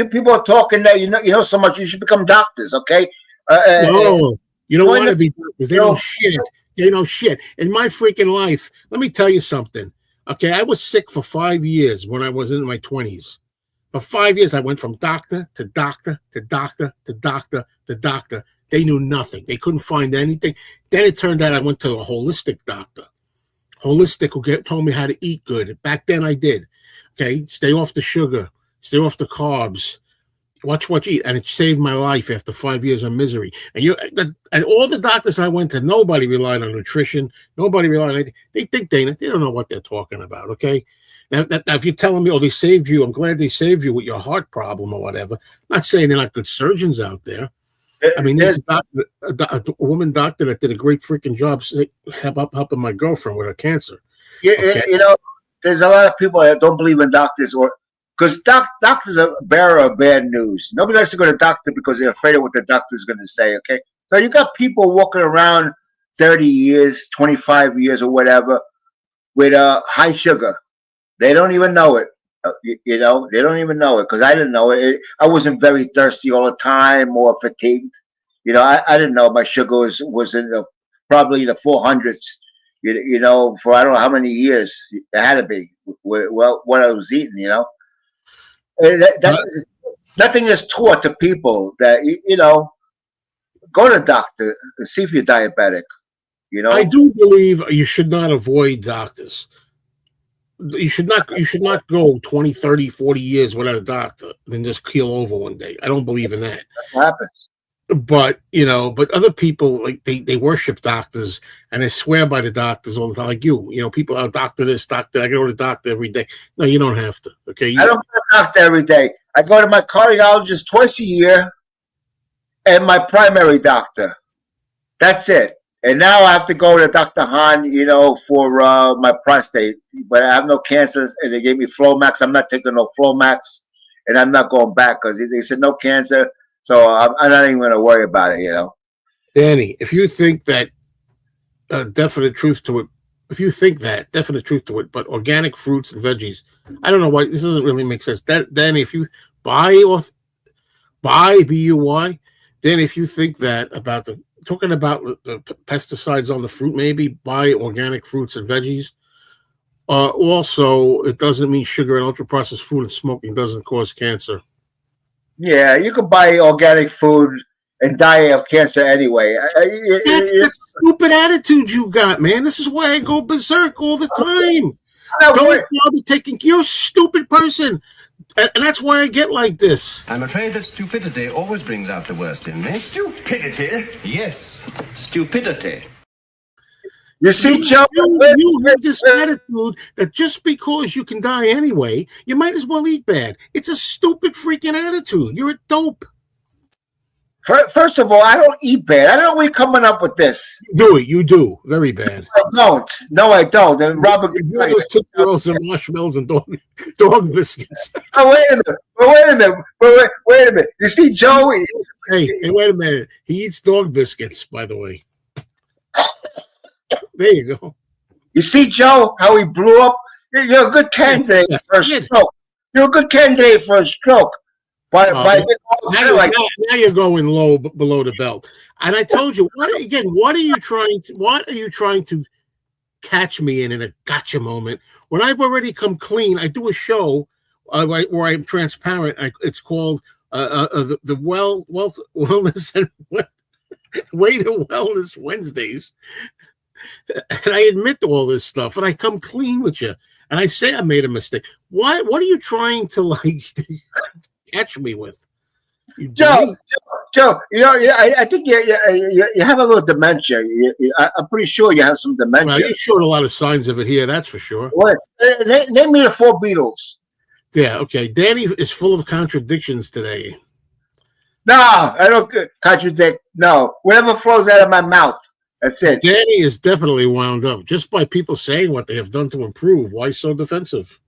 people are talking that you know so much. You should become doctors, okay? No, you don't want to be doctors. They know shit. They know shit. In my freaking life, let me tell you something. Okay, I was sick for 5 years when I was in my 20s. For 5 years, I went from doctor to doctor to doctor to doctor to doctor. They knew nothing. They couldn't find anything. Then it turned out I went to a holistic doctor. Holistic who told me how to eat good. Back then I did. Okay, stay off the sugar, stay off the carbs, watch what you eat, and it saved my life after 5 years of misery. And all the doctors I went to, nobody relied on nutrition. Nobody relied on anything. They think they don't know what they're talking about. Okay, now if you're telling me, oh, they saved you, I'm glad they saved you with your heart problem or whatever. I'm not saying they're not good surgeons out there. I mean, there's a woman doctor that did a great freaking job helping my girlfriend with her cancer. Okay? There's a lot of people that don't believe in doctors, or because doctors are a bearer of bad news. Nobody likes to go to the doctor because they're afraid of what the doctor's going to say. Okay, so you got people walking around 30 years, 25 years, or whatever, with high sugar. They don't even know it. They don't even know it, because I didn't know it. I wasn't very thirsty all the time or fatigued. I didn't know my sugar was in probably the 400s. For I don't know how many years. It had to be. Well, what I was eating. Nothing is taught to people that go to the doctor and see if you're diabetic. I do believe you should not avoid doctors. You should not go 20, 30, 40 years without a doctor and then just keel over one day. I don't believe in that. That's what happens. But but other people, like they worship doctors and they swear by the doctors all the time. Like people are doctor this, doctor. I go to the doctor every day. No, you don't have to. Okay, I don't go to the doctor every day. I go to my cardiologist twice a year, and my primary doctor. That's it. And now I have to go to Dr. Hahn, for my prostate. But I have no cancers, and they gave me Flomax. I'm not taking no Flomax, and I'm not going back because they said no cancer. So I'm not even going to worry about it, Danny, if you think that definite truth to it, but organic fruits and veggies, I don't know why this doesn't really make sense. Danny, if you buy BUY, then if you think that about talking about the pesticides on the fruit, maybe buy organic fruits and veggies. Also, it doesn't mean sugar and ultra processed food and smoking doesn't cause cancer. Yeah, you can buy organic food and die of cancer anyway. That's that stupid attitude you got, man. This is why I go berserk all the time. Don't bother taking. You're a stupid person, and that's why I get like this. I'm afraid that stupidity always brings out the worst in me. Stupidity? Yes. Stupidity. You see, Joe, you have this attitude that just because you can die anyway, you might as well eat bad. It's a stupid freaking attitude. You're a dope. First of all, I don't eat bad. I don't know where you're coming up with this. You do. Very bad. I don't. No, I don't. And Robert, those Tootsie and marshmallows and dog biscuits. Oh, wait a minute. You see, Joe? Hey, wait a minute. He eats dog biscuits, by the way. There you go. You see, Joe, how he blew up? You're a good candidate for a stroke. You're a good candidate for a stroke. Now you're going low below the belt. And I told you, what are you trying to catch me in a gotcha moment when I've already come clean? I do a show where I'm transparent. It's called the Wellness and Way to Wellness Wednesdays. And I admit to all this stuff, and I come clean with you, and I say I made a mistake. What are you trying to catch me with? Joe, I think you have a little dementia. I'm pretty sure you have some dementia. Well, you showed a lot of signs of it here, that's for sure. What? Name me the 4 Beatles. Yeah, okay. Danny is full of contradictions today. No, I don't contradict. No, whatever flows out of my mouth. That's it. Danny is definitely wound up just by people saying what they have done to improve. Why so defensive?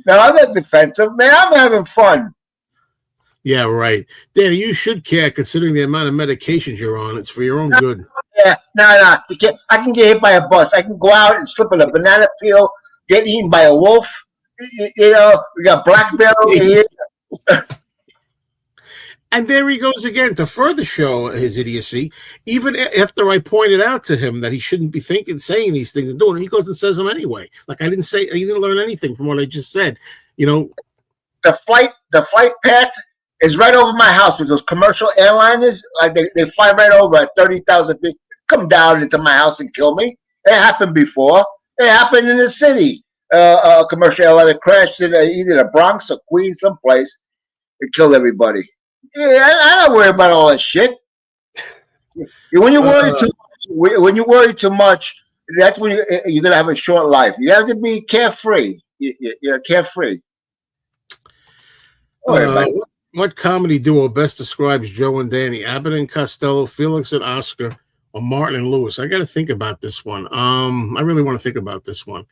No, I'm not defensive, man. I'm having fun. Yeah, right. Danny, you should care considering the amount of medications you're on. It's for your own good. Yeah, no. You can't. I can get hit by a bus. I can go out and slip on a banana peel, get eaten by a wolf. We got black bear over here. And there he goes again to further show his idiocy. Even after I pointed out to him that he shouldn't be saying these things and doing it, he goes and says them anyway. Like I didn't learn anything from what I just said. The flight path is right over my house with those commercial airliners. Like they fly right over at 30,000 feet, come down into my house and kill me. It happened before. It happened in the city. A commercial airliner crashed in either the Bronx or Queens, someplace. It killed everybody. Yeah, I don't worry about all that shit. When you worry too much, that's when you're gonna have a short life. You have to be carefree. You're carefree. What comedy duo best describes Joe and Danny? Abbott and Costello, Felix and Oscar, or Martin and Lewis? I got to think about this one. I really want to think about this one.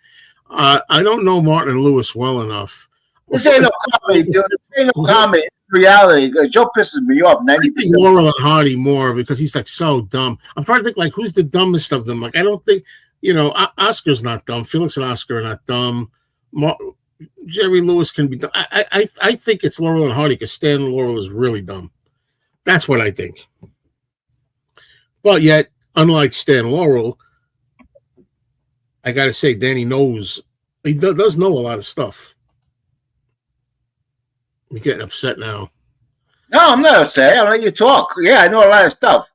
I don't know Martin and Lewis well enough. This ain't no comedy, dude. This ain't no comedy. Reality. Joe pisses me off. 90%. I think Laurel and Hardy more because he's like so dumb. I'm trying to think like who's the dumbest of them. Like I don't think Oscar's not dumb. Felix and Oscar are not dumb. Jerry Lewis can be dumb. I think it's Laurel and Hardy because Stan and Laurel is really dumb. That's what I think. But yet, unlike Stan and Laurel, I got to say, Danny knows. He does know a lot of stuff. You're getting upset now. No, I'm not upset. I'll let you talk. Yeah, I know a lot of stuff.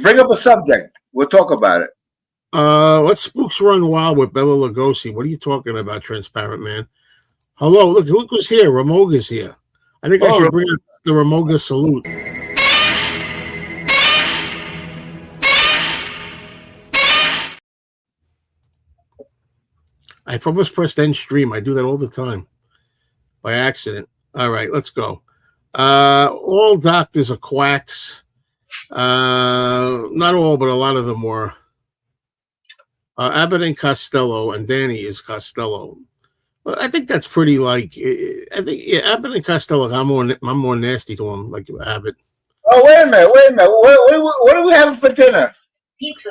Bring up a subject. We'll talk about it. What spooks run wild with Bela Lugosi? What are you talking about, Transparent Man? Hello, look who's here. Ramoga's here. I think I should bring up the Ramoga salute. I almost pressed end stream. I do that all the time by accident. All right, let's go. All doctors are quacks. Not all, but a lot of them were. Abbott and Costello, and Danny is Costello. Well, I think that's pretty like. I think Abbott and Costello. I'm more nasty to him, like Abbott. Oh, wait a minute. What are we having for dinner? Pizza.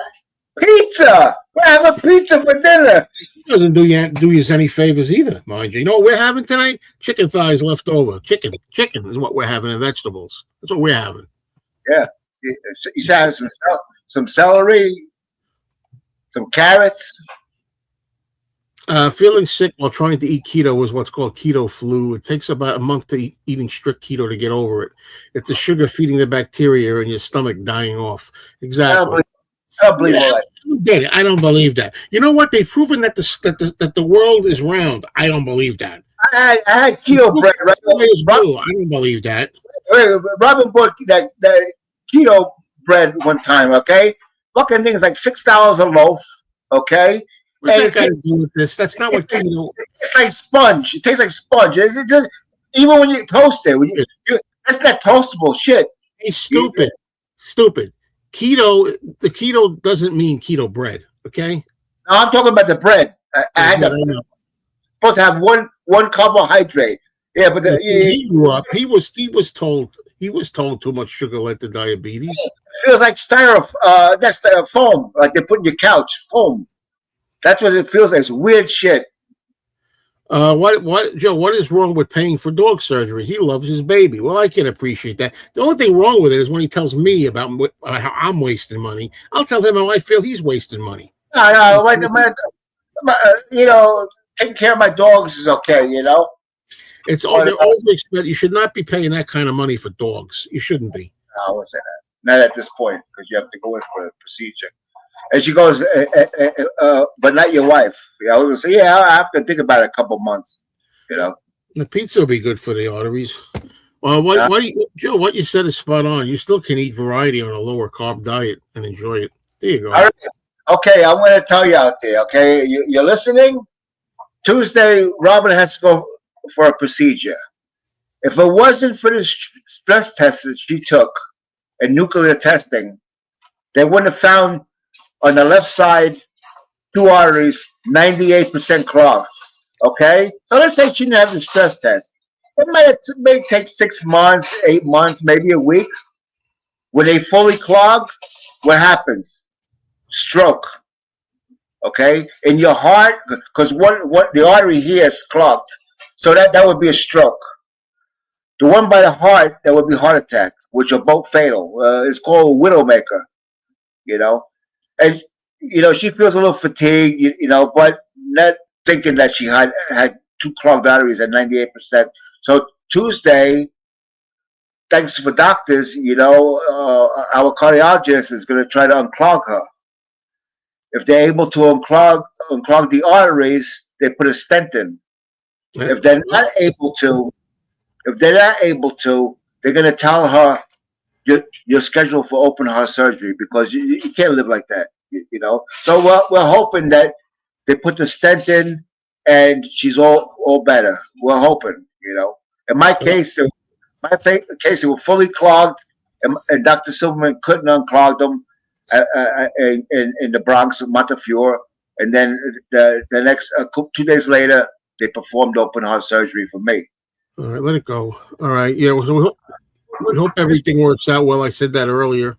Pizza. We're having pizza for dinner. It doesn't do you any favors either, mind you. You know what we're having tonight? Chicken thighs left over. Chicken is what we're having, and vegetables. That's what we're having. Yeah, you should have some celery, some carrots. Feeling sick while trying to eat keto is what's called keto flu. It takes about a month to eating strict keto to get over it. It's the sugar feeding the bacteria in your stomach dying off. Exactly. I don't believe all that. I don't believe that. You know what? They've proven that the world is round. I don't believe that. I had keto bread. Right? I don't believe that. Robin bought that keto bread one time. Okay, fucking thing is like $6 a loaf. Okay. What's that got to do with this? That's not what keto. It's like sponge. It tastes like sponge. It's just, even when you toast it, that's not toastable shit. Hey, stupid. Keto. The keto doesn't mean keto bread. Okay. No, I'm talking about the bread. I had supposed to have one carbohydrate. Yeah, but he grew up. He was told too much sugar led to diabetes. It feels like that's foam, like they put in your couch, foam. That's what it feels like. It's weird shit. What, Joe? What is wrong with paying for dog surgery? He loves his baby. Well, I can appreciate that. The only thing wrong with it is when he tells me about how I'm wasting money. I'll tell him how I feel he's wasting money. No, taking care of my dogs is okay. It's all they're overexpensive. You should not be paying that kind of money for dogs. You shouldn't be. No, I won't say that. Not at this point, because you have to go in for a procedure. And she goes, but not your wife. I was gonna say, yeah, I have to think about it a couple months. The pizza will be good for the arteries. Well, Joe, what you said is spot on. You still can eat variety on a lower carb diet and enjoy it. There you go. All right. Okay, I'm going to tell you out there. Okay, you're listening. Tuesday, Robin has to go for a procedure. If it wasn't for the stress test that she took and nuclear testing, they wouldn't have found on the left side 2 arteries 98% clogged. Okay, so let's say she didn't have the stress test. It may take 6 months, 8 months, maybe a week. When they fully clog, what happens? Stroke. Okay, in your heart, because what the artery here is clogged, so that would be a stroke. The one by the heart, that would be heart attack, which are both fatal. It's called widowmaker. And she feels a little fatigued, but not thinking that she had 2 clogged arteries at 98%. So Tuesday, thanks for doctors, our cardiologist is going to try to unclog her. If they're able to unclog the arteries, they put a stent in. If they're not able to, they're going to tell her you're scheduled for open heart surgery, because you can't live like that, So we're hoping that they put the stent in and she's all better. We're hoping, In my case, it was fully clogged, and Dr. Silverman couldn't unclog them in the Bronx, Montefiore, and then the next 2 days later, they performed open heart surgery for me. All right, let it go. All right, yeah. We hope everything works out well. I said that earlier.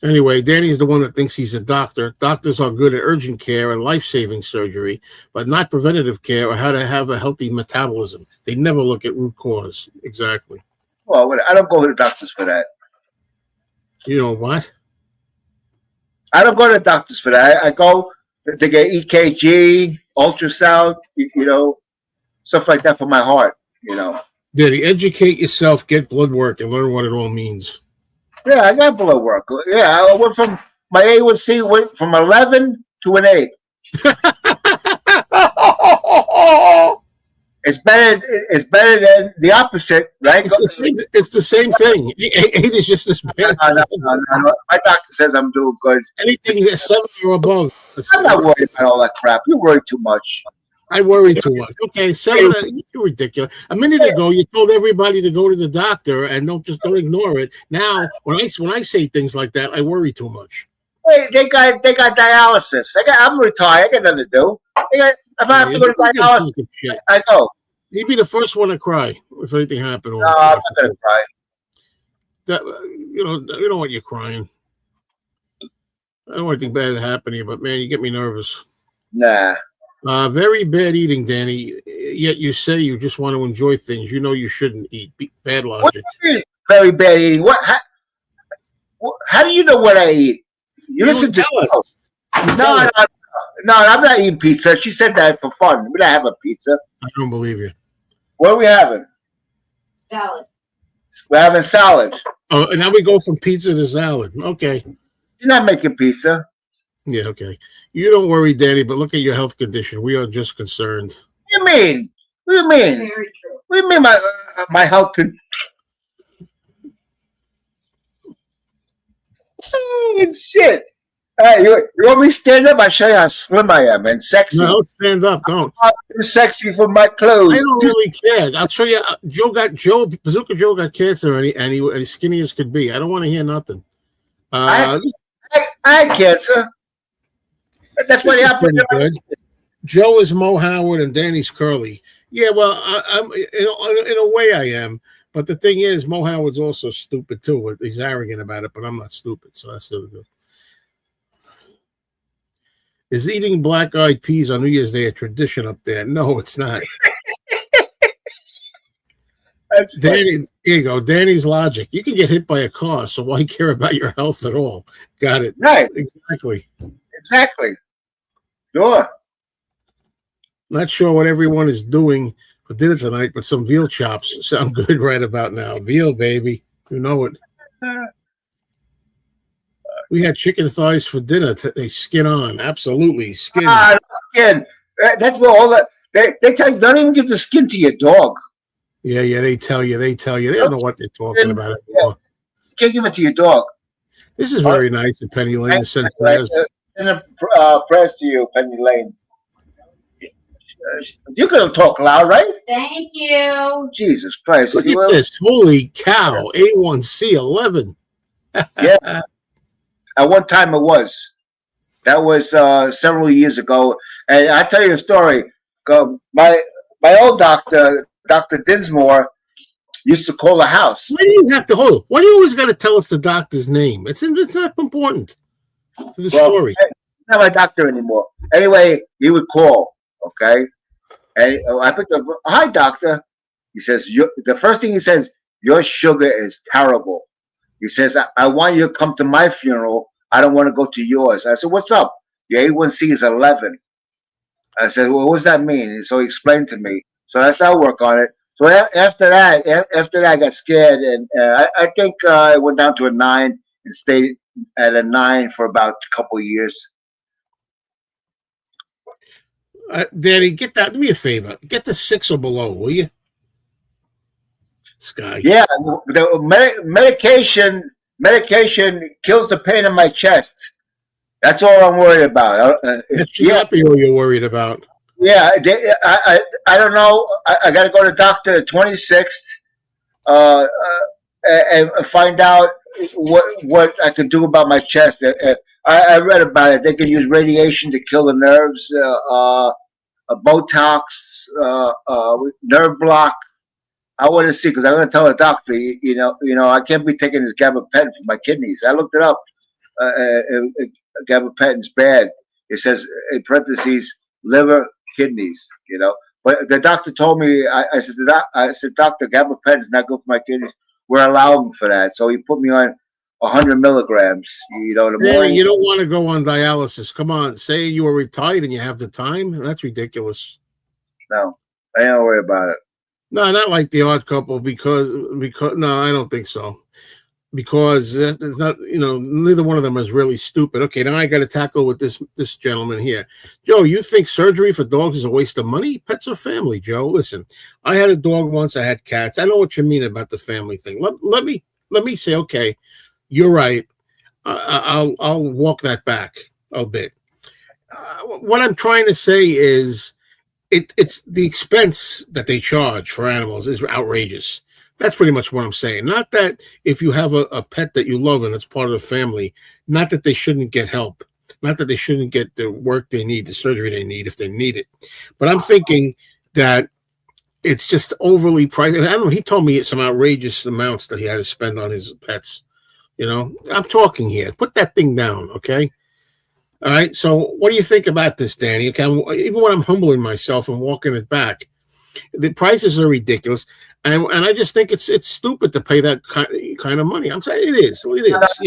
Anyway, Danny's the one that thinks he's a doctor. Doctors are good at urgent care and life-saving surgery, but not preventative care or how to have a healthy metabolism. They never look at root cause. Exactly. Well, I don't go to the doctors for that. You know what? I don't go to the doctors for that. I go to get EKG, ultrasound, stuff like that for my heart, Daddy, educate yourself, get blood work, and learn what it all means. Yeah, I got blood work. Yeah, I went from my A1C went from 11 to an 8. It's better than the opposite, right? It's the same thing. 8 is just as bad. No. My doctor says I'm doing good. Anything 7 or above. I'm not worried about all that crap. You worry too much. I worry too much. Okay, you're ridiculous. A minute ago, you told everybody to go to the doctor and don't ignore it. Now, when I say things like that, I worry too much. Hey, they got dialysis. I'm retired. I got nothing to do. If I have to go to dialysis, I go. He'd be the first one to cry if anything happened. No, I'm not gonna cry. You don't want you crying. I don't want anything bad to happen to you, but man, you get me nervous. Nah. Very bad eating, Danny. Yet you say you just want to enjoy things. You know you shouldn't eat. Bad logic. What do you mean, very bad eating? How do you know what I eat? You listen to us. No, I'm not eating pizza. She said that for fun. We're not having pizza. I don't believe you. What are we having? Salad. We're having salad. Oh, and now we go from pizza to salad. Okay. She's not making pizza. Yeah, okay. You don't worry, Danny, but look at your health condition. We are just concerned. What do you mean? What do you mean? Very true. What do you mean my health condition? Oh, shit. Hey, you want me to stand up? I'll show you how slim I am and sexy. No, stand up. Don't. Too sexy for my clothes. I don't really care. I'll show you. Bazooka Joe got cancer and he's skinny as could be. I don't want to hear nothing. I had cancer. That's what happened. Joe is Mo Howard and Danny's Curly. Yeah, well, I'm in a way I am. But the thing is, Mo Howard's also stupid too. He's arrogant about it, but I'm not stupid, so that's still good. Is eating black-eyed peas on New Year's Day a tradition up there? No, it's not. Danny, here you go. Danny's logic. You can get hit by a car, so why care about your health at all? Got it. Right. Exactly. Sure. Not sure what everyone is doing for dinner tonight, but some veal chops sound good right about now. Veal, baby. You know it. We had chicken thighs for dinner. They skin on. Absolutely. Skin. Skin. That's what all that. They tell you, don't even give the skin to your dog. Yeah, they tell you. They don't know what they're talking about anymore. Yeah. You can't give it to your dog. This is very nice in Penny Lane. And a prayers to you, Penny Lane. You're going to talk loud, right? Thank you. Jesus Christ. Look at this. Holy cow. A1C 11. Yeah. At one time it was. That was several years ago. And I'll tell you a story. My old doctor, Dr. Dinsmore, used to call the house. Why do you have to hold? Why do you always got to tell us the doctor's name? It's not important to the story. Not my doctor anymore. Anyway, he would call, okay? And I picked up, hi, doctor. He says, the first thing he says, your sugar is terrible. He says, I want you to come to my funeral. I don't want to go to yours. I said, what's up? Your A1C is 11. I said, well, what does that mean? And so he explained to me. So that's how I work on it. So after that, I got scared, and I think I went down to a 9 and stayed at a 9 for about a couple of years. Danny, get that. Do me a favor. Get the 6 or below, will you? Sky. Yeah, the medication kills the pain in my chest. That's all I'm worried about. That's all you're worried about. Yeah, I don't know. I got to go to doctor the 26th and find out what I can do about my chest. I read about it. They can use radiation to kill the nerves, Botox, nerve block. I want to see, because I'm going to tell the doctor, you know, I can't be taking this gabapentin for my kidneys. I looked it up. Gabapentin's bad. It says in parentheses, liver, kidneys. You know, but the doctor told me. I said, doctor, gabapentin is not good for my kidneys. We're allowing for that, so he put me on 100 milligrams. You know, in the morning. You don't want to go on dialysis. Come on, say you are retired and you have the time. That's ridiculous. No, I don't worry about it. No, not like the Odd Couple, because no, I don't think so. Because it's not, you know, neither one of them is really stupid. Okay, now I got to tackle with this gentleman here. Joe, you think surgery for dogs is a waste of money? Pets are family, Joe. Listen, I had a dog once. I had cats. I know what you mean about the family thing. Let me say, okay, you're right. I'll walk that back a bit. What I'm trying to say is it's the expense that they charge for animals is outrageous. That's pretty much what I'm saying. Not that if you have a pet that you love and it's part of the family, not that they shouldn't get help, not that they shouldn't get the work they need, the surgery they need if they need it. But I'm thinking that it's just overly priced. And I don't know. He told me some outrageous amounts that he had to spend on his pets. I'm talking here. Put that thing down, okay? All right. So, what do you think about this, Danny? Okay, even when I'm humbling myself and walking it back, the prices are ridiculous, and I just think it's stupid to pay that kind of money. I'm saying it is. That's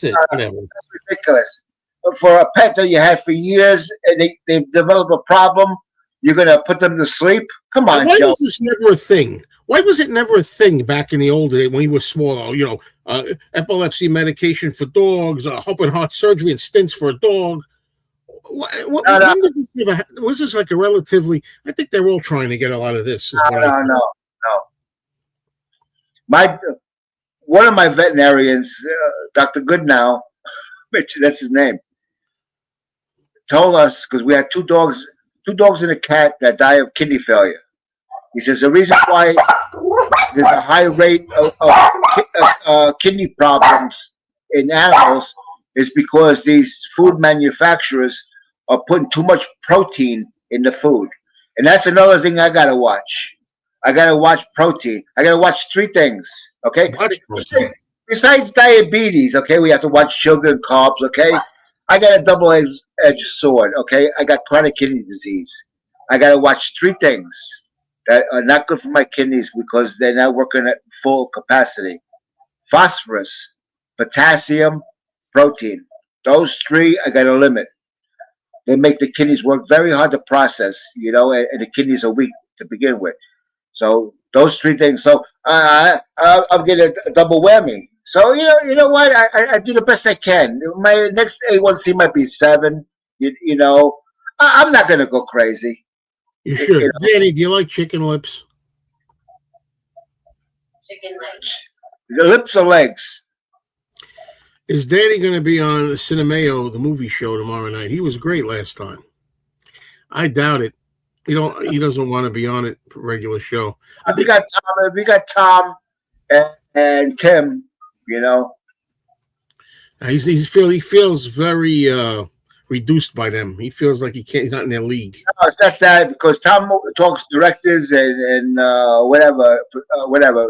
it. Whatever. That's ridiculous. But for a pet that you had for years and they've developed a problem, you're gonna put them to sleep? Come on, Why Joe. was this never a thing? Why was it never a thing back in the old days when we were small? Epilepsy medication for dogs, open heart surgery and stents for a dog. Was this like a relatively? I think they're all trying to get a lot of this. No. One of my veterinarians, Dr. Goodnow, that's his name, told us, because we had two dogs and a cat that died of kidney failure. He says the reason why there's a high rate of kidney problems in animals is because these food manufacturers are putting too much protein in the food. And that's another thing I got to watch. I got to watch protein. I got to watch three things, okay? Besides diabetes, okay, we have to watch sugar and carbs, okay? I got a double-edged sword, okay? I got chronic kidney disease. I got to watch three things that are not good for my kidneys because they're not working at full capacity. Phosphorus, potassium, protein. Those three I got to limit. They make the kidneys work very hard to process, and the kidneys are weak to begin with. So those three things. So I'm getting a double whammy. So you know what? I do the best I can. My next A1C might be 7. I'm not gonna go crazy. You should, Danny. Do you like chicken lips? Chicken legs. The lips or legs? Is Danny going to be on Cinemeo, the movie show, tomorrow night? He was great last time. I doubt it. He doesn't want to be on it for a regular show. We got Tom and Tim. He feels very reduced by them. He feels like he's not in their league. No, it's not that, because Tom talks directors and whatever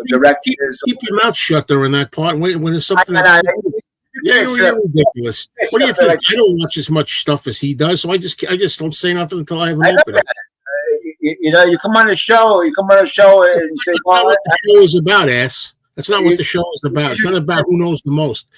directors. Keep your mouth shut during that part. When there's something. You're ridiculous. What do you think? I don't watch as much stuff as he does, so I just don't say nothing until I have an opening. You come on the show. You come on the show and say, "That's not what the show is about, ass." That's not what the show is about. It's not about who knows the most.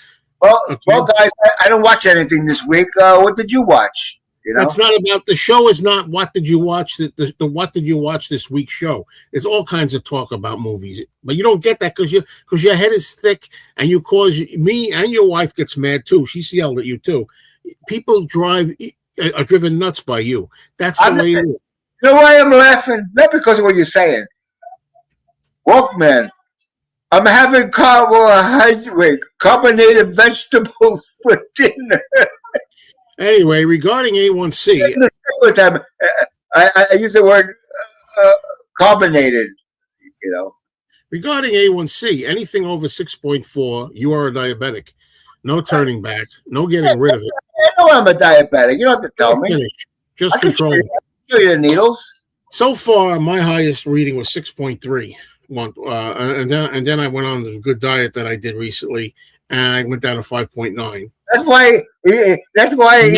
Well, guys, I don't watch anything this week. What did you watch? That's not about the show. Is not what did you watch? The what did you watch this week's show? There's all kinds of talk about movies, but you don't get that because your head is thick and you cause me and your wife gets mad too. She's yelled at you too. People are driven nuts by you. That's the way it is. You know why I'm laughing? Not because of what you're saying. Walkman. I'm having carbonated vegetables for dinner. Anyway, regarding A1C, I use the word carbonated. Regarding A1C, anything over 6.4, you are a diabetic. No turning back. No getting rid of it. I know I'm a diabetic. You don't have to tell me. Just control it. Show you the needles. So far, my highest reading was 6.3. And then I went on the good diet that I did recently, and I went down to 5.9. That's why.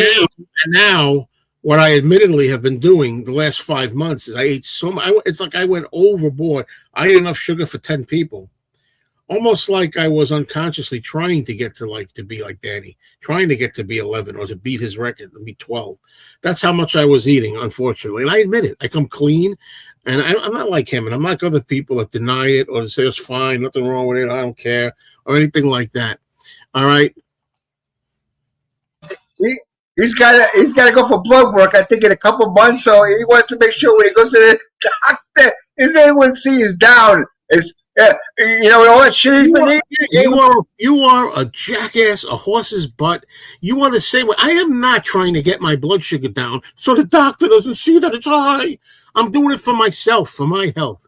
Now, what I admittedly have been doing the last 5 months is I ate so much. It's like I went overboard. I ate enough sugar for 10 people. Almost like I was unconsciously trying to get to be like Danny, trying to get to be 11 or to beat his record, to be 12. That's how much I was eating, unfortunately. And I admit it. I come clean, and I'm not like him, and I'm like other people that deny it or say it's fine, nothing wrong with it, I don't care, or anything like that. All right? He's got to go for blood work, I think, in a couple months, so he wants to make sure when he goes to the doctor, his A1C is down. Yeah, you know what shit he's been eating? You are a jackass, a horse's butt. You are the same way. I am not trying to get my blood sugar down so the doctor doesn't see that it's high. I'm doing it for myself, for my health.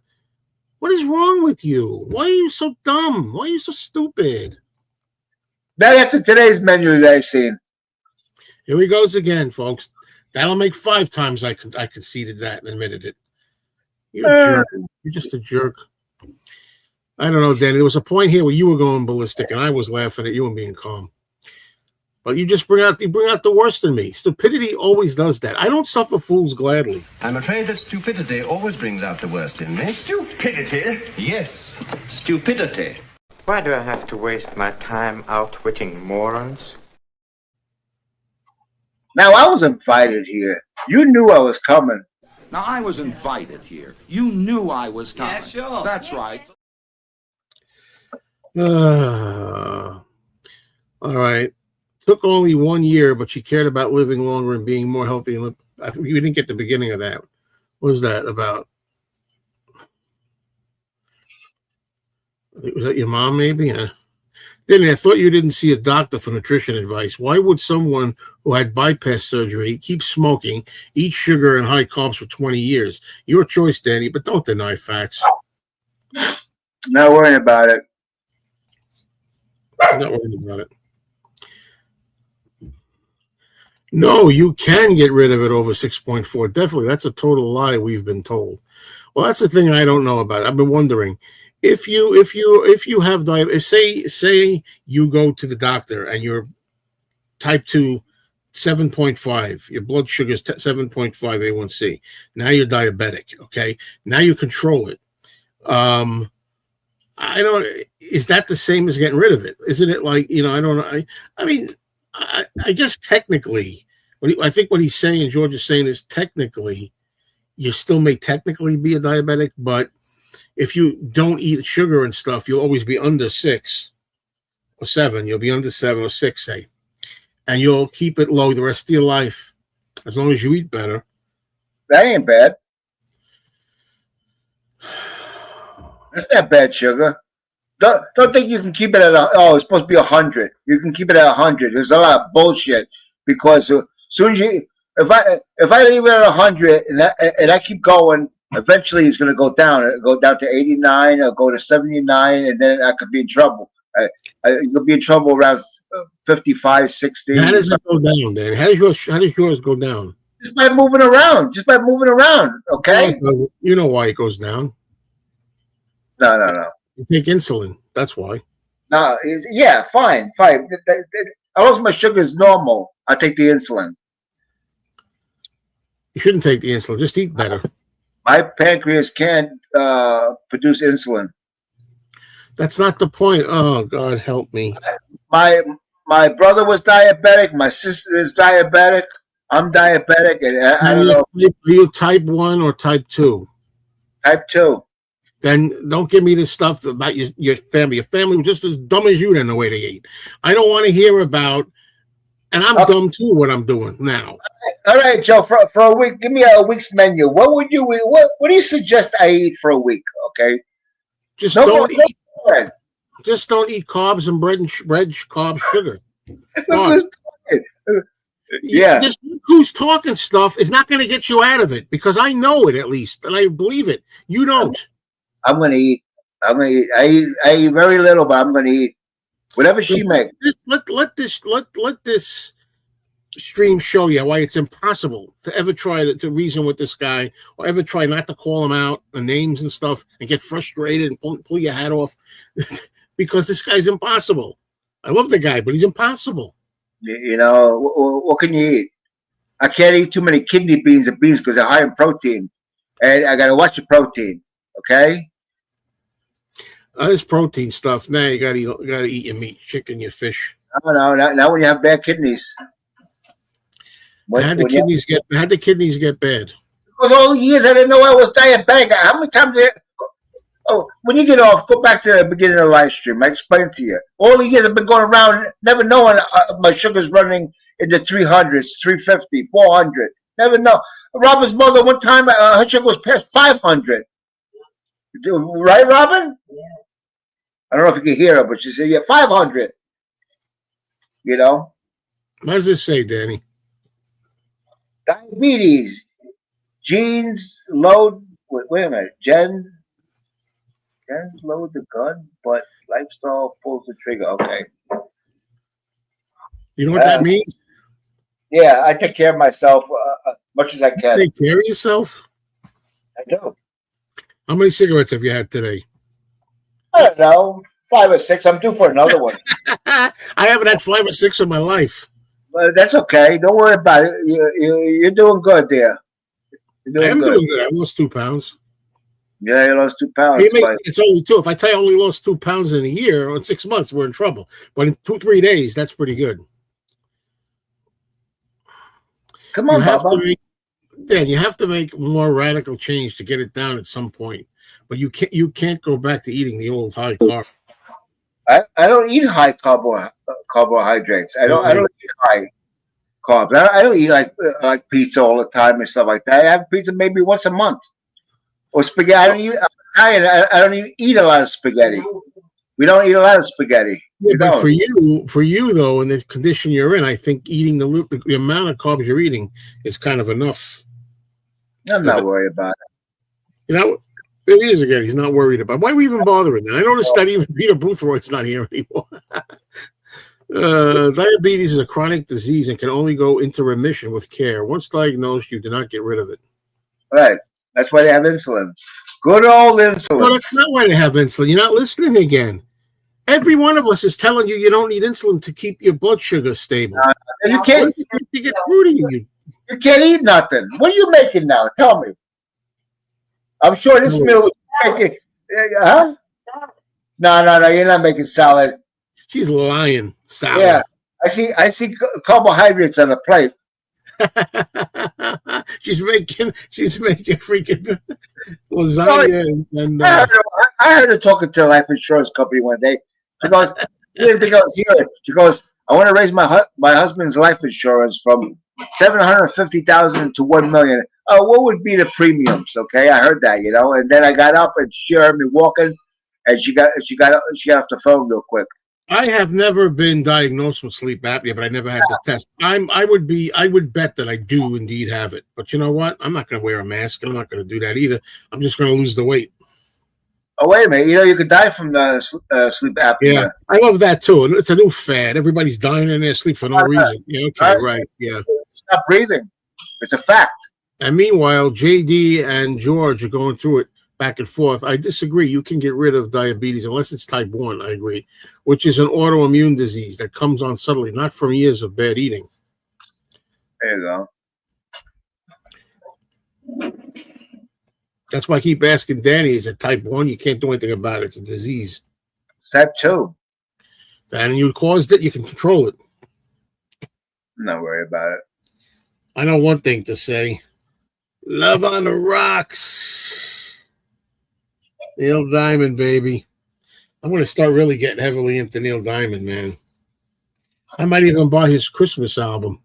What is wrong with you? Why are you so dumb? Why are you so stupid? Not after today's menu that I've seen. Here he goes again, folks. That'll make 5 times I conceded that and admitted it. You're a jerk. You're just a jerk. I don't know, Danny. There was a point here where you were going ballistic and I was laughing at you and being calm. But you bring out the worst in me. Stupidity always does that. I don't suffer fools gladly. I'm afraid that stupidity always brings out the worst in me. Stupidity? Yes. Stupidity. Why do I have to waste my time outwitting morons? Now, I was invited here. You knew I was coming. Now, I was invited here. You knew I was coming. Yeah, sure. That's right. All right. Took only 1 year, but she cared about living longer and being more healthy. You didn't get the beginning of that. What was that about? Was that your mom, maybe? Danny, I thought you didn't see a doctor for nutrition advice. Why would someone who had bypass surgery keep smoking, eat sugar and high carbs for 20 years? Your choice, Danny, but don't deny facts. Not worrying about it. I'm not worried about it. No, you can get rid of it over 6.4. Definitely. That's a total lie, we've been told. Well, that's the thing I don't know about. I've been wondering. If you have diabetes, say you go to the doctor and you're type 2, 7.5, your blood sugar is 7.5 A1C. Now you're diabetic. Okay, now you control it. I don't. Is that the same as getting rid of it? Isn't it like, I don't know. I mean, I guess technically, I think what he's saying, George is saying, is technically, you still may technically be a diabetic, but if you don't eat sugar and stuff, you'll always be under 6 or 7. You'll be under 7 or 6, say. And you'll keep it low the rest of your life as long as you eat better. That ain't bad. That's not bad sugar. Don't think you can keep it at it's supposed to be 100. You can keep it at 100. There's a lot of bullshit because soon as if I leave it at 100 and I keep going, eventually it's going to go down. It'll go down to 89. It'll go to 79, and then I could be in trouble. You'll be in trouble around 55, 60. How does it go down, Dan? How does yours go down? Just by moving around. Okay. You know why it goes down? No. You take insulin. That's why. No. Yeah. Fine. Unless my sugar is normal, I take the insulin. You shouldn't take the insulin. Just eat better. My pancreas can't produce insulin. That's not the point. Oh, God, help me. My brother was diabetic. My sister is diabetic. I'm diabetic, and I don't know. Are you type 1 or type 2? Type 2. Then don't give me this stuff about your family. Your family was just as dumb as you in the way they ate. I don't want to hear about. And I'm dumb too. What I'm doing now. All right, Joe. For a week, give me a week's menu. What would you? What do you suggest I eat for a week? Okay. Just don't eat carbs and bread, carbs, sugar. Yeah. This who's talking stuff is not going to get you out of it because I know it at least and I believe it. You don't. I'm going to eat. I eat very little, but I'm going to eat whatever she makes. Let this stream show you why it's impossible to ever try to reason with this guy or ever try not to call him out on names and stuff and get frustrated and pull your hat off because this guy's impossible. I love the guy, but he's impossible. You know, what can you eat? I can't eat too many kidney beans and beans because they're high in protein, and I got to watch the protein. Okay. This protein stuff. Now you gotta eat your meat, chicken, your fish. No. Now when you have bad kidneys. How the kidneys get bad? Because all the years I didn't know I was diabetic. How many times when you get off, go back to the beginning of the live stream. I explained to you. All the years I've been going around, never knowing my sugar's running in the 300s, 350, 400. Never know. Robert's mother, one time, her sugar was past 500. Right, Robin? I don't know if you can hear her, but she said, yeah, 500. You know? What does it say, Danny? Diabetes. Genes load. Wait a minute. Gens load the gun, but lifestyle pulls the trigger. Okay. You know what that means? Yeah, I take care of myself much as I can. Take care of yourself? I do. How many cigarettes have you had today? I don't know. 5 or 6. I'm due for another one. I haven't had 5 or 6 in my life. But that's okay. Don't worry about it. You're doing good there. I am doing good. I lost 2 pounds. Yeah, you lost 2 pounds. It's only 2. If I tell you I only lost 2 pounds in a year or in 6 months, we're in trouble. But in 2-3 days, that's pretty good. Come on, Dan, you have to make more radical change to get it down at some point. But you can't go back to eating the old high carb. I don't eat high carbohydrates. I don't eat high carbs. I don't eat like pizza all the time and stuff like that. I have pizza maybe once a month. Or spaghetti. I don't even eat a lot of spaghetti. We don't eat a lot of spaghetti. Yeah, but for you though, in the condition you're in, I think eating the amount of carbs you're eating is kind of enough. I'm not worried about it. You know, it is again. He's not worried about. Why are we even bothering that? I noticed that even Peter Boothroyd's not here anymore. Diabetes is a chronic disease and can only go into remission with care. Once diagnosed, you do not get rid of it. Right. That's why they have insulin. Good old insulin. No, that's not why they have insulin. You're not listening again. Every one of us is telling you don't need insulin to keep your blood sugar stable. You can't to get through to you. You can't eat nothing. What are you making now? Tell me. I'm sure this meal is making. Huh? No. You're not making salad. She's lying. Salad. Yeah, I see carbohydrates on the plate. she's making freaking lasagna. I heard her talking to a life insurance company one day. She goes, "You didn't think I was here?" She goes, "I want to raise my husband's life insurance from $750,000 to $1 million. What would be the premiums?" Okay, I heard that, and then I got up and she heard me walking, and she got off the phone real quick. I have never been diagnosed with sleep apnea, but I never had the test. I would bet that I do indeed have it. But you know what? I'm not going to wear a mask. I'm not going to do that either. I'm just going to lose the weight. Oh, wait a minute. You could die from the sleep apnea. Yeah, I love that too. It's a new fad. Everybody's dying in their sleep for no reason. Yeah, okay, right. Yeah. Stop breathing. It's a fact. And meanwhile, JD and George are going through it back and forth. I disagree. You can get rid of diabetes unless it's type 1, I agree, which is an autoimmune disease that comes on subtly, not from years of bad eating. There you go. That's why I keep asking Danny, is it type 1? You can't do anything about it. It's a disease. It's type 2. And you caused it, you can control it. I'm not worried about it. I know one thing to say. Love on the rocks. Neil Diamond, baby. I'm going to start really getting heavily into Neil Diamond, man. I might even buy his Christmas album.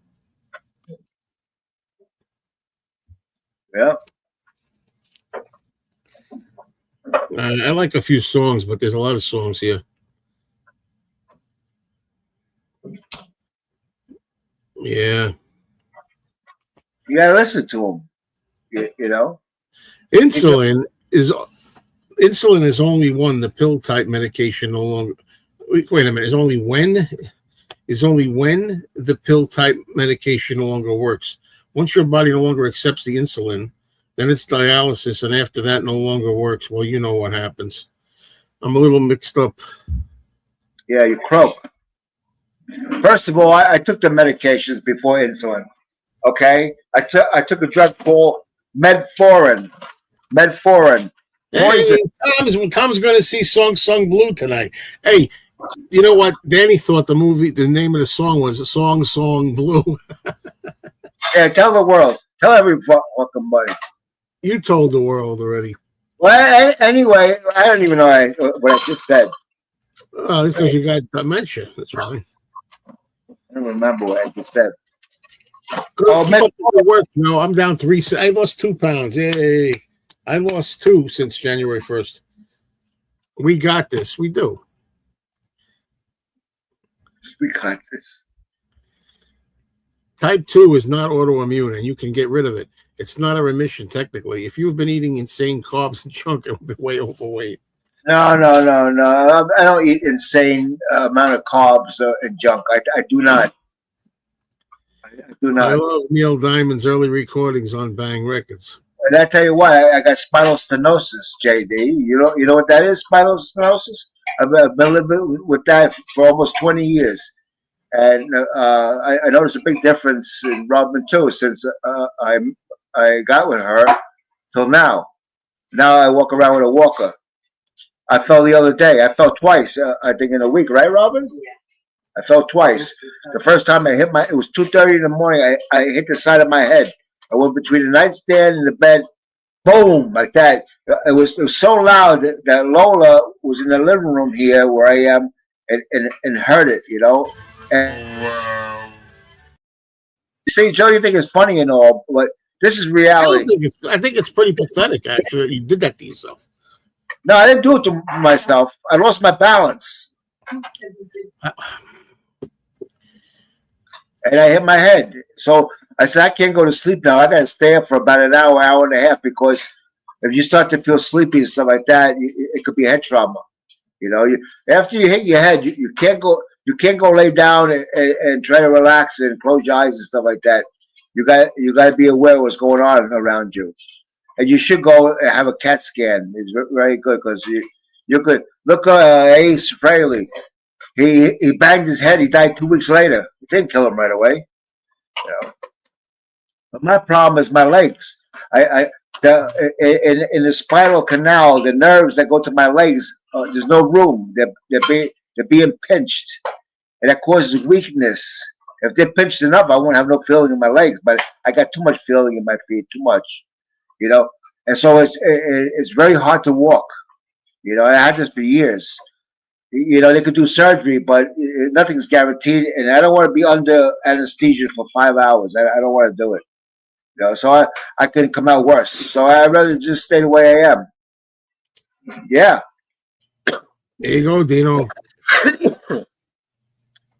Yeah. I like a few songs, but there's a lot of songs here. Yeah. You got to listen to him, you know? Insulin is only one. The pill type medication no longer. Wait a minute. Is only when the pill type medication no longer works. Once your body no longer accepts the insulin, then it's dialysis, and after that no longer works. Well, you know what happens. I'm a little mixed up. Yeah, you croak. First of all, I took the medications before insulin. Okay, I took a drug called Metformin. Hey, Tom's going to see Song Blue tonight. Hey, you know what? Danny thought the name of the song was Song Blue. Yeah, tell the world. Tell every fucking buddy. You told the world already. Well, anyway, I don't even know what I just said. Oh, it's because you got dementia. That's fine. I don't remember what I just said. Good. Keep up the work. No, I'm down 3. I lost 2 pounds. Yay. I lost 2 since January 1st. We got this. We do. We got this. Type 2 is not autoimmune, and you can get rid of it. It's not a remission, technically. If you've been eating insane carbs and junk, you've been way overweight. No. I don't eat insane amount of carbs and junk. I do not. I do I not. love Neil Diamond's early recordings on Bang Records. And I tell you what, I got spinal stenosis, JD. You know what that is, spinal stenosis? I've been living with that for almost 20 years. And I noticed a big difference in Robin too since I got with her till now. Now I walk around with a walker. I fell the other day. I fell twice. I think in a week, right, Robin? I fell twice. The first time I hit it was 2:30 in the morning. I hit the side of my head. I went between the nightstand and the bed. Boom, like that. It was so loud that Lola was in the living room here where I am and heard it, you know. And see, Joe, you think it's funny and all, but this is reality. I think it's pretty pathetic, actually, that you did that to yourself. No, I didn't do it to myself. I lost my balance. And I hit my head. So I said, I can't go to sleep now. I got to stay up for about an hour, hour and a half, because if you start to feel sleepy and stuff like that, it could be head trauma. You know, after you hit your head, you can't go lay down and try to relax and close your eyes and stuff like that. You got to be aware of what's going on around you. And you should go and have a CAT scan. It's very good because you could look Ace Frehley. He banged his head. He died 2 weeks later. It didn't kill him right away. You know? But my problem is my legs. In the spinal canal, the nerves that go to my legs, there's no room. They're being pinched, and that causes weakness. If they're pinched enough, I won't have no feeling in my legs. But I got too much feeling in my feet, too much, you know. And so it's very hard to walk. You know, I had this for years. You know, they could do surgery, but nothing's guaranteed. And I don't want to be under anesthesia for 5 hours. I don't want to do it. You know, so I could come out worse. So I'd rather just stay the way I am. Yeah. There you go, Dino.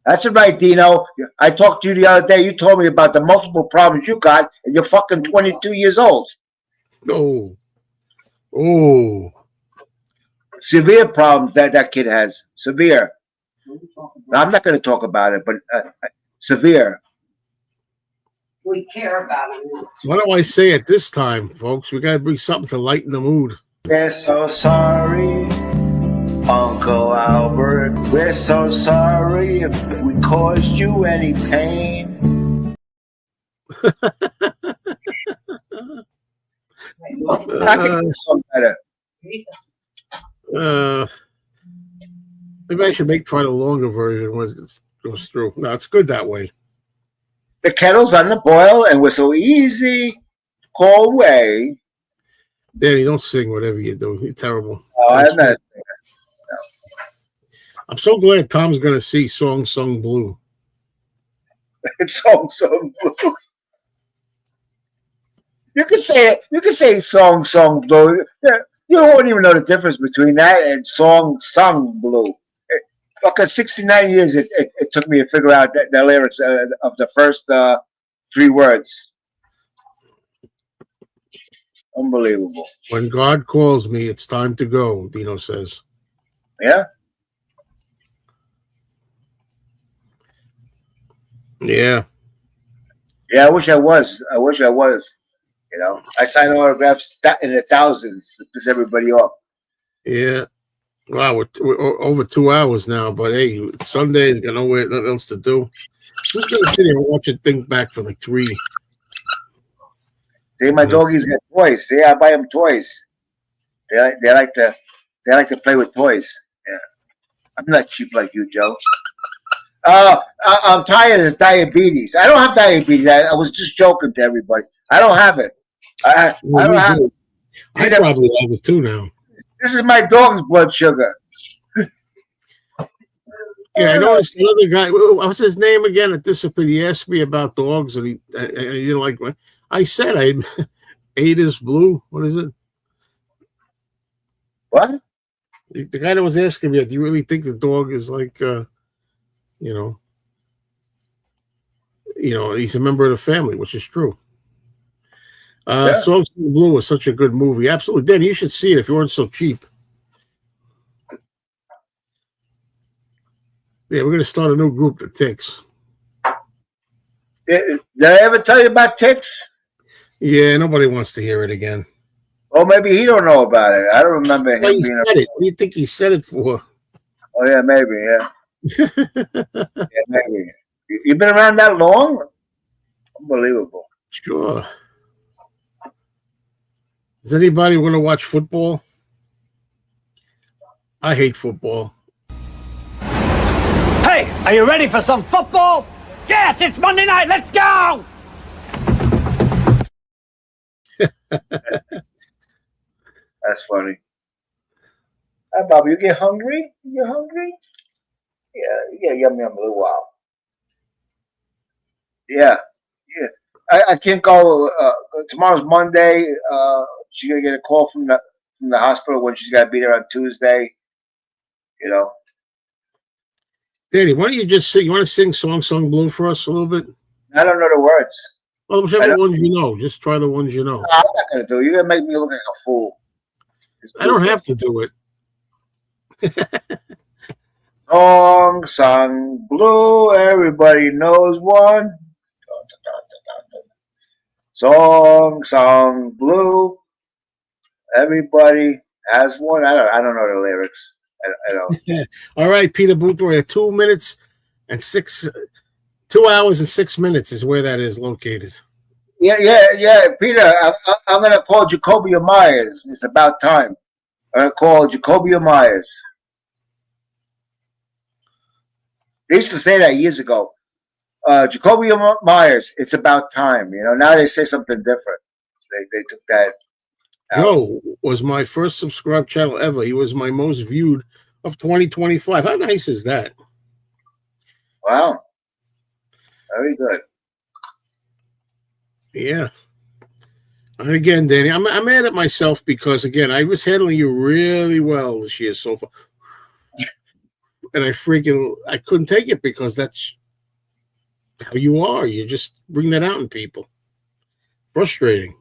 That's right, Dino. I talked to you the other day. You told me about the multiple problems you got, and you're fucking 22 years old. Oh. Severe problems that kid has. Severe. Now, I'm not going to talk about it, but severe. We care about him. What do I say at this time, folks? We got to bring something to lighten the mood. We're so sorry, Uncle Albert. We're so sorry if we caused you any pain. I can do something better. Maybe I should try the longer version when it goes through. No, it's good that way. The kettle's on the boil, and we're so easy. Call away. Danny, don't sing whatever you do. You're terrible. Oh, I'm not. I'm so glad Tom's going to see Song Sung Blue. It's Song Sung Blue. You can say it. You can say Song Sung Blue. You won't even know the difference between that and Song Sung Blue. Fucking 69 years it took me to figure out the lyrics of the first 3 words. Unbelievable. When God calls me, it's time to go, Dino says. Yeah? Yeah. Yeah, I wish I was. You know, I sign autographs in the thousands to piss everybody off. Yeah. Wow, we're over 2 hours now, but hey, it's Sunday, got nothing else to do. Who's going to sit here and watch it think back for like 3? See, my doggies got toys. See, I buy them toys. They like to play with toys. Yeah, I'm not cheap like you, Joe. I'm tired of diabetes. I don't have diabetes. I was just joking to everybody. I don't have it. I don't have it. I probably have it too now. This is my dog's blood sugar. Yeah, I noticed another guy. What's his name again? It disappeared. He asked me about dogs, and he didn't like. I said I ate his blue. What is it? What? The guy that was asking me, do you really think the dog is like, he's a member of the family, which is true. Yeah. Songs in Blue was such a good movie. Absolutely. Danny, you should see it if you weren't so cheap. Yeah, we're going to start a new group, the Ticks. Did I ever tell you about Ticks? Yeah, nobody wants to hear it again. Oh, maybe he don't know about it. I don't remember him Well, he being said it. What do you think he said it for? Oh, yeah, maybe, yeah. Yeah, maybe. You been around that long? Unbelievable. Sure. Does anybody want to watch football? I hate football. Hey, are you ready for some football? Yes, it's Monday night. Let's go! That's funny. Hi, Bobby, you get hungry? You hungry? Yeah, yum a little while. Yeah. I can't go. Tomorrow's Monday. She's gonna get a call from the hospital when she's got to be there on Tuesday. Danny, why don't you just sing? You want to sing Song Blue for us a little bit? I don't know the words. Well, whichever ones you know. Just try the ones you know. No, I'm not gonna do it. You're gonna make me look like a fool. I don't have to do it. Song Blue, everybody knows one. Song Blue, everybody has one. I don't know the lyrics. I don't. All right, Peter Boothroyd, 2 minutes and 2 hours and 6 minutes is where that is located. Yeah, Peter, I'm gonna call Jacoby Myers. It's about time. I'm gonna call Jacoby Myers. They used to say that years ago. Jacoby Myers, it's about time. Now they say something different. They took that out. Joe was my first subscribed channel ever. He was my most viewed of 2025. How nice is that? Wow. Very good. Yeah. And again, Danny, I'm mad at myself because, again, I was handling you really well this year so far. And I couldn't take it because that's how you are. You just bring that out in people. Frustrating.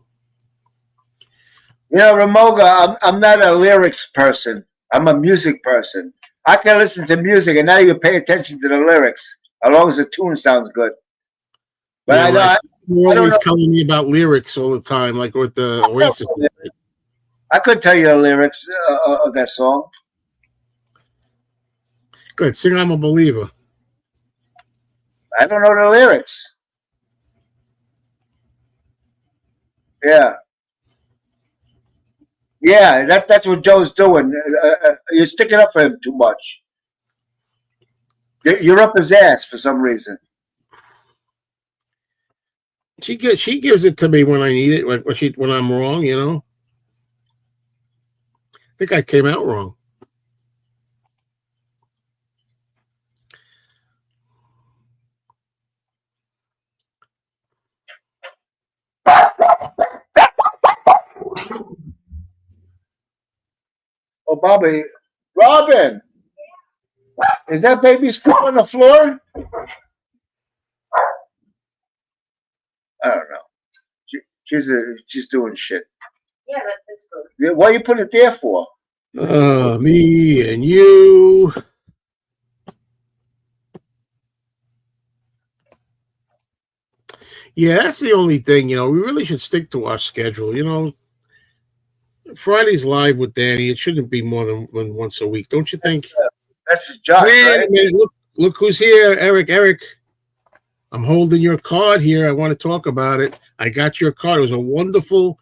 Ramoga, I'm not a lyrics person. I'm a music person. I can listen to music and not even pay attention to the lyrics, as long as the tune sounds good. But yeah, you're always telling me about lyrics all the time, like with the Oasis. I could tell you the lyrics of that song. Good. Sing I'm a Believer. I don't know the lyrics. Yeah. Yeah, that's what Joe's doing. You're sticking up for him too much. You're up his ass for some reason. She gives it to me when I need it, like when I'm wrong, I think I came out wrong. Oh, Bobby. Robin! Is that baby's foot on the floor? I don't know. She's doing shit. Yeah, that's his food. Yeah, why you put it there for? Me and you. Yeah, that's the only thing, we really should stick to our schedule. Friday's live with Danny. It shouldn't be more than once a week, don't you think? That's his job. Wait right? a minute. Look who's here, Eric. I'm holding your card here. I want to talk about it. I got your card. It was a wonderful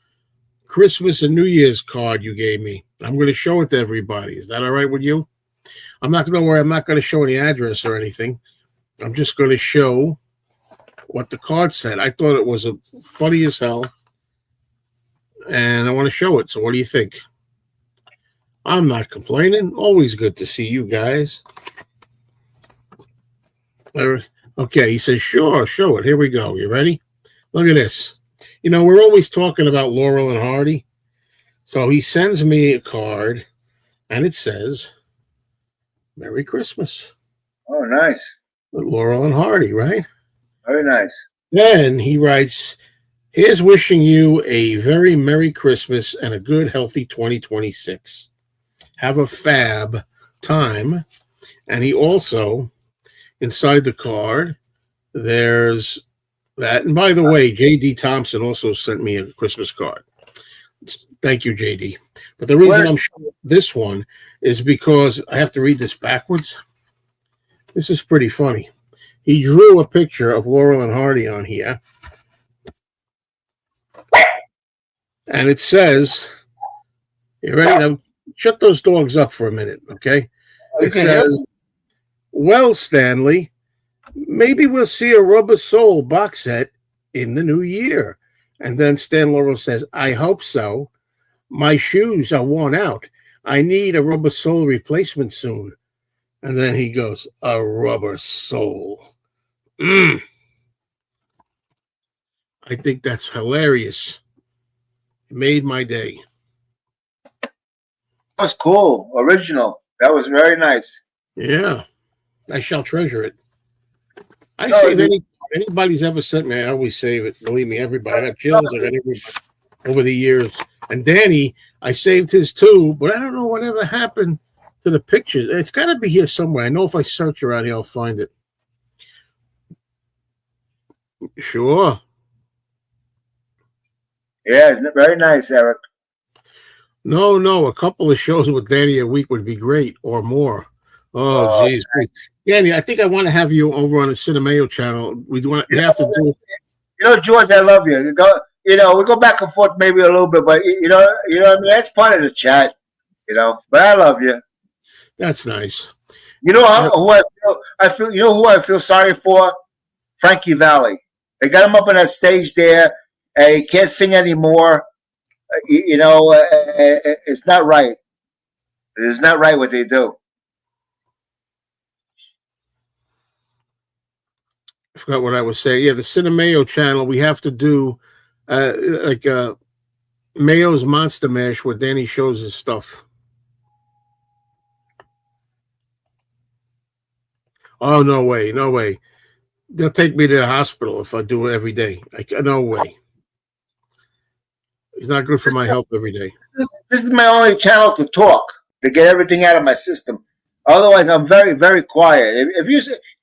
Christmas and New Year's card you gave me. I'm going to show it to everybody. Is that all right with you? I'm not going to worry. I'm not going to show any address or anything. I'm just going to show what the card said. I thought it was funny as hell, and I want to show it. So what do you think? I'm not complaining. Always good to see you guys. Okay, he says, sure, show it. Here we go. You ready? Look at this. We're always talking about Laurel and Hardy. So he sends me a card and it says, Merry Christmas. Oh, nice. With Laurel and Hardy, right? Very nice. Then he writes, here's wishing you a very Merry Christmas and a good, healthy 2026. Have a fab time. And he also, inside the card, there's that. And by the way, J.D. Thompson also sent me a Christmas card. Thank you, J.D. But the reason I'm showing this one is because I have to read this backwards. This is pretty funny. He drew a picture of Laurel and Hardy on here. And it says, you ready? Now, shut those dogs up for a minute, okay? It says, well, Stanley, maybe we'll see a Rubber Soul box set in the new year. And then Stan Laurel says, I hope so. My shoes are worn out. I need a Rubber Soul replacement soon. And then he goes, a Rubber Soul. I think that's hilarious. It made my day. That was cool. Original. That was very nice. Yeah. I shall treasure it. I save anybody's ever sent me, I always save it. Believe me, everybody. I got Jill's, I got everybody over the years. And Danny, I saved his too, but I don't know whatever happened to the pictures. It's got to be here somewhere. I know if I search around here, I'll find it. Sure. Yeah, it's very nice, Eric. No. A couple of shows with Danny a week would be great, or more. Oh, geez. Danny, I think I want to have you over on the Cinemeo channel. We have to do. You know, George, I love you. We go back and forth maybe a little bit, but you know what I mean. That's part of the chat, But I love you. That's nice. You know who I feel. You know who I feel sorry for? Frankie Valli. They got him up on that stage there, and he can't sing anymore. It's not right. It is not right what they do. I forgot what I was saying. Yeah, the Cinemeo channel, we have to do Mayo's Monster Mash where Danny shows his stuff. Oh, no way. They'll take me to the hospital if I do it every day. No way. It's not good for my health every day. This is my only channel to talk, to get everything out of my system. Otherwise, I'm very, very quiet. If you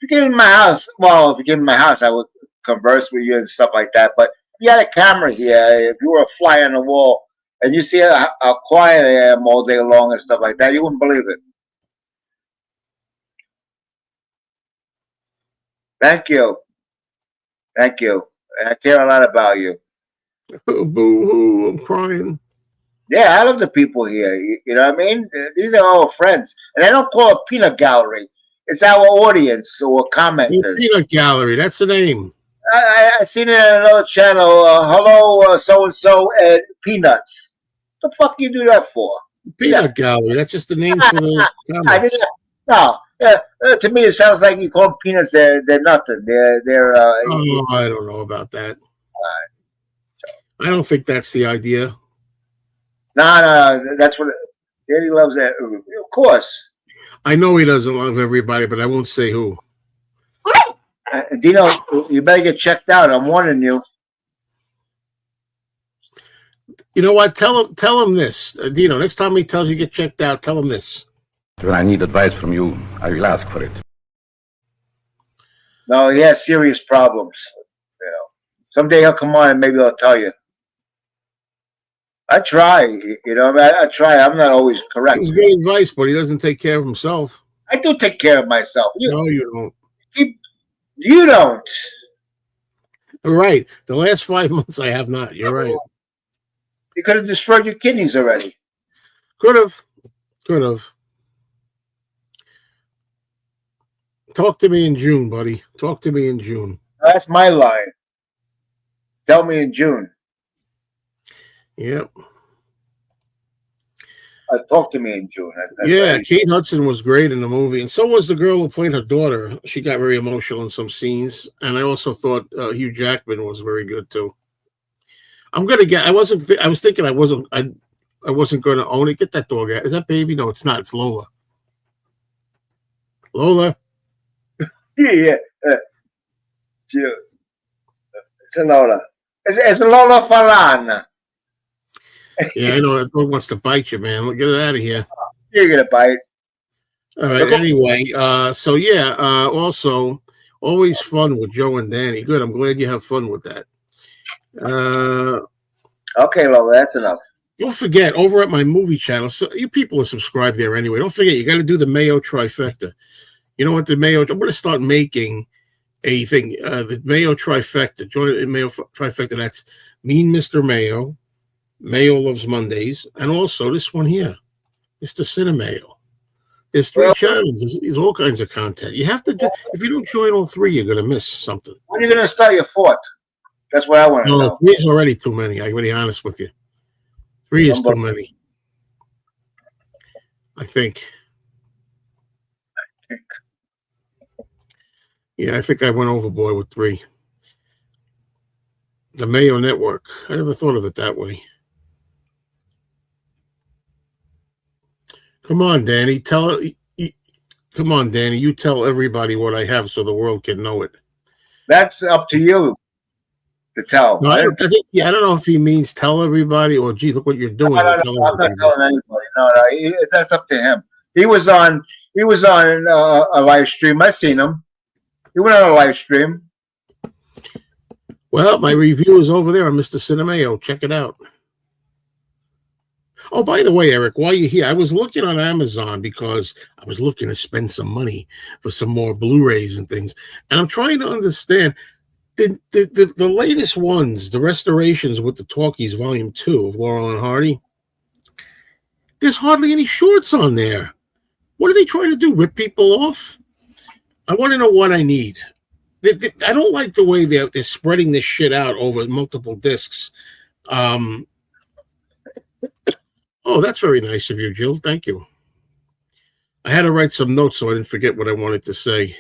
came in my house, if you came in my house, I would converse with you and stuff like that. But if you had a camera here, if you were a fly on the wall, and you see how quiet I am all day long and stuff like that, you wouldn't believe it. Thank you. And I care a lot about you. Boo-hoo, I'm crying. Yeah, I love the people here. You know what I mean? These are our friends. And I don't call it peanut gallery. It's our audience or commenters. Peanut gallery, that's the name. I seen it on another channel. Hello, so-and-so and peanuts. What the fuck you do that for? Peanut gallery, that's just the name for the comments. To me, it sounds like you call them peanuts. They're nothing. They're I don't know about that. I don't think that's the idea. No, that's what Danny loves. That, of course. I know he doesn't love everybody, but I won't say who. Dino, you better get checked out. I'm warning you. You know what? Tell him this, Dino. Next time he tells you get checked out, tell him this. When I need advice from you, I will ask for it. No, he has serious problems. Someday he'll come on and maybe he'll tell you. I try, I try. I'm not always correct. He's good advice, but he doesn't take care of himself. I do take care of myself. No, you don't. You don't. Right. The last 5 months I have not. You're right. You could have destroyed your kidneys already. Could have. Talk to me in June, buddy. Talk to me in June. That's my line. Tell me in June. Yep. Talk to me in June. Kate Hudson was great in the movie, and so was the girl who played her daughter. She got very emotional in some scenes, and I also thought Hugh Jackman was very good too. I was thinking I I wasn't going to own it. Get that dog out. Is that Baby? No, it's not. It's Lola. Lola. Yeah. It's Lola. It's Lola Falana. Yeah, I know that dog wants to bite you, man. Get it out of here. You're gonna bite. All right. Anyway, so yeah. Also, always fun with Joe and Danny. Good. I'm glad you have fun with that. Okay, Lola, that's enough. Don't forget, over at my movie channel, so you people are subscribed there anyway. Don't forget, you got to do the Mayo trifecta. You know what? I'm going to start making a thing, the Mayo trifecta. Join it in Mayo trifecta. That's Mean Mr. Mayo, Mayo Loves Mondays, and also this one here, Mr. Cinemayo. There's 3 channels. There's all kinds of content. You have to do. If you don't join all 3, you're going to miss something. When are you gonna start your 4th? That's what I want to know. 3 is already too many. I'm going to be honest with you. 3 is too many. I think. Yeah, I think I went overboard with 3. The Mayo Network. I never thought of it that way. Come on, Danny. Come on, Danny. You tell everybody what I have so the world can know it. That's up to you to tell. No, I don't know if he means tell everybody or gee, look what you're doing. No, I'm not telling anybody. No, that's up to him. He was on a live stream. I seen him. He went on a live stream. Well, my review is over there on Mr. Cinemayo. Check it out. Oh, by the way, Eric, while you're here, I was looking on Amazon because I was looking to spend some money for some more Blu-rays and things. And I'm trying to understand the latest ones, the restorations with the Talkies Volume 2 of Laurel and Hardy. There's hardly any shorts on there. What are they trying to do? Rip people off? I want to know what I need. I don't like the way they're spreading this shit out over multiple discs. Oh, that's very nice of you, Jill. Thank you. I had to write some notes so I didn't forget what I wanted to say.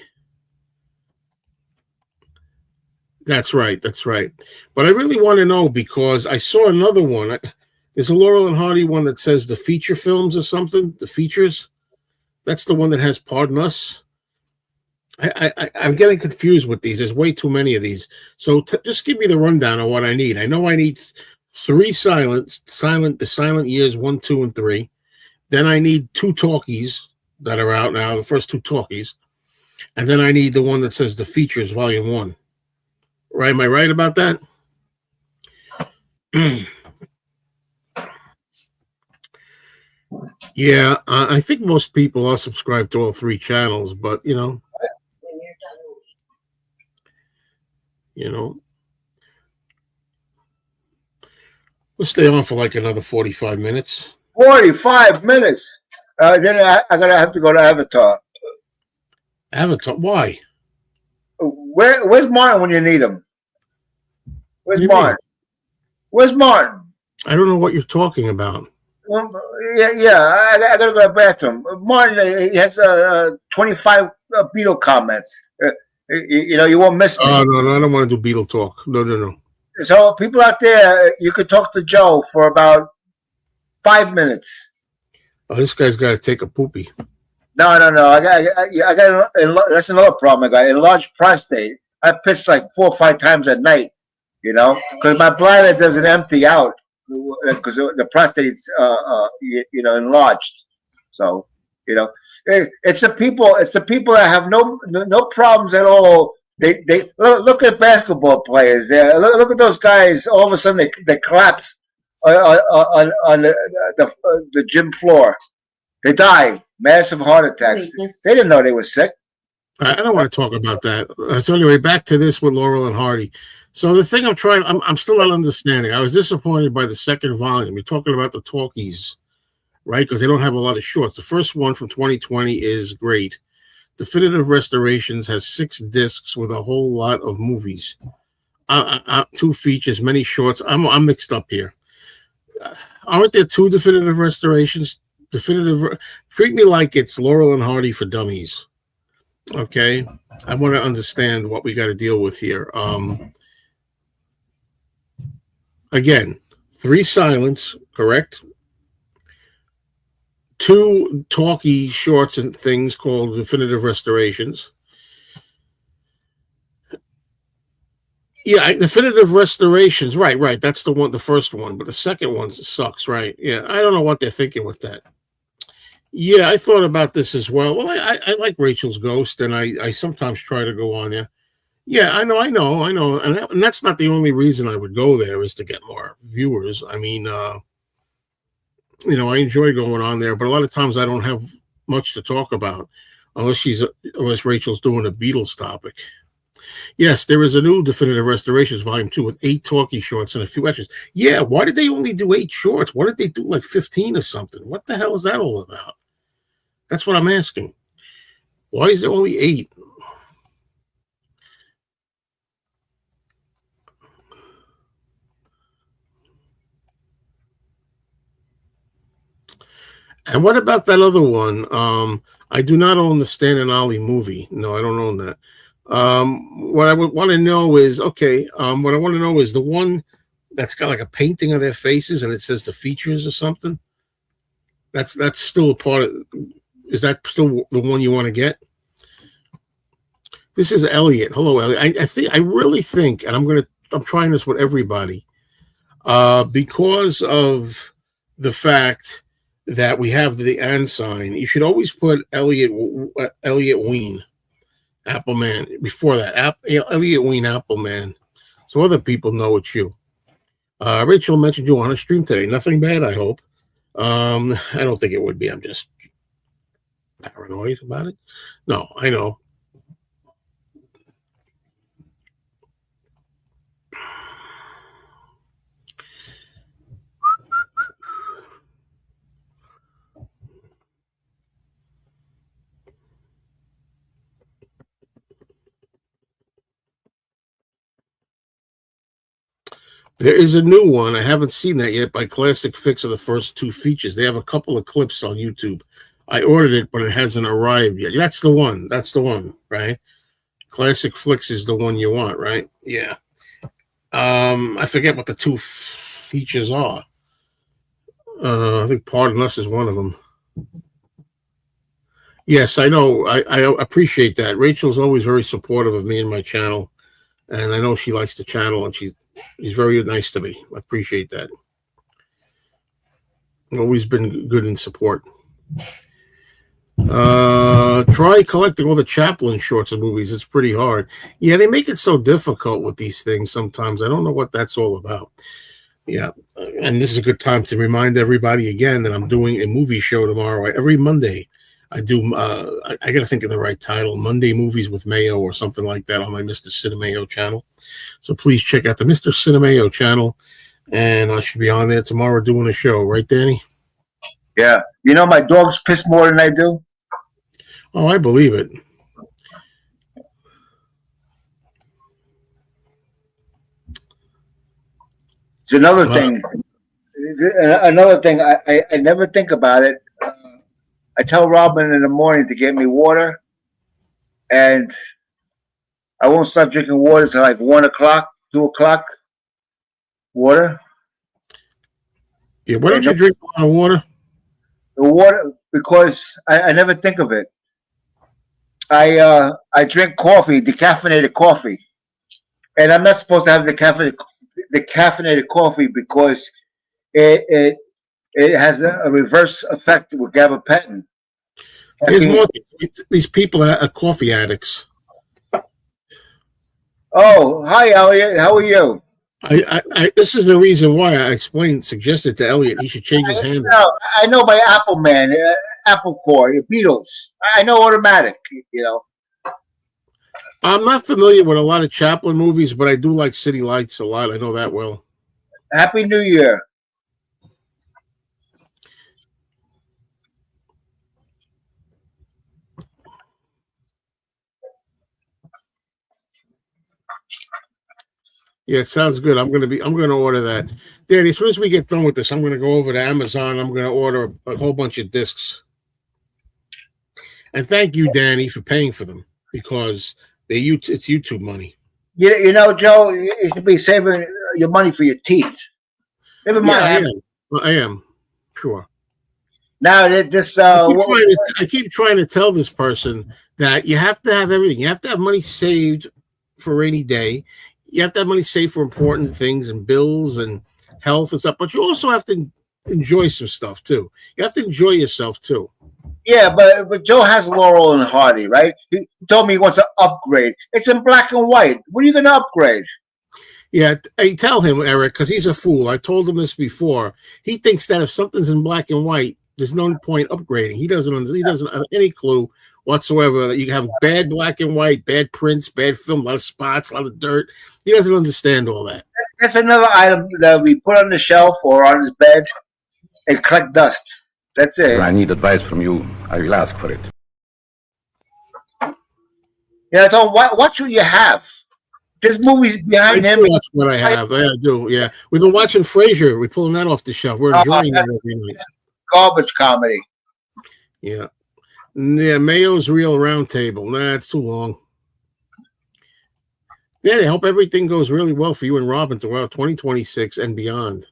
That's right. That's right. But I really want to know because I saw another one. There's a Laurel and Hardy one that says the feature films or something. The features. That's the one that has Pardon Us. I'm getting confused with these. There's way too many of these. So just give me the rundown of what I need. I know I need 3 the silent years 1, 2, and 3. Then I need 2 talkies that are out now, the first 2 talkies. And then I need the one that says the features volume 1. Right? Am I right about that? Yeah, I think most people are subscribed to all 3 channels, but you know, we'll stay on for like another 45 minutes. 45 minutes. Then I'm gonna have to go to Avatar. Avatar? Why? Where's Martin when you need him? Where's Martin? Where's Martin? I don't know what you're talking about. Yeah. I gotta go to the bathroom. Martin, he has 25 Beatle comments. You won't miss me. Oh no, I don't want to do Beatle talk. No. So people out there, you could talk to Joe for about 5 minutes. Oh, this guy's got to take a poopy. No. I got. That's another problem. I got enlarged prostate. I piss like 4 or 5 times a night. Because my bladder doesn't empty out because the prostate's enlarged. So it's the people that have no problems at all. They look at basketball players. Look at those guys. All of a sudden they collapse on the gym floor. They die. Massive heart attacks. They didn't know they were sick. I don't want to talk about that. So anyway, back to this with Laurel and Hardy. So the thing I'm still not understanding. I was disappointed by the 2nd volume. You're talking about the talkies, right? Because they don't have a lot of shorts. The first one from 2020 is great. Definitive Restorations has 6 discs with a whole lot of movies. 2 features, many shorts. I'm mixed up here. Aren't there 2 definitive restorations? Treat me like it's Laurel and Hardy for dummies. Okay, I want to understand what we got to deal with here. Again, 3 silents, correct? 2 talkie shorts and things called Definitive Restorations. Yeah, Definitive Restorations. Right. That's the one, the first one, but the second one sucks. Right? Yeah, I don't know what they're thinking with that. Yeah, I thought about this as well. Well, I like Rachel's Ghost, and I sometimes try to go on there. Yeah, I know, and that's not the only reason I would go there is to get more viewers. I mean, I enjoy going on there, but a lot of times I don't have much to talk about unless Rachel's doing a Beatles topic. Yes, there is a new Definitive Restorations Volume 2 with 8 talkie shorts and a few extras. Yeah, why did they only do 8 shorts? Why did they do like 15 or something? What the hell is that all about? That's what I'm asking. Why is there only 8? And what about that other one? I do not own the Stan and Ollie movie. No, I don't own that. What I would want to know is, what I want to know is the one that's got like a painting of their faces and it says the features or something. That's still a part of. Is that still the one you want to get? This is Elliot. Hello, Elliot. I really think, and I'm trying this with everybody, because of the fact that we have the and sign. You should always put Elliot Ween, Appleman, before that. Elliot Ween, Appleman, so other people know it's you. Rachel mentioned you on a stream today. Nothing bad, I hope. I don't think it would be. I'm just paranoid about it. No, I know. There is a new one. I haven't seen that yet by Classic Fix of the first 2 features. They have a couple of clips on YouTube. I ordered it, but it hasn't arrived yet. That's the one. That's the one, right? Classic Flicks is the one you want, right? Yeah. I forget what the 2 features are. I think Pardon Us is one of them. Yes, I know. I appreciate that. Rachel's always very supportive of me and my channel, and I know she likes the channel, and she's very nice to me. I appreciate that. Always been good in support. Try collecting all the Chaplin shorts and movies. It's pretty hard. Yeah, they make it so difficult with these things sometimes. I don't know what that's all about. Yeah, and this is a good time to remind everybody again that I'm doing a movie show tomorrow. Every Monday, I do. I got to think of the right title: Monday Movies with Mayo or something like that on my Mr. Cinemayo channel. So please check out the Mr. Cinemayo channel, and I should be on there tomorrow doing a show. Right, Danny? Yeah. My dogs piss more than I do. Oh, I believe it. It's another thing. Another thing. I never think about it. I tell Robin in the morning to get me water, and I won't stop drinking water until like 1 o'clock, 2 o'clock. Water. Yeah. Why don't you drink a lot of water? The water, because I never think of it. I drink coffee, decaffeinated coffee, and I'm not supposed to have decaffeinated coffee because it has a reverse effect with gabapentin. There's more. These people are coffee addicts. Oh, hi, Elliot. How are you? This is the reason why I suggested to Elliot he should change his handle. I know by Appleman, Apple Core, Beatles. I know automatic, I'm not familiar with a lot of Chaplin movies, but I do like City Lights a lot. I know that well. Happy New Year. Yeah, it sounds good. I'm gonna order that. Danny, as soon as we get done with this, I'm gonna go over to Amazon. I'm gonna order a whole bunch of discs. And thank you, Danny, for paying for them because it's YouTube money. Joe, you should be saving your money for your teeth. Never mind. Yeah, I am. Sure. Now this I keep trying to tell this person that you have to have everything. You have to have money saved for a rainy day. You have to have money saved for important things and bills and health and stuff. But you also have to enjoy some stuff too. You have to enjoy yourself too. Yeah, but Joe has Laurel and Hardy, right? He told me he wants to upgrade. It's in black and white. What are you going to upgrade? Yeah, I tell him, Eric, because he's a fool. I told him this before. He thinks that if something's in black and white, there's no point upgrading. He doesn't have any clue whatsoever that you can have bad black and white, bad prints, bad film, a lot of spots, a lot of dirt. He doesn't understand all that. That's another item that we put on the shelf or on his bed and collect dust. That's it. If I need advice from you, I will ask for it. Yeah, I told him, watch what you have. There's movies behind him. Watch what I have. Yeah, I do. Yeah, we've been watching Frasier. We're pulling that off the shelf. We're enjoying it every night. Garbage comedy. Yeah. Yeah, Mayo's Real Roundtable. Nah, it's too long. Yeah, I hope everything goes really well for you and Robin throughout 2026 and beyond.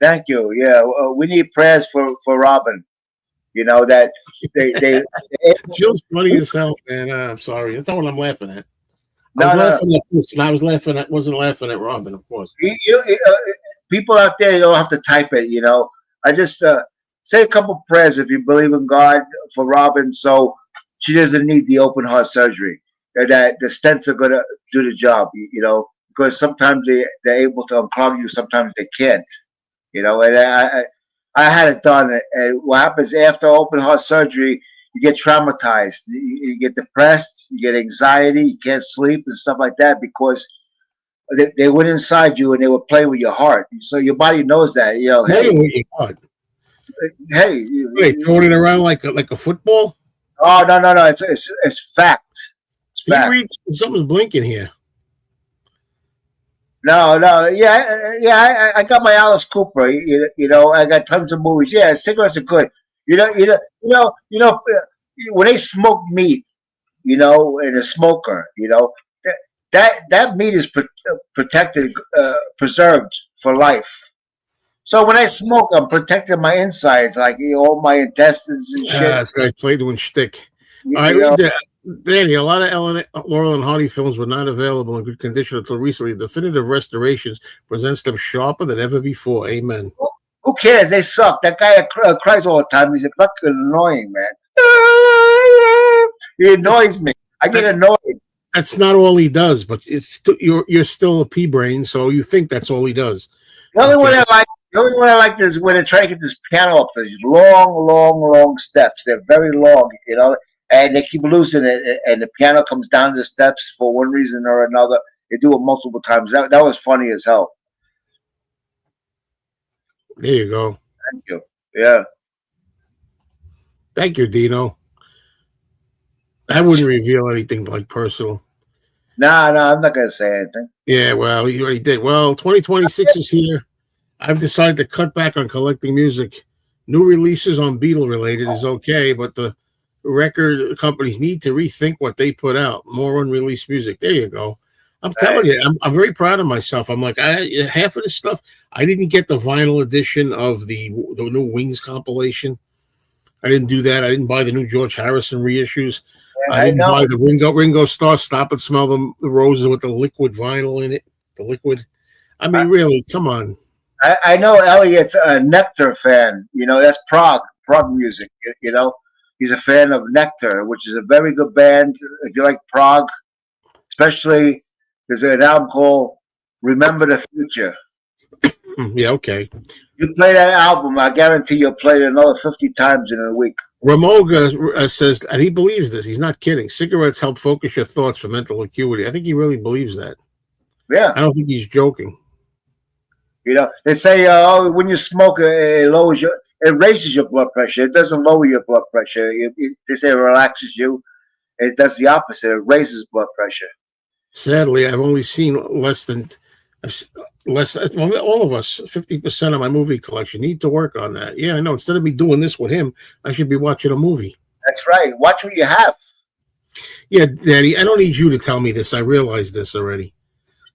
Thank you. Yeah, we need prayers for Robin. You know that they Jill's funny as hell, man. I'm sorry. That's not what I'm laughing at. I wasn't laughing at Robin, of course. People out there, you don't have to type it. You know, I just say a couple prayers if you believe in God for Robin, so she doesn't need the open heart surgery. That the stents are gonna do the job. You know, because sometimes they're able to unclog you, sometimes they can't. You know, and I had it done, and what happens after open heart surgery? You get traumatized, you get depressed, you get anxiety, you can't sleep and stuff like that because they went inside you and they were playing with your heart. So your body knows that. You know, hey, wait, throwing it around like a football? Oh no, it's fact. It's fact. Something's blinking here. No, yeah. I got my Alice Cooper. You know, I got tons of movies. Yeah, cigarettes are good. You know, when they smoke meat, you know, in a smoker, you know, that meat is protected, preserved for life. So when I smoke, I'm protecting my insides, like all my intestines and shit. That's great. Play doing shtick. All right, Danny, a lot of Laurel and Hardy films were not available in good condition until recently. Definitive restorations presents them sharper than ever before. Amen. Who cares? They suck. That guy cries all the time. He's fucking annoying, man. He annoys me. I get annoyed. That's not all he does, but you're still a pea brain, so you think that's all he does. The only one I like is when they try to get this piano up. There's long steps. They're very long, you know, and they keep losing it, and the piano comes down the steps for one reason or another. They do it multiple times. That was funny as hell. There you go. Thank you. Yeah. Thank you, Dino. I wouldn't reveal anything like personal. No, I'm not gonna say anything. Yeah, well, you already did. Well, 2026 is here. I've decided to cut back on collecting music. New releases on Beatle related is okay, but the record companies need to rethink what they put out. More unreleased music. There you go. I'm telling you, I'm very proud of myself. I'm like, half of this stuff, I didn't get the vinyl edition of the new Wings compilation. I didn't do that. I didn't buy the new George Harrison reissues. Yeah, I didn't buy the Ringo Starr Stop and Smell the Roses with the liquid vinyl in it. The liquid. I mean, really, come on. I know Elliot's a Nectar fan. You know, that's Prague music. You know, he's a fan of Nectar, which is a very good band. If you like Prague, especially. There's an album called Remember the Future. Yeah, okay. You play that album, I guarantee you'll play it another 50 times in a week. Ramoga says, and he believes this. He's not kidding. Cigarettes help focus your thoughts for mental acuity. I think he really believes that. Yeah. I don't think he's joking. You know, they say, when you smoke, it raises your blood pressure. It doesn't lower your blood pressure. They say it relaxes you. It does the opposite. It raises blood pressure. Sadly, I've only seen all of us, 50% of my movie collection. Need to work on that. Yeah, I know. Instead of me doing this with him, I should be watching a movie. That's right. Watch what you have. Yeah, Daddy, I don't need you to tell me this. I realize this already.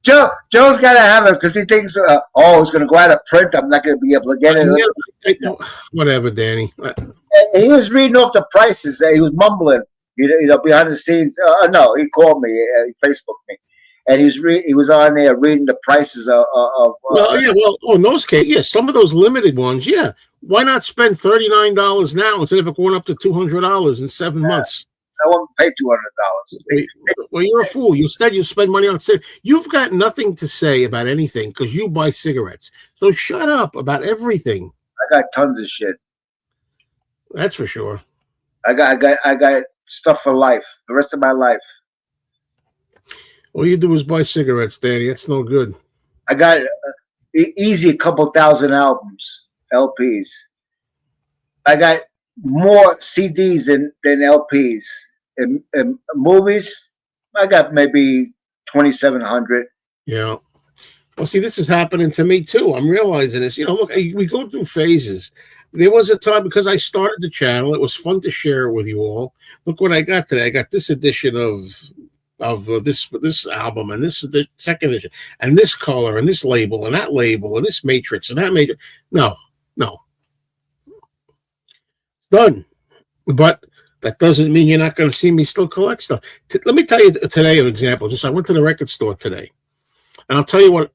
Joe's got to have it because he thinks, it's going to go out of print. I'm not going to be able to get it. Whatever, Danny. And he was reading off the prices. He was mumbling, behind the scenes. No, he called me, he Facebooked me, and he was on there reading the prices of. In those cases, some of those limited ones, yeah. Why not spend $39 now instead of it going up to $200 in 7 months? I won't pay $200. Well, you're a fool. Instead, you spend money on cigarettes. You've got nothing to say about anything because you buy cigarettes. So shut up about everything. I got tons of shit. That's for sure. I got stuff for life, the rest of my life. All you do is buy cigarettes, Danny. That's no good. I got easy a couple thousand albums, LPs. I got more CDs than LPs. In movies, I got maybe 2,700. Yeah. Well, see, this is happening to me too. I'm realizing this. Look, we go through phases. There was a time because I started the channel. It was fun to share it with you all. Look what I got today. I got this edition of this album and the second edition and this color and this label and that label and this matrix and that matrix. No, done. But that doesn't mean you're not going to see me still collect stuff. Let me tell you today an example. I went to the record store today, and I'll tell you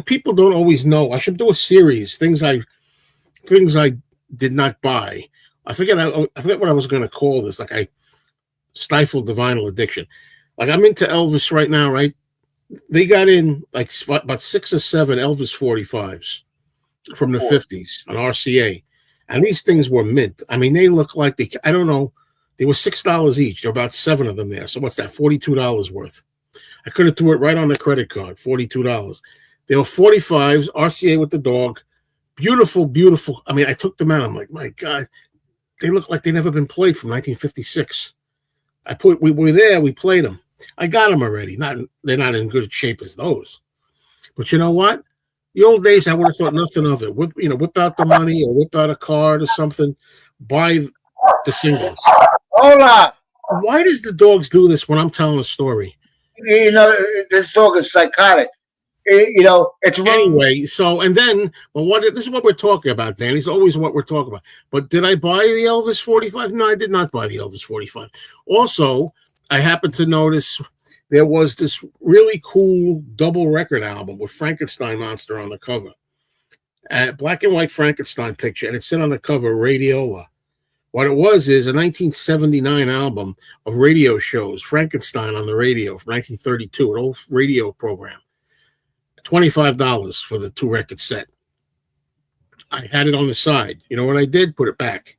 people don't always know. I should do a series things I did not buy. I forget what I was going to call this. Like I stifled the vinyl addiction. Like I'm into Elvis right now, right? They got in like about 6 or 7 Elvis 45s from the 50s on RCA. And these things were mint. I mean, they look like I don't know, they were $6 each. There were about 7 of them there. So what's that? $42 worth. I could have threw it right on the credit card, $42. They were 45s, RCA with the dog. Beautiful, beautiful. I mean, I took them out. I'm like, my God, they look like they never been played from 1956. We were there, we played them. I got them already. They're not in good shape as those. But you know what? The old days, I would have thought nothing of it. Whip out the money or whip out a card or something. Buy the singles. Hola. Why does the dogs do this when I'm telling a story? This dog is psychotic. It's wrong. Anyway. So and then, this is what we're talking about, Dan. It's always what we're talking about. But did I buy the Elvis 45? No, I did not buy the Elvis 45. Also, I happened to notice there was this really cool double record album with Frankenstein Monster on the cover. A black and white Frankenstein picture, and it said on the cover, Radiola. What it was is a 1979 album of radio shows, Frankenstein on the radio from 1932, an old radio program. $25 for the 2-record set. I had it on the side. You know what I did? Put it back.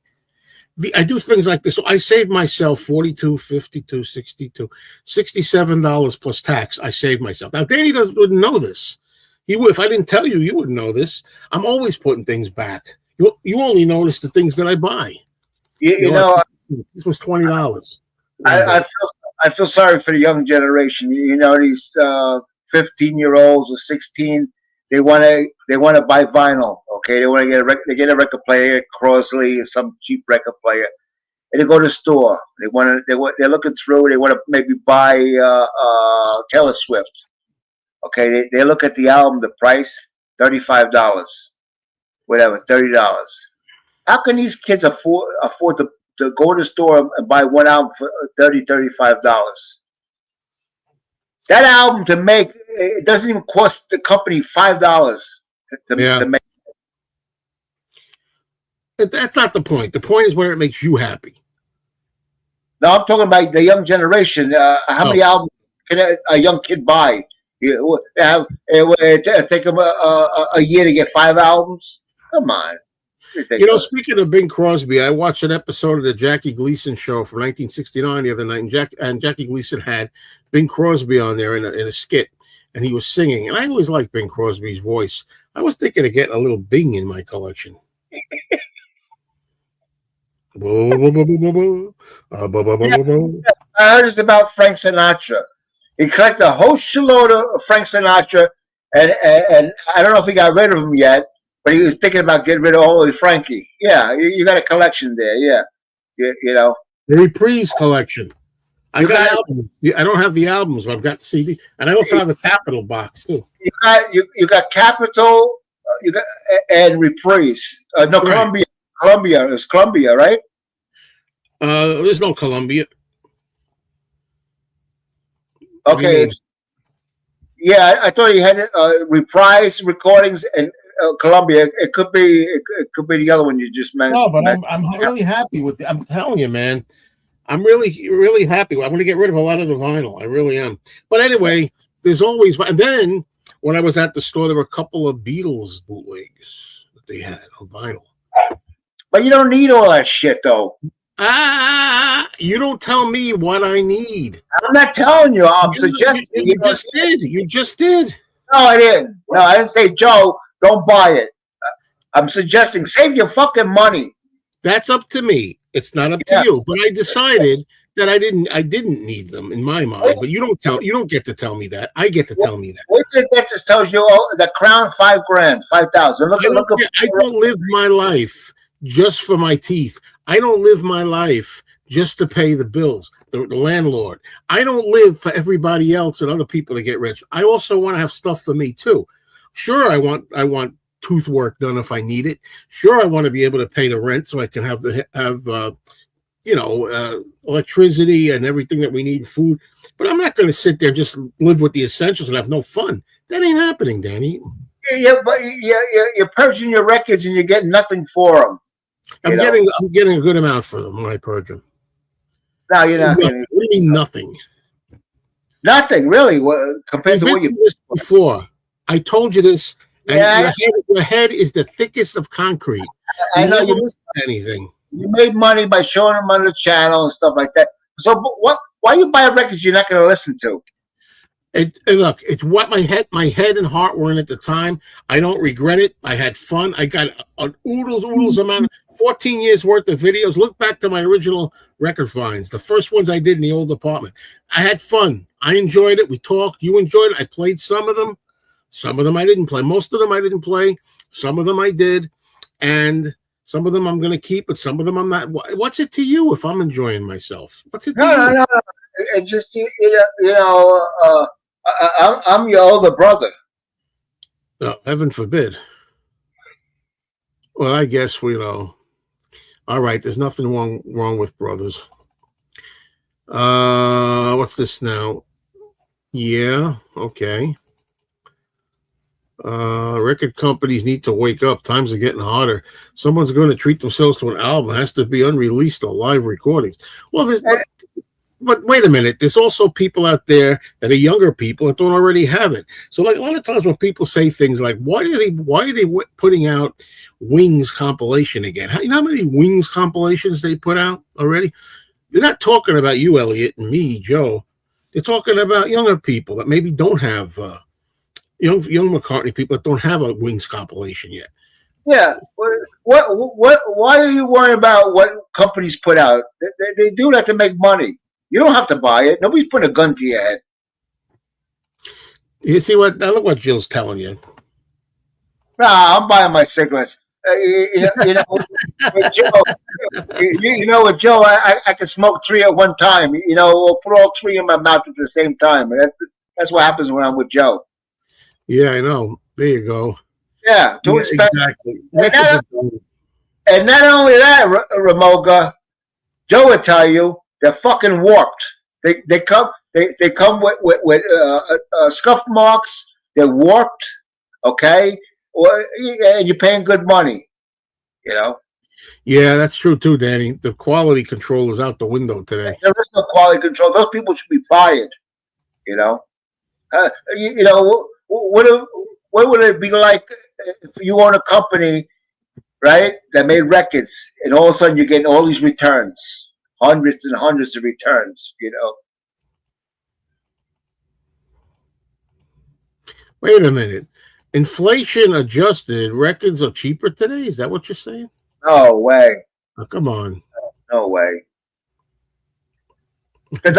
I do things like this. So I saved myself $42, $52, $62, $67 plus tax. I saved myself. Now, Danny wouldn't know this. He would, if I didn't tell you, you wouldn't know this. I'm always putting things back. You only notice the things that I buy. This was $20. I feel sorry for the young generation. These 15-year-olds or 16. They want to buy vinyl. Okay, they want to get a record player, Crosley, or some cheap record player, and they go to the store. They're looking through. They want to maybe buy Taylor Swift. Okay, they look at the album, the price, $35, whatever, $30. How can these kids afford to go to the store and buy one album for $35? That album to make, it doesn't even cost the company $5 to make. That's not the point. The point is where it makes you happy. No, I'm talking about the young generation. How many albums can a young kid buy? Take them a year to get 5 albums? Come on. Speaking of Bing Crosby, I watched an episode of the Jackie Gleason show from 1969 the other night, and Jackie Gleason had Bing Crosby on there in a skit, and he was singing. And I always liked Bing Crosby's voice. I was thinking of getting a little Bing in my collection. I heard this about Frank Sinatra. He collected a whole shitload of Frank Sinatra, and I don't know if he got rid of them yet. But he was thinking about getting rid of Holy Frankie. Yeah, you got a collection there. Yeah, The Reprise collection. I got albums. I don't have the albums, but I've got the CD, and I also have a Capitol box too. You got Capitol, you got and Reprise. No, Right. Columbia. It was Columbia, right? There's no Columbia. Okay. Yeah, I thought you had Reprise recordings and Columbia. It could be. It could be the other one you just mentioned. No, but I'm really happy with it. I'm telling you, man. I'm really happy. I'm going to get rid of a lot of the vinyl. I really am. But anyway, there's always. And then when I was at the store, there were a couple of Beatles bootlegs that they had on vinyl. But you don't need all that shit, though. You don't tell me what I need. I'm not telling you. I'm suggesting. You just did. You just did. No, I didn't. No, I didn't say, Joe, don't buy it. I'm suggesting save your fucking money. That's up to me. It's not up to you. But I decided that I didn't need them in my mind. But you don't get to tell me that. I get to tell me that. Wait till that just tells you the Crown $5,000, $5,000. I don't live my life just for my teeth. I don't live my life just to pay the bills, the landlord. I don't live for everybody else and other people to get rich. I also want to have stuff for me too. Sure, I want tooth work done if I need it. Sure, I want to be able to pay the rent so I can have electricity and everything that we need, food. But I'm not going to sit there and just live with the essentials and have no fun. That ain't happening, Danny. Yeah, but you're purging your records and you're getting nothing for them. I'm getting a good amount for them when I purge them. No, you're not getting. What do you mean nothing? Nothing really. Compared to what you before. I told you this. Yeah. Your head is the thickest of concrete. I know you listen to anything. You made money by showing them on the channel and stuff like that. So what? Why you buy records you're not going to listen to? Look, it's what my head and heart were in at the time. I don't regret it. I had fun. I got an oodles amount, 14 years worth of videos. Look back to my original record finds, the first ones I did in the old apartment. I had fun. I enjoyed it. We talked. You enjoyed it. I played some of them. Some of them I didn't play. Most of them I didn't play. Some of them I did. And some of them I'm going to keep, but some of them I'm not. What's it to you if I'm enjoying myself? What's it to you? No. It's just, I'm your older brother. No, heaven forbid. Well, I guess we know. All right, there's nothing wrong with brothers. What's this now? Yeah, okay. Record companies need to wake up. Times are getting harder. Someone's going to treat themselves to an album. It has to be unreleased or live recordings. Well, but wait a minute. There's also people out there that are younger people that don't already have it. So, like a lot of times when people say things like, "Why are they putting out Wings compilation again?" You know how many Wings compilations they put out already? They're not talking about you, Elliot, and me, Joe. They're talking about younger people that maybe don't have young McCartney people that don't have a Wings compilation yet. Yeah. What? Why are you worried about what companies put out? They do that to make money. You don't have to buy it. Nobody's putting a gun to your head. You see what? Look what Jill's telling you. Nah, I'm buying my cigarettes. With Joe, with Joe, I can smoke 3 at one time. We'll put all 3 in my mouth at the same time. That's what happens when I'm with Joe. Yeah, I know. There you go. Yeah, exactly. And not only that, Ramoga, Joe will tell you they're fucking warped. They come with scuff marks. They're warped. Okay, and you're paying good money. Yeah, that's true too, Danny. The quality control is out the window today. There is no quality control. Those people should be fired. What would it be like if you own a company, right, that made records, and all of a sudden you're getting all these returns, hundreds and hundreds of returns, Wait a minute. Inflation adjusted, records are cheaper today? Is that what you're saying? No way. Oh, come on. No way. The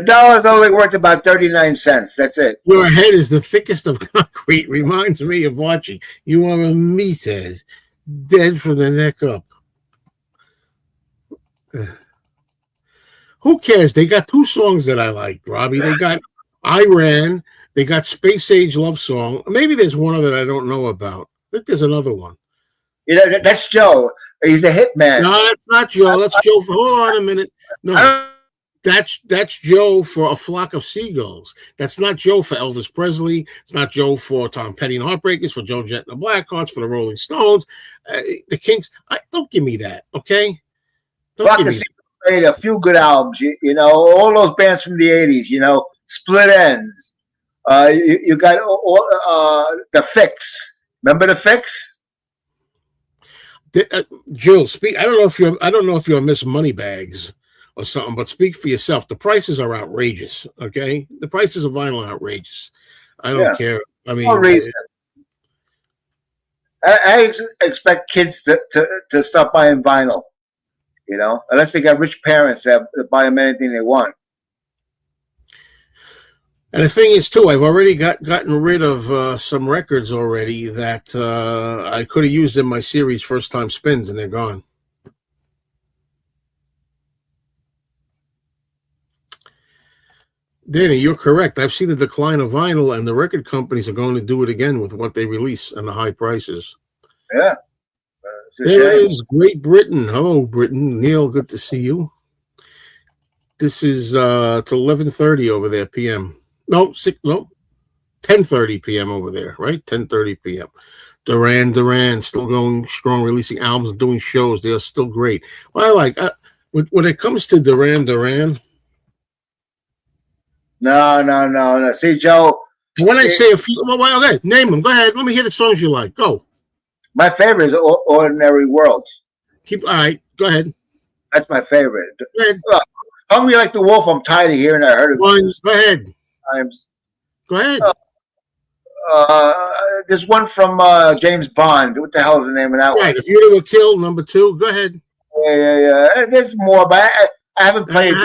dollar's only worth about 39 cents. That's it. Your head is the thickest of concrete. Reminds me of watching. You are a meathead, dead from the neck up. Who cares? They got two songs that I like, Robbie. They got Iran. They got Space Age Love Song. Maybe there's one other that I don't know about. I think there's another one. You know, that's Joe. He's a hitman. No, that's not Joe. That's Joe. Hold on a minute. No, that's Joe for A Flock of Seagulls. That's not Joe for Elvis Presley. It's not Joe for Tom Petty and Heartbreakers, for Joe Jett and the Blackhearts, for the Rolling Stones, the Kinks. Don't give me that, okay? Don't give me that. Made a few good albums, you know, all those bands from the 80s, you know, Split Ends. You got the Fix. Remember the Fix? Jill, speak. I don't know if you're Miss Moneybags or something, but speak for yourself. The prices are outrageous. Okay, the prices of vinyl are outrageous. I don't care. I mean, I expect kids to stop buying vinyl. You know, unless they got rich parents that buy them anything they want. And the thing is, too, I've already gotten rid of some records already that I could have used in my series First Time Spins, and they're gone. Danny, you're correct. I've seen the decline of vinyl, and the record companies are going to do it again with what they release and the high prices. Yeah. There is Great Britain. Hello, Britain. Neil, good to see you. This is it's 11:30 over there p.m. No, 10:30 p.m. over there, right? 10:30 p.m. Duran still going strong, releasing albums, doing shows. They are still great. Well, I like when it comes to Duran. No. See, Joe. And when I say a few, well, okay, name them. Go ahead. Let me hear the songs you like. Go. My favorite is Ordinary World. All right. Go ahead. That's my favorite. Go ahead. Hungry Like the Wolf. I'm tired of hearing. I heard it. Go ahead. Times. Go ahead. There's one from James Bond. What the hell is the name of that one? Right. If You Were Killed, number 2. Go ahead. Yeah. There's more, but I haven't played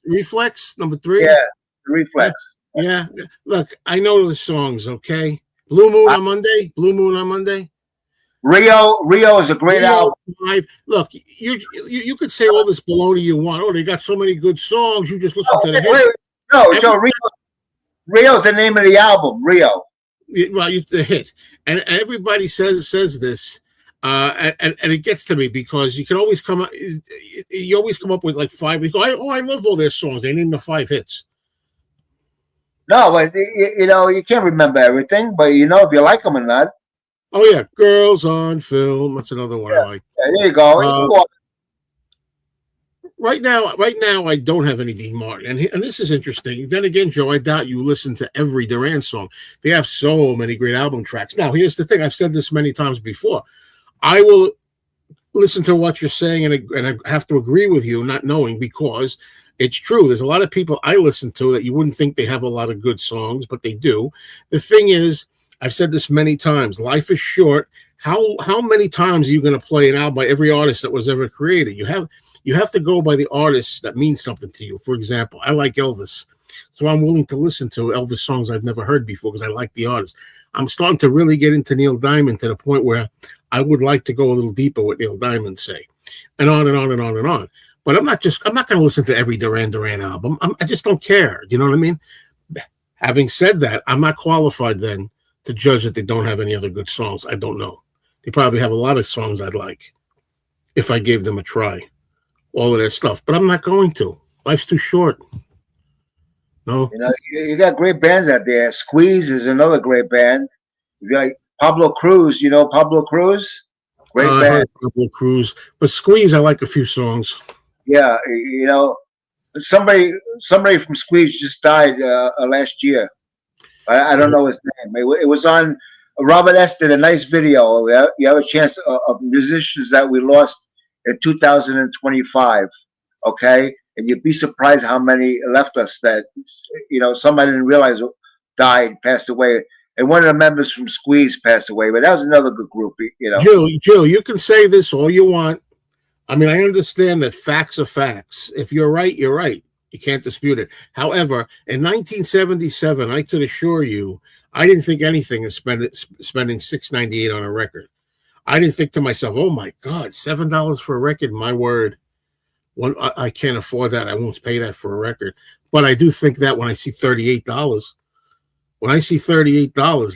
Reflex, number 3. Yeah, Reflex. Yeah. Look, I know the songs, okay? Blue Moon on Monday. Rio is a great album. 5. Look, you could say all this baloney you want. Oh, they got so many good songs. You just listen to the hit. No, Joe, Rio's the name of the album, Rio. Well, the hit. And everybody says this. And it gets to me because you can always come up with like 5. They go, I love all their songs. They name the 5 hits. No, but you know, you can't remember everything, but you know if you like them or not. Oh yeah, Girls on Film. That's another one I like. Yeah, there you go. Right now, I don't have any Dean Martin, and this is interesting. Then again, Joe, I doubt you listen to every Duran song. They have so many great album tracks. Now, here's the thing: I've said this many times before. I will listen to what you're saying, and I have to agree with you, not knowing, because it's true. There's a lot of people I listen to that you wouldn't think they have a lot of good songs, but they do. The thing is, I've said this many times, life is short. How many times are you going to play an album by every artist that was ever created? You have to go by the artists that mean something to you. For example, I like Elvis, so I'm willing to listen to Elvis songs I've never heard before because I like the artist. I'm starting to really get into Neil Diamond to the point where I would like to go a little deeper with Neil Diamond, say, and on and on and on and on. But I'm not going to listen to every Duran album. I just don't care. You know what I mean? Having said that, I'm not qualified then to judge that they don't have any other good songs. I don't know. They probably have a lot of songs I'd like if I gave them a try, all of their stuff. But I'm not going to. Life's too short. No. You know, you got great bands out there. Squeeze is another great band. You got like Pablo Cruz. You know Pablo Cruz? Great band. Pablo Cruz. But Squeeze, I like a few songs. Yeah, you know, somebody from Squeeze just died last year. I don't know his name. It was on. Robert S. did a nice video. You have a chance of musicians that we lost in 2025. Okay, and you'd be surprised how many left us that, you know, somebody didn't realize died, passed away. And one of the members from Squeeze passed away. But that was another good group, you know. Jill, you can say this all you want. I mean, I understand that facts are facts. If you're right, you're right. You can't dispute it. However, in 1977, I could assure you, I didn't think anything of spending $6.98 on a record. I didn't think to myself, "Oh my God, $7 for a record." My word, I can't afford that. I won't pay that for a record. But I do think that when I see $38,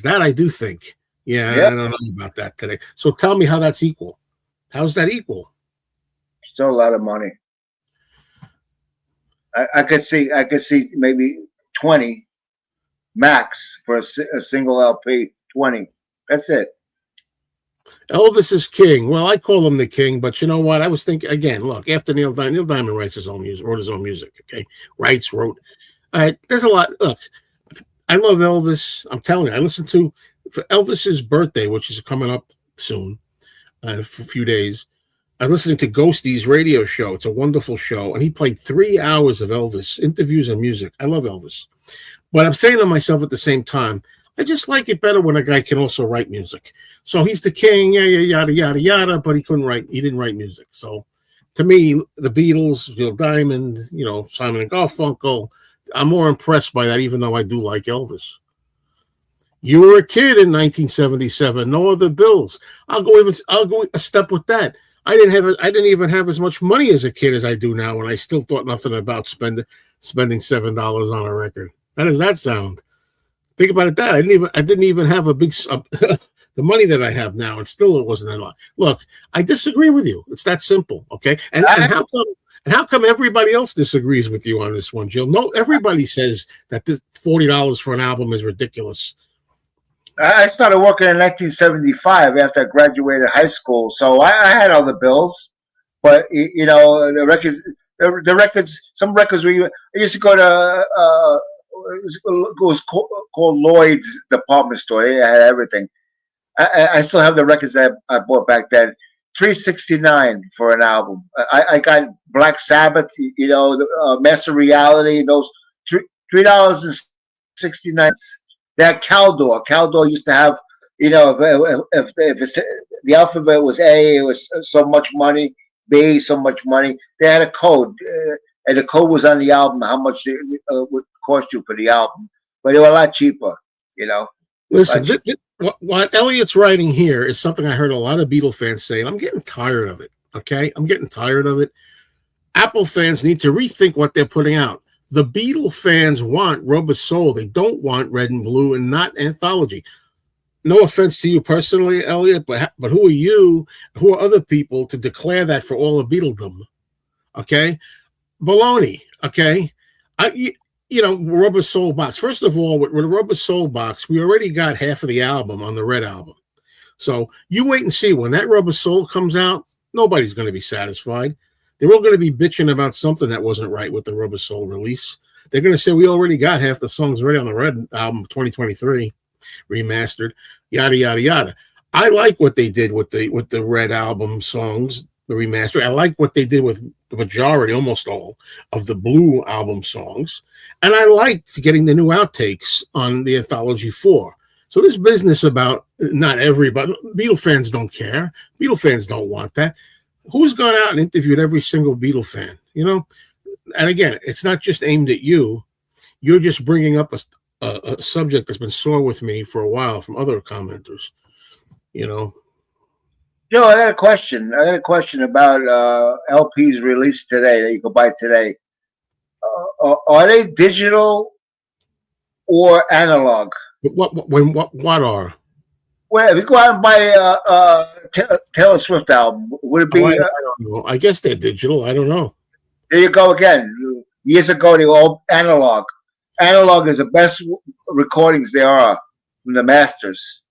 that I do think, yeah, I Yep. don't know about that today. So tell me how that's equal. How's that equal? Still a lot of money. I could see maybe 20 max for a single LP. 20. That's it. Elvis is king. Well, I call him the king, but you know what? I was thinking again. Look, after Neil Diamond writes his own music, wrote his own music. Okay, wrote. All right, there's a lot. Look, I love Elvis. I'm telling you, I listened to for Elvis's birthday, which is coming up soon, in a few days. I was listening to Ghostie's radio show. It's a wonderful show, and he played 3 hours of Elvis interviews and music. I love Elvis, but I'm saying to myself at the same time, I just like it better when a guy can also write music. So he's the king, yeah, yada yada yada, but he couldn't write. He didn't write music. So to me, the Beatles, Neil Diamond, Simon and Garfunkel, I'm more impressed by that, even though I do like Elvis. You were a kid in 1977. No other bills. I'll go a step with that. I didn't even have as much money as a kid as I do now, and I still thought nothing about spending $7 on a record. How does that sound? Think about it. That I didn't even have a big the money that I have now, and still it wasn't a lot. Look, I disagree with you. It's that simple, okay? And how come everybody else disagrees with you on this one, Jill? No, everybody says that this $40 for an album is ridiculous. I started working in 1975 after I graduated high school, so I had other bills, but the records, some records I used to go to it was called Lloyd's department store. They had everything. I still have the records that I bought back then. $3.69 for an album. I got Black Sabbath, Master Reality, those $3.69. That Caldor. Caldor used to have, if the alphabet was A, it was so much money. B, so much money. They had a code, and the code was on the album. How much it would cost you for the album, but they were a lot cheaper. Listen, what Elliot's writing here is something I heard a lot of Beatle fans say, and I'm getting tired of it. Okay, I'm getting tired of it. Apple fans need to rethink what they're putting out. The Beatle fans want Rubber Soul. They don't want Red and Blue and not Anthology. No offense to you personally, Elliot, but who are you? Who are other people to declare that for all of Beatledom? Okay, baloney. Okay, Rubber Soul Box. First of all, with Rubber Soul Box, we already got half of the album on the Red album. So you wait and see when that Rubber Soul comes out. Nobody's going to be satisfied. They're all going to be bitching about something that wasn't right with the Rubber Soul release. They're going to say we already got half the songs ready on the Red album, 2023, remastered, yada yada yada. I like what they did with the Red album songs, the remaster. I like what they did with the majority, almost all, of the Blue album songs, and I liked getting the new outtakes on the Anthology 4. So this business about not everybody, Beatle fans don't care. Beatle fans don't want that. Who's gone out and interviewed every single Beatle fan? And again, it's not just aimed at you. You're just bringing up a subject that's been sore with me for a while from other commenters. Joe, I got a question. About LPs released today that you can buy today. Are they digital or analog? What are? Well, if you go out and buy Taylor Swift album, would it be? I don't know. I guess they're digital. I don't know. There you go again. Years ago, they were all analog. Analog is the best recordings there are from the masters.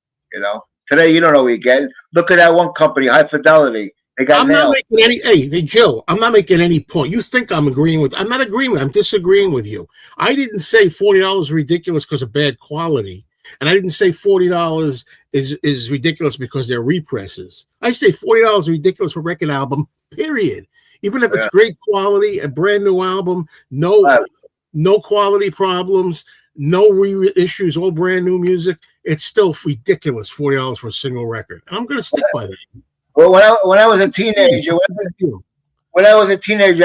Today you don't know what you get. Look at that one company, High Fidelity. They got nailed. Hey, Jill, I'm not making any point. You think I'm agreeing with? I'm not agreeing with. I'm disagreeing with you. I didn't say $40 is ridiculous because of bad quality. And I didn't say $40 is ridiculous because they're represses. I say $40 is ridiculous for a record album, period. Even if it's great quality, a brand new album, no quality problems, no reissues, all brand new music, it's still ridiculous, $40 for a single record. And I'm going to stick by that. Well, when I was a teenager, I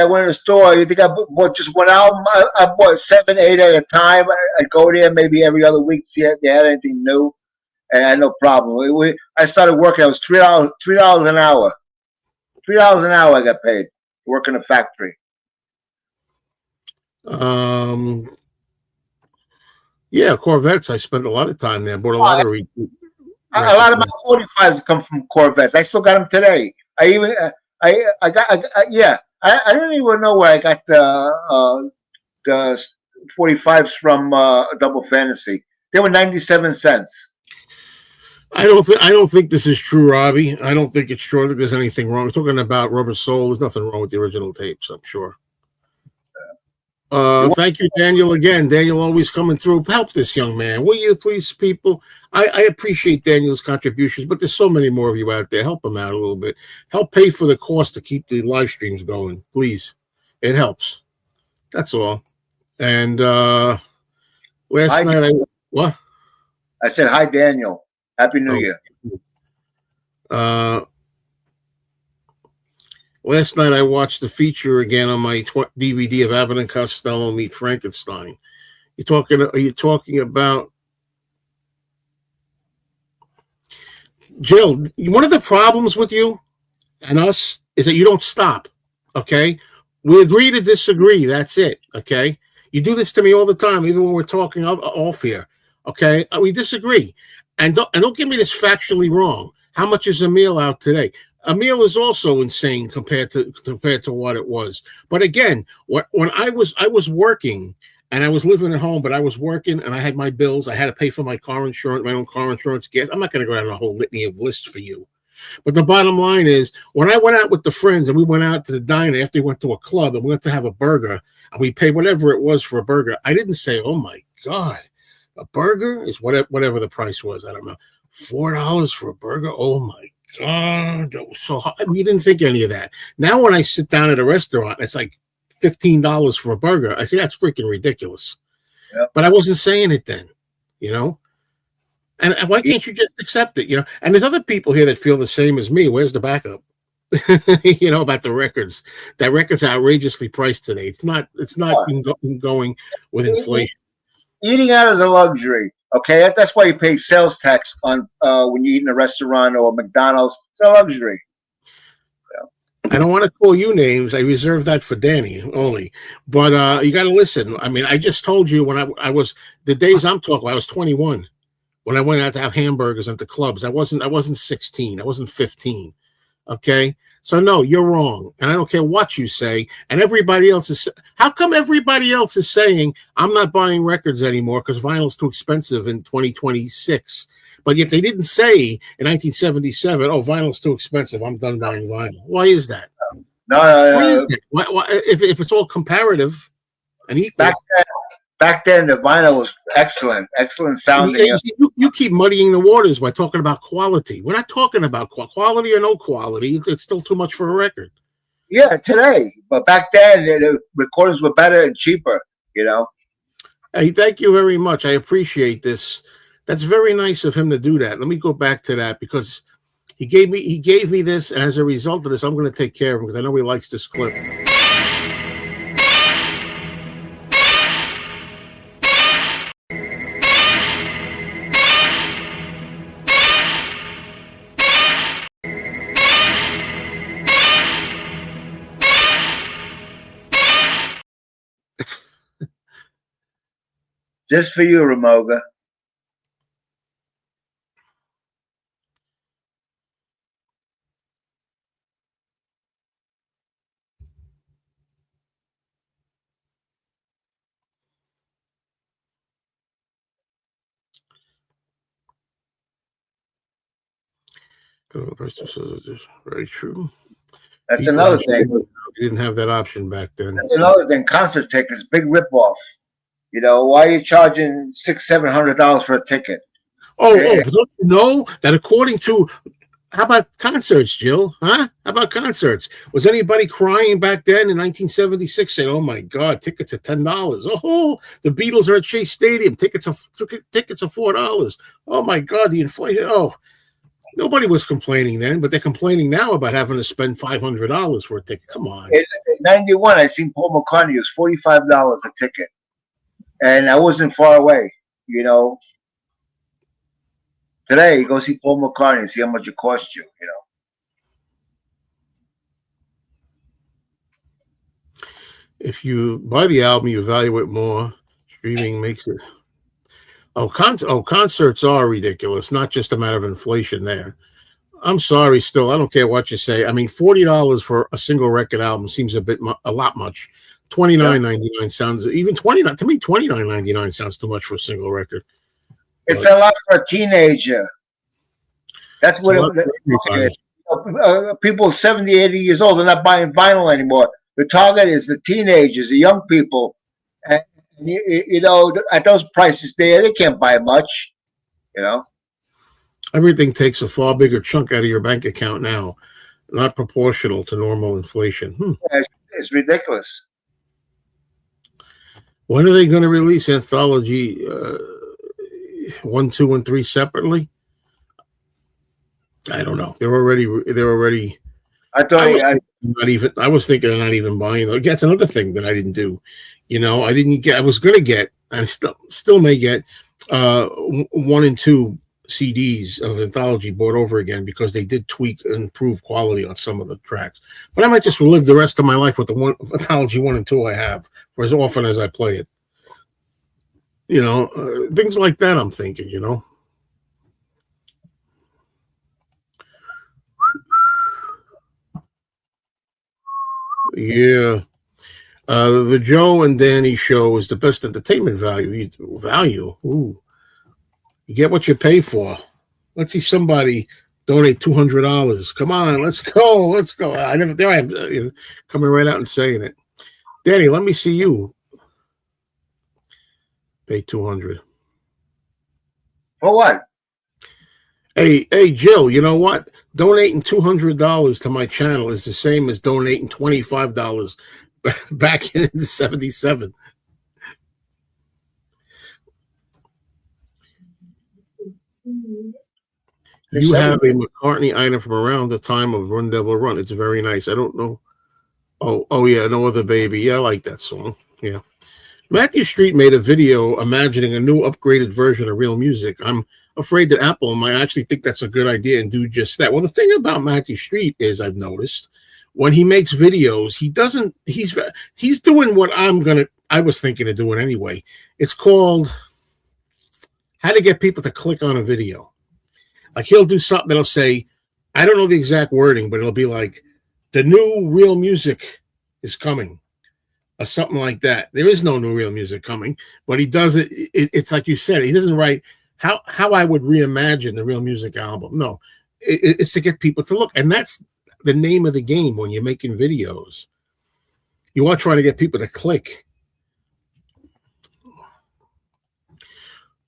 went to the store. You think I bought just one album? I bought 7, 8 at a time. I'd go there maybe every other week, see if they had anything new, and I had no problem. I started working. I was $3 an hour. $3 an hour I got paid. work in a factory? Yeah, Corvettes. I spent a lot of time there. Bought a lot of A lot of my 45s come from Corvettes. I still got them today. I even yeah. I don't even know where I got the 45s from Double Fantasy. They were 97 cents. I don't think this is true, Robbie. I don't think it's true. I don't think there's anything wrong. We're talking about Rubber Soul. There's nothing wrong with the original tapes, I'm sure. Thank you, Daniel, again. Daniel always coming through. Help this young man, will you, please, people? I appreciate Daniel's contributions, but there's so many more of you out there. Help him out a little bit. Help pay for the cost to keep the live streams going, please. It helps. That's all. And last night, what? I said, hi, Daniel. Happy New Year. Last night I watched the feature again on my DVD of Abbott and Costello Meet Frankenstein. Are you talking about Jill? One of the problems with you and us is that you don't stop. Okay, we agree to disagree. That's it. Okay, you do this to me all the time, even when we're talking off here. Okay, we disagree, and don't give me this factually wrong. How much is Emil out today? Emil is also insane compared to what it was. But again, when I was working and I was living at home, but I was working and I had my bills. I had to pay for my car insurance, my own car insurance, gas. I'm not going to go down a whole litany of lists for you. But the bottom line is, when I went out with the friends and we went out to the diner after we went to a club and we went to have a burger and we paid whatever it was for a burger, I didn't say, "Oh my God, a burger is whatever the price was." I don't know, $4 for a burger. Oh my God, that was so hard. We didn't think any of that. Now, when I sit down at a restaurant, it's like $15 for a burger. I say that's freaking ridiculous. Yep. But I wasn't saying it then, you know. And why can't you just accept it, you know? And there's other people here that feel the same as me. Where's the backup? You know, about the records. That record's outrageously priced today. It's not going with inflation. Eating out is a luxury. Okay, that's why you pay sales tax on when you eat in a restaurant or McDonald's. It's a luxury. I don't want to call you names. I reserve that for Danny only. But you got to listen. I mean, I just told you when I was the days I'm talking about, I was 21 when I went out to have hamburgers at the clubs. I wasn't 16. I wasn't 15. Okay, so no, you're wrong, and I don't care what you say. And everybody else is. How come everybody else is saying I'm not buying records anymore because vinyl's too expensive in 2026? But yet they didn't say in 1977, "Oh, vinyl's too expensive. I'm done buying vinyl." Why is that? No. Why is it? Why, if it's all comparative and equal? Back then, the vinyl was excellent sounding. You keep muddying the waters by talking about quality. We're not talking about quality or no quality. It's still too much for a record. Yeah, today. But back then, the recordings were better and cheaper, you know. Hey, thank you very much. I appreciate this. That's very nice of him to do that. Let me go back to that because he gave me this, and as a result of this, I'm going to take care of him because I know he likes this clip. Just for you, Ramoga. Very true. That's another thing. You didn't have that option back then. That's another thing. Concert tickets, big ripoff. You know, why are you charging $600-700 for a ticket? But don't you know that according to, how about concerts, Jill? Huh? How about concerts? Was anybody crying back then in 1976 saying, "Oh my God, tickets are $10. Oh, the Beatles are at Shea Stadium. Tickets are $4. Oh my God, the inflation. Oh." Nobody was complaining then, but they're complaining now about having to spend $500 for a ticket. Come on. In 91, I seen Paul McCartney. It was $45 a ticket. And I wasn't far away, you know. Today, you go see Paul McCartney and see how much it costs you, you know. If you buy the album, you value it more. Streaming makes it. Concerts are ridiculous. Not just a matter of inflation there. I'm sorry, still, I don't care what you say. I mean, $40 for a single record album seems a lot much. $29.99 sounds even 29 to me. $29.99 sounds too much for a single record. It's a lot for a teenager. That's what people 70, 80 years old, they're not buying vinyl anymore. The target is the teenagers, the young people. And you know, at those prices there, they can't buy much, you know. Everything takes a far bigger chunk out of your bank account now, not proportional to normal inflation. Yeah, it's ridiculous. When are they going to release Anthology 1, 2, and 3 separately? I don't know. They're already. I thought I was thinking of not even buying them. That's another thing that I didn't do. You know, I didn't get. I was going to get, and still may get 1 and 2 CDs of Anthology bought over again because they did tweak and improve quality on some of the tracks. But I might just live the rest of my life with the Anthology 1 and 2 I have for as often as I play it. You know, things like that. I'm thinking. You know. Yeah. The Joe and Danny show is the best entertainment value. Ooh. You get what you pay for. Let's see somebody donate $200. Come on, let's go. Let's go. I am coming right out and saying it. Danny, let me see you. Pay $200. For what? Hey, Jill, you know what? Donating $200 to my channel is the same as donating $25 back in '77. You have a McCartney item from around the time of Run Devil Run. It's very nice. I don't know. Oh yeah, No Other Baby. Yeah, I like that song. Yeah. Matthew Street made a video imagining a new upgraded version of Real Music. I'm afraid that Apple might actually think that's a good idea and do just that. Well, the thing about Matthew Street is I've noticed when he makes videos, he's doing what I was thinking of doing anyway. It's called how to get people to click on a video. Like he'll do something that'll say, I don't know the exact wording, but it'll be like the new Real Music is coming. Or something like that. There is no new Real Music coming, but he does it. It's like you said. He doesn't write how I would reimagine the Real Music album. No, it's to get people to look, and that's the name of the game when you're making videos. You are trying to get people to click.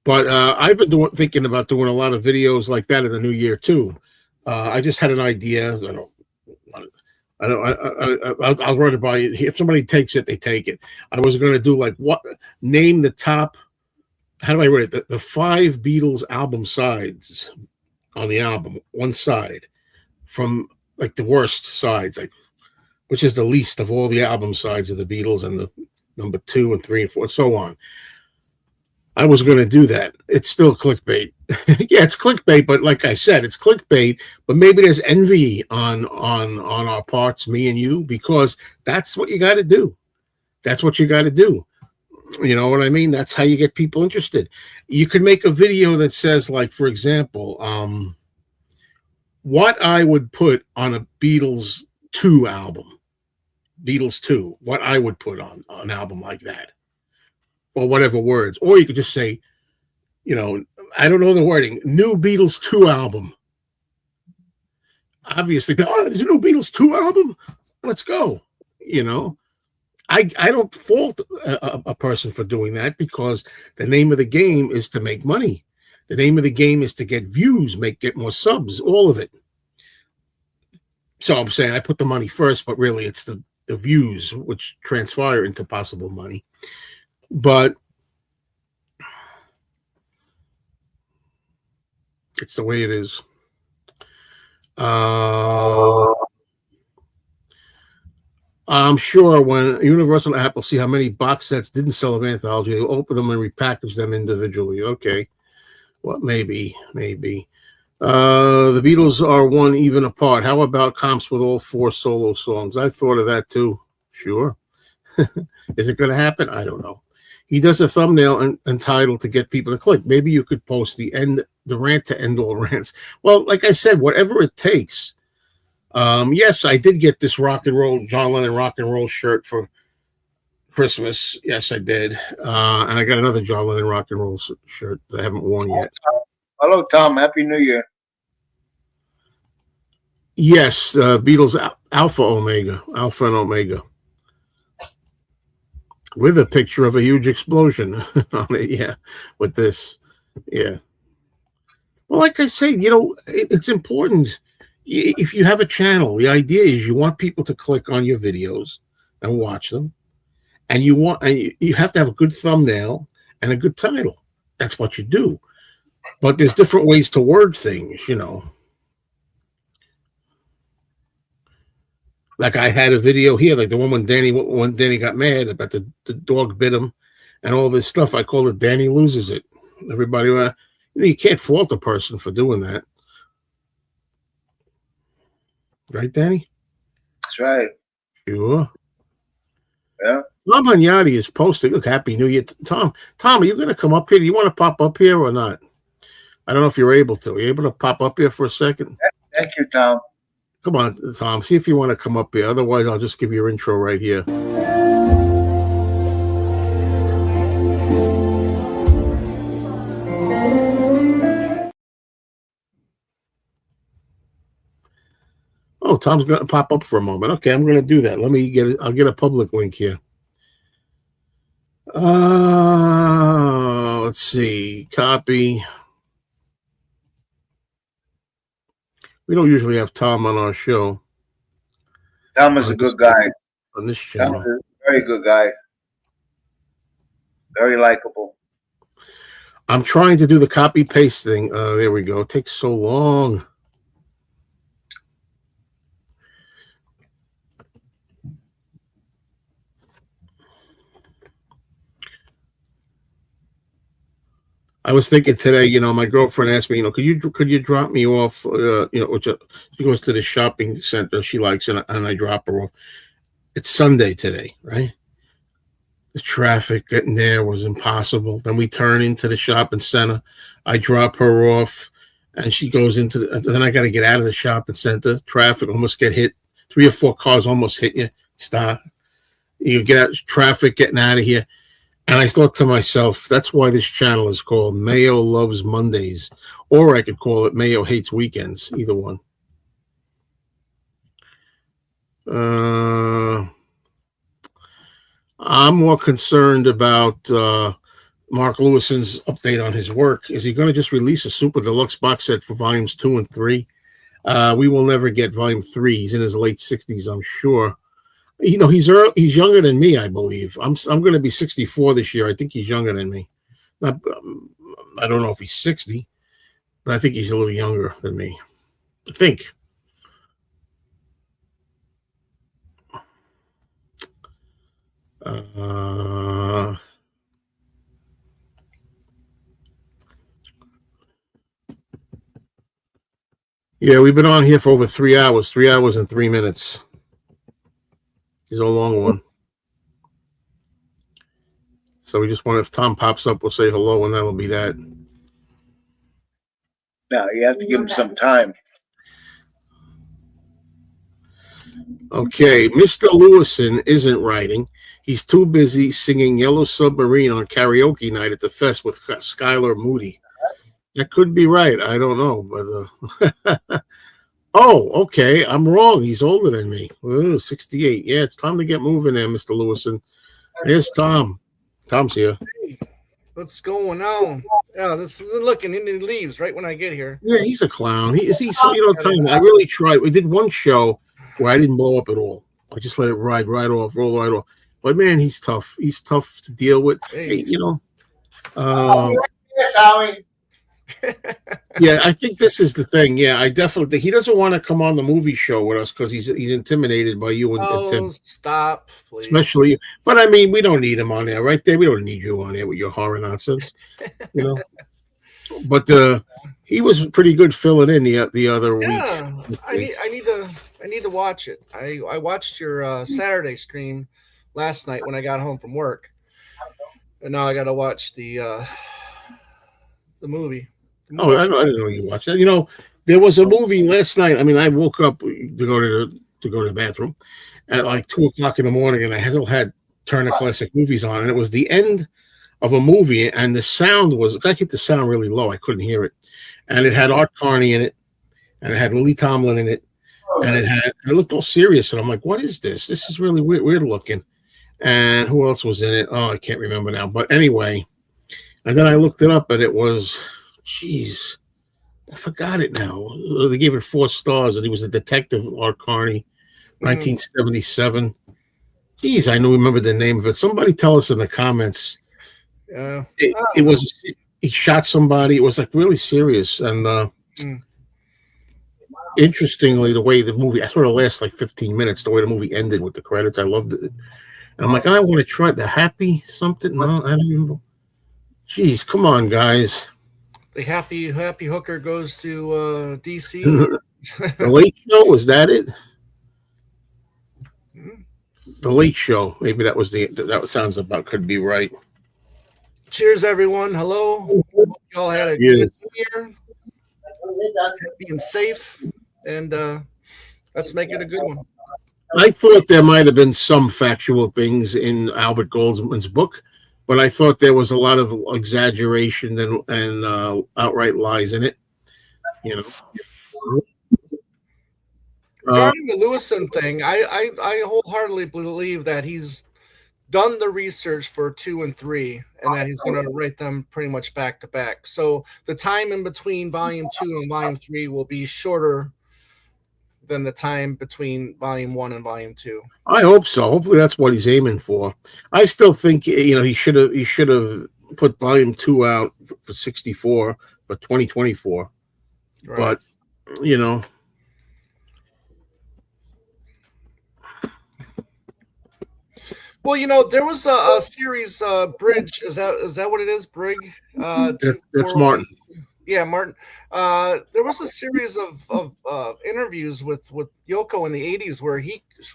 But I've been thinking about doing a lot of videos like that in the new year too. I just had an idea. I'll run it by you. If somebody takes it, they take it. I was going to do name the top. How do I write it? The 5 Beatles album sides on the album, one side from like the worst sides, like which is the least of all the album sides of the Beatles, and the number 2 and 3 and 4, and so on. I was going to do that. It's still clickbait. Yeah, it's clickbait, but like I said, it's clickbait. But maybe there's envy on our parts, me and you, because that's what you got to do. That's what you got to do. You know what I mean? That's how you get people interested. You could make a video that says, like, for example, what I would put on a Beatles 2 album. Beatles 2. What I would put on an album like that. Or whatever words. Or you could just say, you know, I don't know the wording. New Beatles 2 album. Obviously, there's a new Beatles 2 album? Let's go. You know, I don't fault a person for doing that because the name of the game is to make money. The name of the game is to get views, get more subs, all of it. So I'm saying I put the money first, but really it's the views which transpire into possible money. But it's the way it is. I'm sure when Universal and Apple see how many box sets didn't sell of Anthology, they'll open them and repackage them individually. Okay. Well, maybe. The Beatles are one even apart. How about comps with all 4 solo songs? I thought of that too. Sure. Is it going to happen? I don't know. He does a thumbnail and title to get people to click. Maybe you could post the rant to end all rants. Well, like I said, whatever it takes. Yes, I did get this rock and roll, John Lennon rock and roll shirt for Christmas. Yes, I did. And I got another John Lennon rock and roll shirt that I haven't worn yet. Hello, Tom. Happy New Year. Yes, Beatles Alpha and Omega. With a picture of a huge explosion on it, yeah, with this, yeah. Well, like I say, it's important. If you have a channel, the idea is you want people to click on your videos and watch them, and you have to have a good thumbnail and a good title. That's what you do. But there's different ways to word things, Like I had a video here, like the one when Danny got mad about the dog bit him and all this stuff. I call it Danny Loses It. Everybody, you can't fault a person for doing that. Right, Danny? That's right. Sure. Yeah. Tom Hunyadi is posting. Look, Happy New Year. Tom, are you going to come up here? Do you want to pop up here or not? I don't know if you're able to. Are you able to pop up here for a second? Thank you, Tom. Come on, Tom. See if you want to come up here. Otherwise, I'll just give you your intro right here. Oh, Tom's going to pop up for a moment. Okay, I'm going to do that. Let me get it. I'll get a public link here. Let's see. Copy. We don't usually have Tom on our show. Tom is a good guy. On this channel. Tom is a very good guy. Very likable. I'm trying to do the copy paste thing. There we go. It takes so long. I was thinking today, my girlfriend asked me, could you drop me off? She goes to the shopping center she likes, and I drop her off. It's Sunday today, right? The traffic getting there was impossible. Then we turn into the shopping center. I drop her off, and she goes then I got to get out of the shopping center. Traffic, almost get hit. 3 or 4 cars almost hit you. Stop. You get out, traffic, getting out of here. And I thought to myself, that's why this channel is called Mayo Loves Mondays. Or I could call it Mayo Hates Weekends. Either one. I'm more concerned about Mark Lewison's update on his work. Is he going to just release a super deluxe box set for volumes 2 and 3? We will never get volume 3. He's in his late 60s, I'm sure. He's younger than me, I believe. I'm going to be 64 this year. I think he's younger than me. I don't know if he's 60, but I think he's a little younger than me. I think. Yeah, we've been on here for over 3 hours. 3 hours and 3 minutes. He's a long one. So we just want, if Tom pops up, we'll say hello, and that'll be that. No, you have to give him some time. Okay, Mr. Lewison isn't writing. He's too busy singing Yellow Submarine on karaoke night at the fest with Skylar Moody. That could be right. I don't know. But oh, okay. I'm wrong. He's older than me. Ooh, 68. Yeah, it's time to get moving there, Mr. Lewison. Here's Tom. Tom's here. Hey, what's going on? Yeah, looking, and he leaves right when I get here. Yeah, he's a clown. He's Tom, I really tried. We did one show where I didn't blow up at all. I just let it roll right off. But man, he's tough. He's tough to deal with. Hey, yeah, I think this is the thing. Yeah, I definitely think he doesn't want to come on the movie show with us because he's intimidated by you and Tim. Stop, please. Especially you. But I mean, we don't need him on there, right there. We don't need you on there with your horror nonsense, But he was pretty good filling in the other week. I need to watch it. I watched your Saturday stream last night when I got home from work, and now I got to watch the movie. Oh, I didn't know you watched that. You know, there was a movie last night. I mean, I woke up to go to the bathroom at like 2 o'clock in the morning, and I had Turner Classic Movies on, and it was the end of a movie, and the sound was I kept the sound really low. I couldn't hear it, and it had Art Carney in it, and it had Lily Tomlin in it, and it looked all serious, and I'm like, what is this? This is really weird looking. And who else was in it? Oh, I can't remember now. But anyway, and then I looked it up, and it was, geez, I forgot it now. They gave it 4 stars, and he was a detective, Art Carney, 1977. Geez, I remember the name of it. Somebody tell us in the comments. It was, he shot somebody. It was like really serious. And interestingly, the way the movie, I sort of last like 15 minutes, the way the movie ended with the credits, I loved it. And I'm like, I want to try the Happy something. No, I don't even know. Jeez, come on, guys. The happy hooker goes to DC. The Late Show, was that it? The Late Show. Maybe that was that sounds about could be right. Cheers, everyone. Hello. Hope you all had a good year. Being safe, and let's make it a good one. I thought there might have been some factual things in Albert Goldman's book, but I thought there was a lot of exaggeration and outright lies in it. You know. Regarding the Lewison thing, I wholeheartedly believe that he's done the research for 2 and 3, and that he's going to write them pretty much back to back. So the time in between Volume 2 and Volume 3 will be shorter than the time between Volume 1 and Volume 2. I hope so. Hopefully, that's what he's aiming for. I still think he should have put Volume 2 out for 64 for 2024, right. But Well, there was a series, Bridge. Is that what it is? Brig? That's Martin. Yeah, Martin. There was a series of interviews with Yoko in the 80s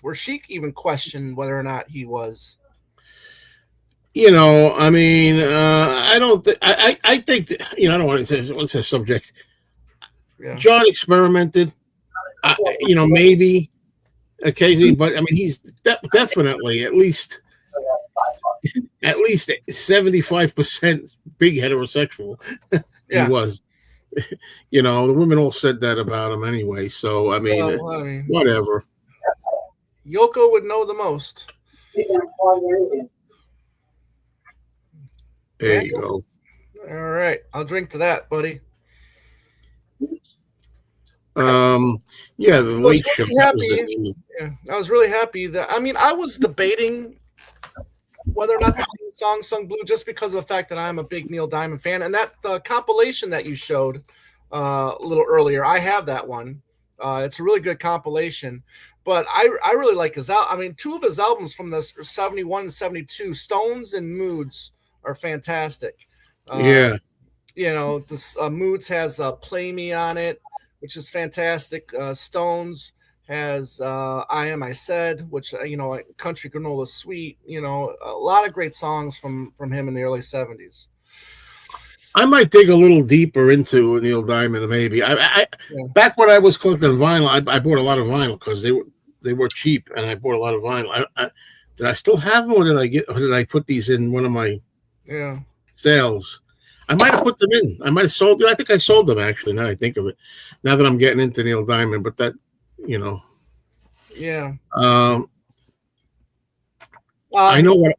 where she even questioned whether or not he was. I mean, I don't. I think that, I don't want to say what's the subject. Yeah. John experimented. Maybe occasionally, but I mean, he's definitely at least 75% big heterosexual. Yeah. He was. The women all said that about him anyway. So I mean, whatever. Yoko would know the most. There you go. All right, I'll drink to that, buddy. Yeah, the Late Show. I was really happy that. I mean, I was debating whether or not to sing Song Sung Blue just because of the fact that I'm a big Neil Diamond fan, and that the compilation that you showed a little earlier, I have that one. It's a really good compilation, but I really like his I mean, 2 of his albums from the 71 and 72, Stones and Moods, are fantastic. Yeah. This Moods has Play Me on it, which is fantastic. Stones has I Am I Said, which Country Granola Sweet, a lot of great songs from him in the early 70s. I might dig a little deeper into Neil Diamond, maybe. Back when I was collecting vinyl, I bought a lot of vinyl because they were cheap, and I bought a lot of vinyl. Did I still have them, or did I put these in one of my sales? I might have put them in. I might have sold. I think I sold them, actually. Now I think of it. Now that I'm getting into Neil Diamond, but that, Yeah. I know what.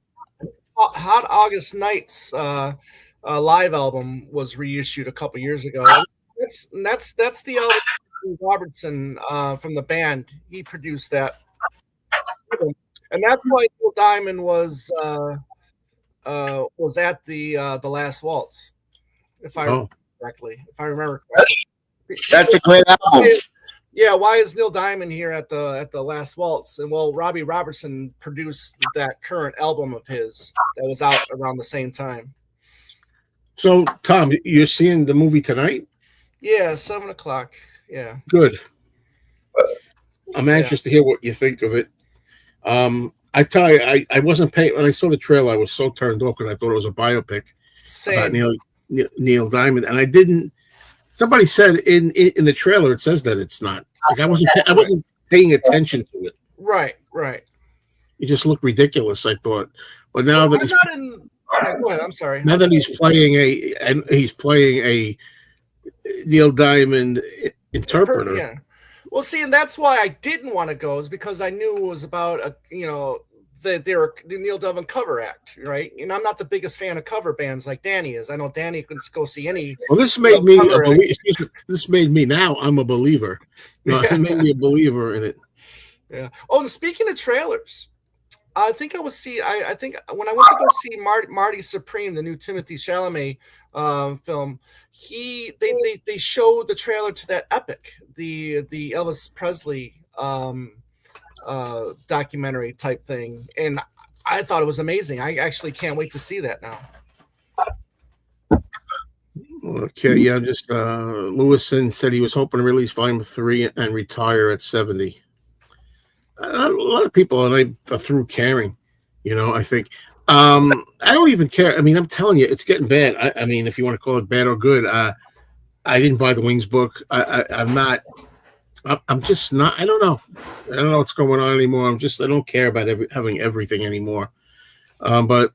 Hot August Nights live album was reissued a couple years ago. That's the album Robertson from the band. He produced that, and that's why Neil Diamond was at the Last Waltz, if I remember correctly. That's a great album. Yeah, why is Neil Diamond here at the Last Waltz? And well, Robbie Robertson produced that current album of his that was out around the same time. So, Tom, you're seeing the movie tonight? Yeah, 7:00. Yeah. Good. I'm anxious to hear what you think of it. I tell you, I wasn't paying when I saw the trailer. I was so turned off because I thought it was a biopic about Same. Neil Diamond, and I didn't. Somebody said in the trailer it says that it's not. Like I wasn't paying attention to it. Right. It just looked ridiculous. I thought, but now that I'm not in. Yeah, go ahead. I'm sorry. now that he's playing a Neil Diamond interpreter. Yeah. Well, see, and that's why I didn't want to go, is because I knew it was about the Neil Diamond cover act, right? And I'm not the biggest fan of cover bands like Danny is. I know Danny can go see any. Well, this made me this made me now I'm a believer. No, it made me a believer in it. Yeah. Oh, and speaking of trailers, I think I think when I went to go see Marty Supreme, the new Timothy Chalamet film, they showed the trailer to that Epic, the Elvis Presley documentary type thing, and I thought it was amazing. I actually can't wait to see that now. Okay, yeah, just Lewison said he was hoping to release Volume 3 and retire at 70. A lot of people are through caring, I think. I don't even care. I mean, I'm telling you, it's getting bad. I mean, if you want to call it bad or good, I didn't buy the Wings book. I'm just not. I don't know what's going on anymore. I don't care about having everything anymore. But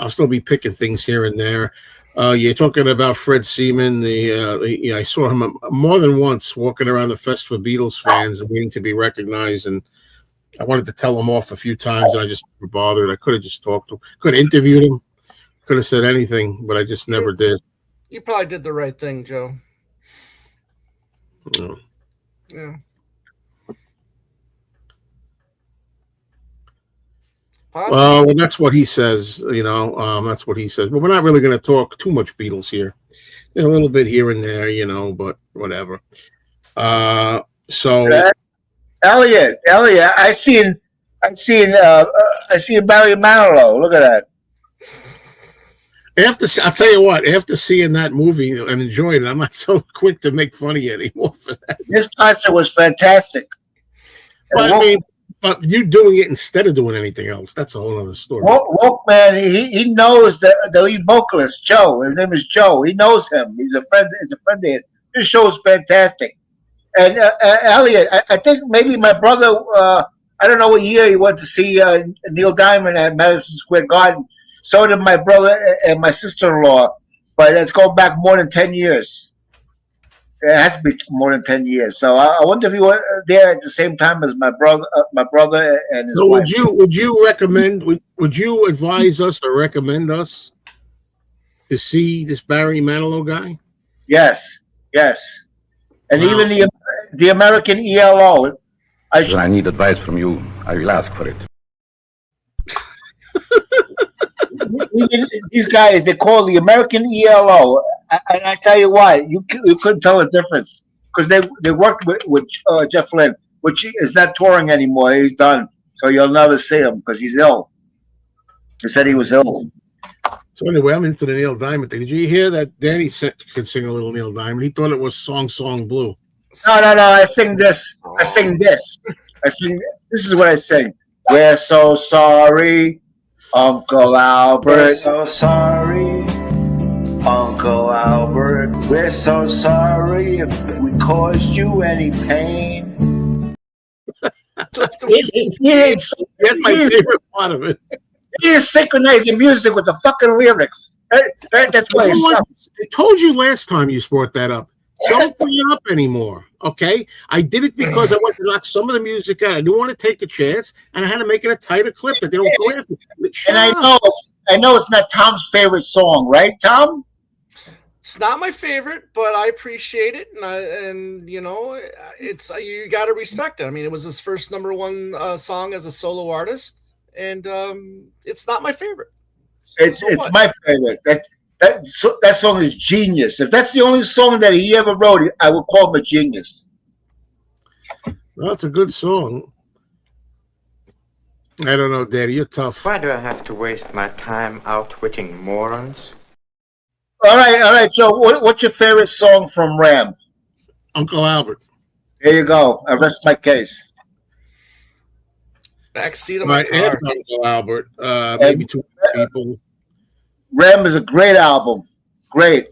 I'll still be picking things here and there. You're talking about Fred Seaman. I saw him more than once walking around the Fest for Beatles fans and waiting to be recognized. And I wanted to tell him off a few times, and I just never bothered. I could have just talked to him, could have interviewed him, could have said anything, but I just never did. You probably did the right thing, Joe. Yeah. Well, that's what he says. That's what he says. But we're not really going to talk too much Beatles here. A little bit here and there, but whatever. So. Elliot, I seen Barry Manilow. Look at that. I'll tell you what. After seeing that movie and enjoying it, I'm not so quick to make fun of you anymore for that. This concert was fantastic. But you doing it instead of doing anything else—that's a whole other story. Wolfman, he knows the lead vocalist, Joe. His name is Joe. He knows him. He's a friend. He's a friend of his. This show is fantastic. And Elliot, I think maybe my brother, I don't know what year he went to see Neil Diamond at Madison Square Garden. So did my brother and my sister-in-law. But it's going back more than 10 years. It has to be more than 10 years. So I wonder if you were there at the same time as my brother and his wife. Would you recommend? Would you advise us or recommend us to see this Barry Manilow guy? Yes. And even the American ELO. I need advice from you. I will ask for it. These guys, they call the American ELO. And I tell you why, you couldn't tell the difference. Because they worked with Jeff Lynne, which is not touring anymore. He's done. So you'll never see him because he's ill. He said he was ill. So anyway, I'm into the Neil Diamond thing. Did you hear that Danny could sing a little Neil Diamond? He thought it was Song Blue. No. I sing this. This is what I sing. We're so sorry, Uncle Albert. We're so sorry, Uncle Albert. We're so sorry if we caused you any pain. That's my favorite part of it. He is synchronizing music with the fucking lyrics. That's why I told you last time you brought that up. Don't bring it up anymore, okay? I did it because I wanted to knock some of the music out. I didn't want to take a chance, and I had to make it a tighter clip that they don't go after. And I know it's not Tom's favorite song, right, Tom? It's not my favorite, but I appreciate it, and it's you got to respect it. I mean, it was his first #1 song as a solo artist, and it's not my favorite. It's my favorite. That song is genius. If that's the only song that he ever wrote, I would call him a genius. Well, it's a good song. I don't know, Daddy. You're tough. Why do I have to waste my time outwitting morons? All right, Joe. What's your favorite song from Ram? Uncle Albert. There you go. I rest my case. Backseat of my Right after car. Uncle Albert, maybe two people. Ram is a great album. Great.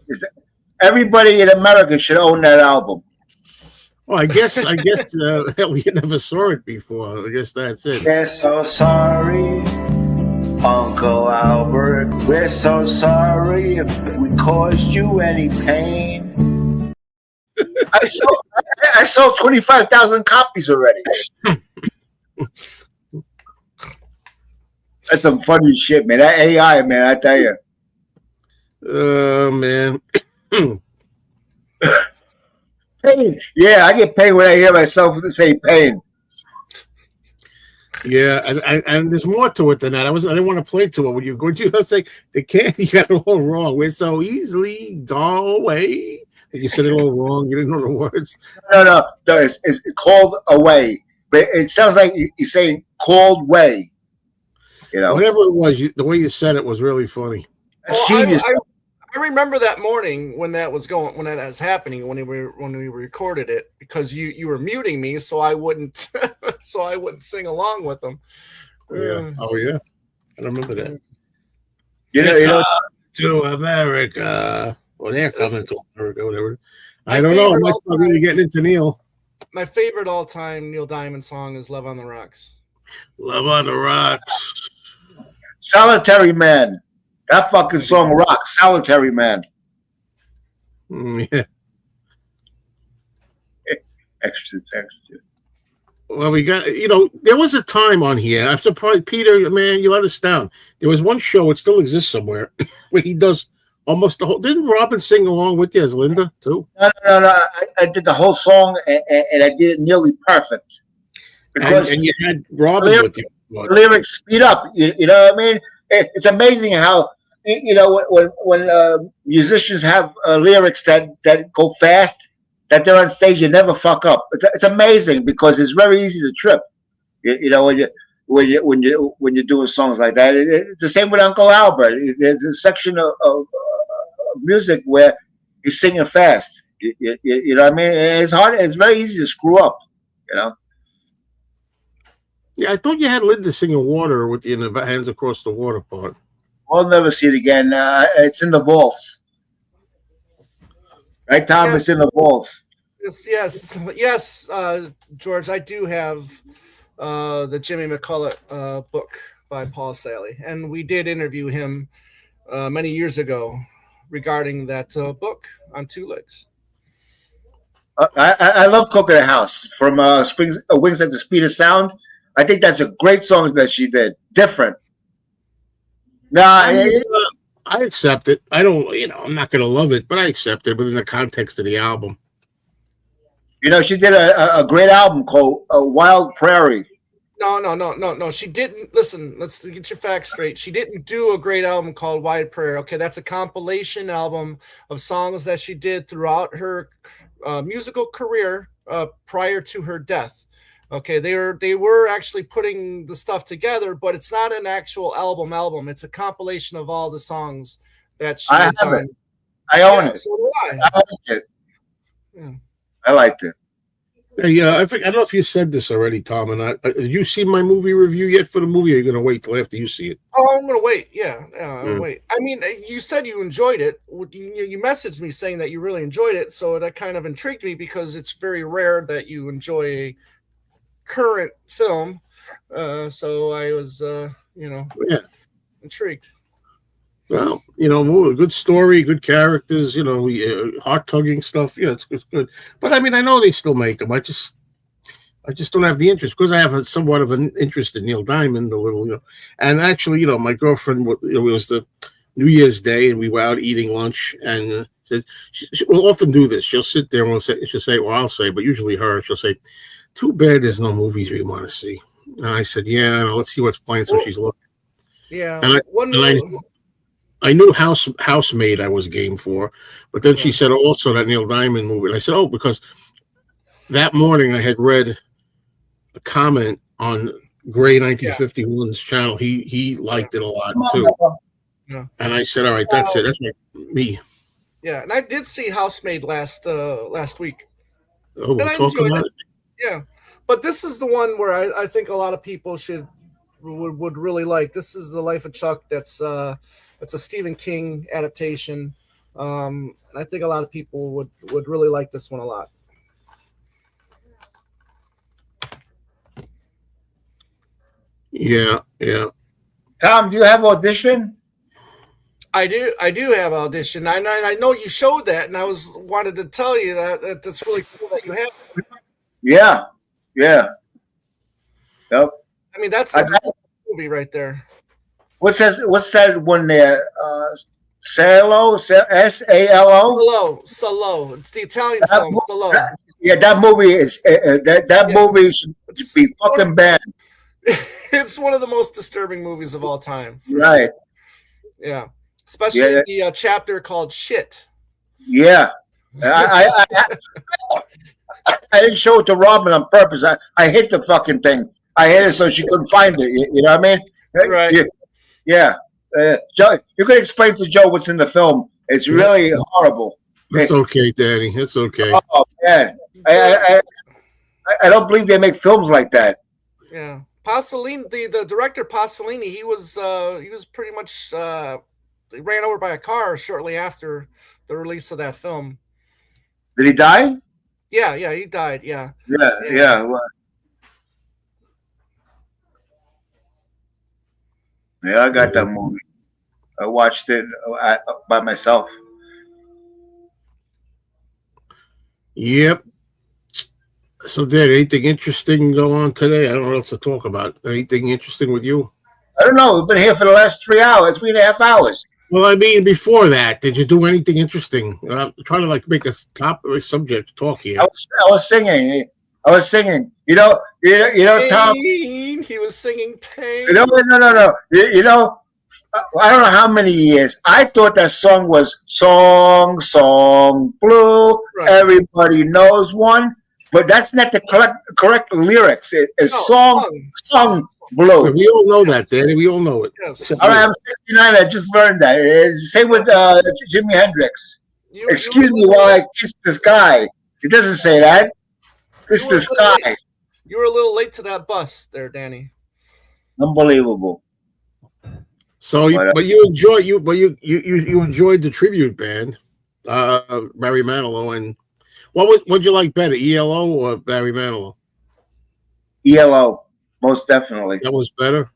Everybody in America should own that album. Well, I guess hell, you never saw it before. I guess that's it. We're so sorry, Uncle Albert. We're so sorry if we caused you any pain. I sold 25,000 copies already. That's some funny shit, man. That AI, man, I tell you. Man. Pain. Yeah, I get paid when I hear myself say pain. Yeah, and there's more to it than that. I didn't want to play to it when you go to say the candy got it all wrong. We're so easily go away. And you said it all wrong. You didn't know the words. No. It's called away, but it sounds like you're saying called way. You know, whatever it was, the way you said it was really funny. That's genius. I remember that morning when that was happening, when we recorded it, because you were muting me so I wouldn't sing along with them. Yeah. Oh yeah. I remember that. You know, to America. Well, they're coming to America, whatever. I don't know. I'm not really getting into Neil. My favorite all-time Neil Diamond song is "Love on the Rocks." Love on the Rocks. Solitary Man. That fucking song rocks. Solitary Man. Yeah. Extra. Well, we got, there was a time on here. I'm surprised, Peter, man, you let us down. There was one show, it still exists somewhere, where he does almost the whole. Didn't Robin sing along with you as Linda, too? No. I did the whole song, and I did it nearly perfect. Because and you had Robin with you. The lyrics speed up. You know what I mean? It's amazing how, when musicians have lyrics that go fast, that they're on stage, you never fuck up. It's amazing because it's very easy to trip. When you're doing songs like that, it's the same with Uncle Albert. There's a section of music where he's singing fast. You know what I mean? It's hard. It's very easy to screw up. You know. Yeah, I thought you had Linda singing "Water" with the in the hands across the water part. We'll never see it again. It's in the vaults. Right, Tom? Yes. It's in the vaults. Yes, George. I do have the Jimmy McCullough book by Paul Sally, and we did interview him many years ago regarding that book on Two Legs. I love Coconut House from Wings at the Speed of Sound. I think that's a great song that she did. Different. No, I accept it. I don't, I'm not going to love it, but I accept it within the context of the album. She did a great album called Wild Prairie. No. She didn't. Listen, let's get your facts straight. She didn't do a great album called Wild Prairie. Okay, that's a compilation album of songs that she did throughout her musical career prior to her death. Okay, they were actually putting the stuff together, but it's not an actual album. It's a compilation of all the songs that she had done. I own it. So do I. I liked it. Yeah. I liked it. Yeah, I don't know if you said this already, Tom. And did you see my movie review yet for the movie? Or are you going to wait till after you see it? Oh, I'm going to wait. Yeah, I'll wait. I mean, you said you enjoyed it. You messaged me saying that you really enjoyed it, so that kind of intrigued me because it's very rare that you enjoy a current film. So I was, intrigued. Well, a good story, good characters, heart-tugging stuff. Yeah, it's good. But I mean, I know they still make them. I just don't have the interest because I have somewhat of an interest in Neil Diamond, And actually, my girlfriend, it was the New Year's Day, and we were out eating lunch, and we'll often do this. She'll sit there and she'll say, or I'll say, but usually she'll say, "Too bad there's no movies we want to see." And I said, "Yeah, let's see what's playing." So she's looking. Yeah. I knew Housemaid I was game for, but then she said also that Neil Diamond movie. And I said, because that morning I had read a comment on Gray 1951's channel. He liked it a lot too. Yeah. And I said, all right, that's it. That's me. Yeah, and I did see Housemaid last week. Oh, we'll talk about it. Yeah, But this is the one where I think a lot of people would really like. This is The Life of Chuck. That's a Stephen King adaptation. And I think a lot of people would really like this one a lot. Yeah, yeah. Tom, do you have Audition? I do have Audition. I know you showed that, and I wanted to tell you that that's really cool that you have it. Yeah. Yep. I mean, that's a movie right there. What's that one there? Salo, S-A-L-O? Salo. It's the Italian film. Salo. Yeah, that movie is movie should be fucking banned. It's one of the most disturbing movies of all time. Right. Yeah. Especially the chapter called Shit. Yeah. I didn't show it to Robin on purpose. I hit the fucking thing. I hit it so she couldn't find it. You know what I mean? Right. Yeah. Joe, you could explain to Joe what's in the film. It's really horrible. It's okay, Danny. It's okay. Oh man, I don't believe they make films like that. Yeah, Pasolini, the director Pasolini, he was pretty much ran over by a car shortly after the release of that film. Did he die? Yeah, he died. Yeah. Yeah. Well, yeah, I got that movie. I watched it by myself. Yep. So, Dad, anything interesting go on today? I don't know what else to talk about. Anything interesting with you? I don't know. We've been here for the last 3.5 hours. Well, I mean, before that, did you do anything interesting? I'm trying to make a subject talk here. I was singing. You know, Tom. He was singing Pain. No. I don't know how many years. I thought that song was Song Blue. Right. Everybody knows one, but that's not the correct lyrics. It's Song Blue. We all know that, Danny. We all know it. Yes. All right, I'm 69. I just learned that. Same with Jimi Hendrix. Excuse me while I kiss the sky. It doesn't say that. Kiss the sky. You were a little late to that bus there, Danny. Unbelievable. So, but you enjoyed the tribute band, Barry Manilow, and what'd you like better, ELO or Barry Manilow? ELO, most definitely. That was better.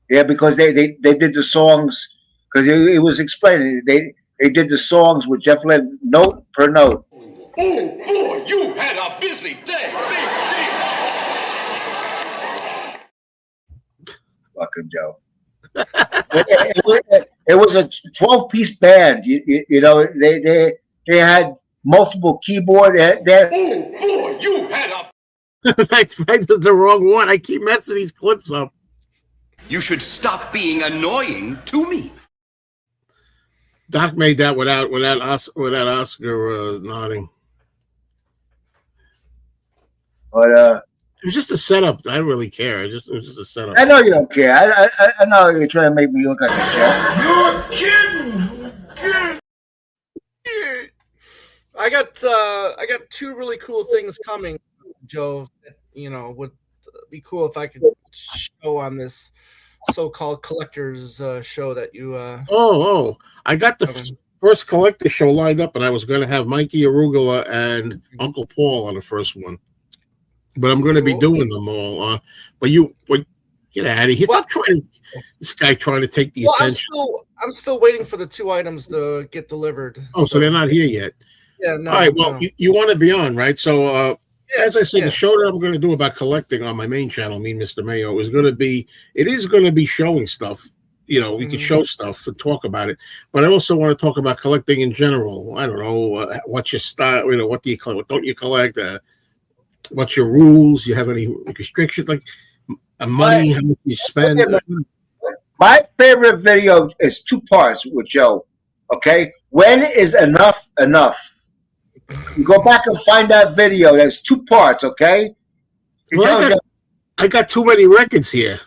Yeah, because they did the songs because it was explaining. They did the songs with Jeff Lynne note per note. Oh boy, you had a busy day. Fucking Joe. It was a 12-piece band. You know, they had multiple keyboard. Oh boy, you had a. That's the wrong one. I keep messing these clips up. You should stop being annoying to me. Doc made that without Oscar nodding. But it was just a setup. I don't really care. It was just a setup. I know you don't care. I know you're trying to make me look like a jerk. You're kidding. I got two really cool things coming, Joe. That, would be cool if I could show on this so-called collectors show that you. I got the first collector show lined up, and I was going to have Mikey Arugula and Uncle Paul on the first one. But I'm going to be doing them all. But get out of here! Stop trying. This guy trying to take the attention. I'm still waiting for the two items to get delivered. Oh, so they're not here yet. Yeah, no. All right. Well, you want to be on, right? So, as I said, the show that I'm going to do about collecting on my main channel, me, Mr. Mayo, is going to be showing stuff. We can show stuff and talk about it, but I also want to talk about collecting in general. I don't know what's your style. What do you collect? What don't you collect? What's your rules? You have any restrictions like money? How much you spend? My favorite video is 2 parts with Joe. Okay, when is enough enough? You go back and find that video. There's 2 parts. Okay. I got too many records here.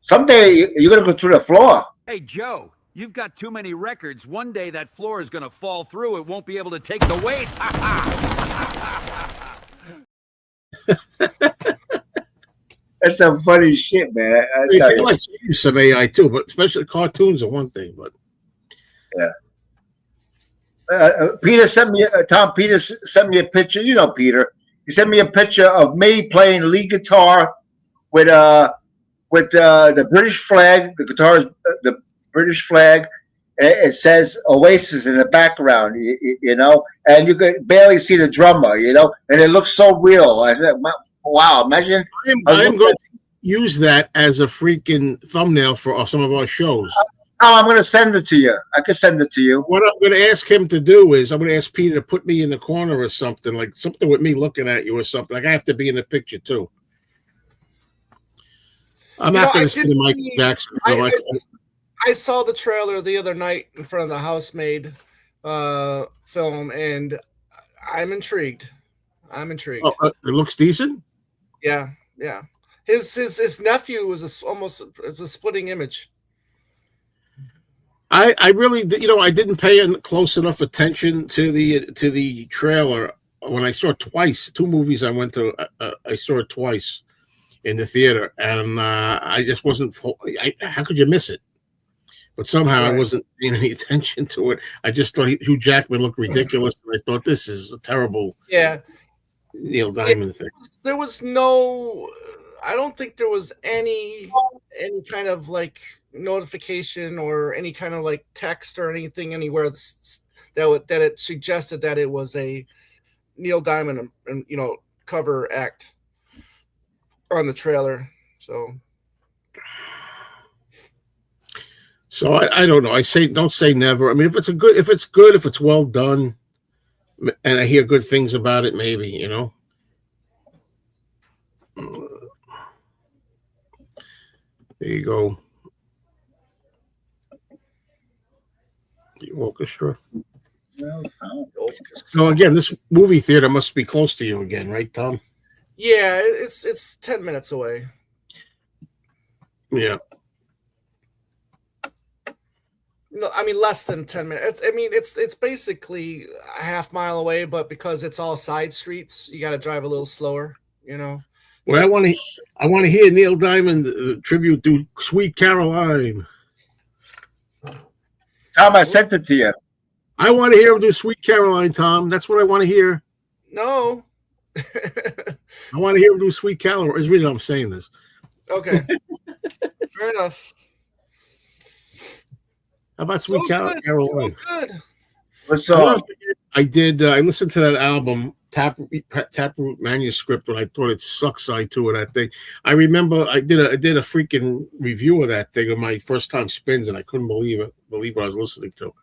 Someday you're gonna go through the floor. Hey Joe, you've got too many records. One day that floor is gonna fall through. It won't be able to take the weight. That's some funny shit, man. I I tell feel you. like you use some AI too, but especially cartoons are one thing. But Peter sent me Tom. Peter sent me a picture. You know Peter. He sent me a picture of me playing lead guitar with the British flag. The guitar is the British flag. It says Oasis in the background, you know, and you could barely see the drummer, you know, and it looks so real. I said, "Wow, imagine." I'm going to use that as a freaking thumbnail for some of our shows. Oh, I'm going to send it to you. I can send it to you. What I'm going to ask him to do is I'm going to ask Peter to put me in the corner or something, like something with me looking at you or something. Like I have to be in the picture too. I'm not going to see Michael Jackson. I saw the trailer the other night in front of the Housemaid film, and I'm intrigued. Oh, it looks decent. Yeah. His nephew was almost a splitting image. I really, you know, I didn't pay close enough attention to the trailer when I saw it twice. 2 movies I went to, I saw it twice in the theater, and I just wasn't. How could you miss it? But somehow I wasn't paying any attention to it. I just thought Hugh Jackman looked ridiculous, and I thought this is a terrible Neil Diamond thing. There was no. I don't think there was any kind of like notification or any kind of like text or anything anywhere that it suggested that it was a Neil Diamond cover act on the trailer. So I don't know. Don't say never. I mean, if it's well done, and I hear good things about it, maybe, you know. There you go. The orchestra. So again, this movie theater must be close to you again, right, Tom? Yeah, it's 10 minutes away. Yeah. No, I mean less than 10 minutes. It's basically a half mile away, but because it's all side streets, you got to drive a little slower, you know. Well, I want to hear Neil Diamond tribute to Sweet Caroline. Tom, I sent it to you. I want to hear him do Sweet Caroline, Tom. That's what I want to hear. No. I want to hear him do Sweet Caroline. Is really I'm saying this. Okay. Fair enough. How about Sweet Caroline? Good. What's up? I did. I listened to that album, Taproot Manuscript, and I thought it sucks. Side to it. I think I remember I did a freaking review of that thing on my first time spins, and I couldn't believe what I was listening to.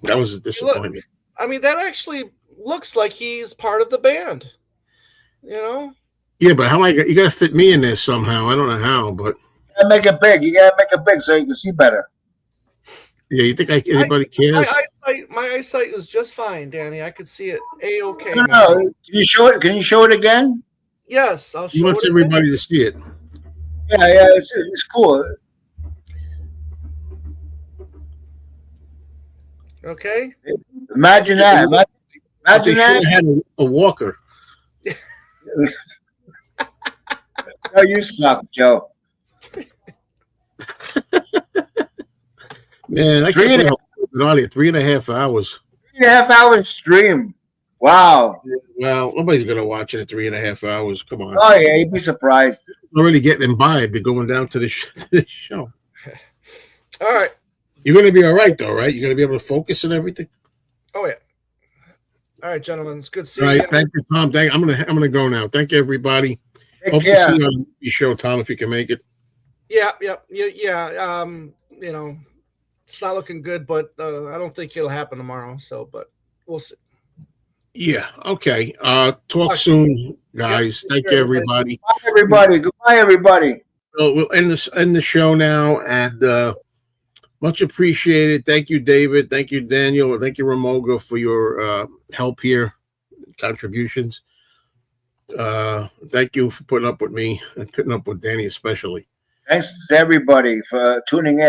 That was a disappointment. Look, I mean, that actually looks like he's part of the band. You know? Yeah, but you got to fit me in there somehow. I don't know how, but you gotta make it big. You gotta make it big so you can see better. Yeah, you think anybody cares? My eyesight was just fine, Danny. I could see it A-okay. No. Can you show it? Can you show it again? Yes, I'll show it. He wants everybody to see it. Yeah, it's cool. Okay. Imagine that. Imagine that. Had a walker. No, you suck, Joe. Man, I can't believe on it 3.5 hours. 3.5 hours stream. Wow. Well, nobody's gonna watch it at 3.5 hours. Come on. Oh yeah, you'd be surprised. Already getting imbibed and going down to the show. All right. You're gonna be all right, though, right? You're gonna be able to focus and everything. Oh yeah. All right, gentlemen. It's good seeing you. All right, you. thank you, Tom. I'm gonna go now. Thank you, everybody. Hope to see you on the show, Tom, if you can make it. Yeah. You know, it's not looking good, but I don't think it'll happen tomorrow. So, but we'll see. Yeah. Okay. Talk soon, guys. Thank you, everybody. Bye, everybody. Goodbye, everybody. So we'll end the show now, and much appreciated. Thank you, David. Thank you, Daniel. Thank you, Ramoga, for your help here, contributions. Thank you for putting up with me and putting up with Danny, especially. Thanks to everybody for tuning in.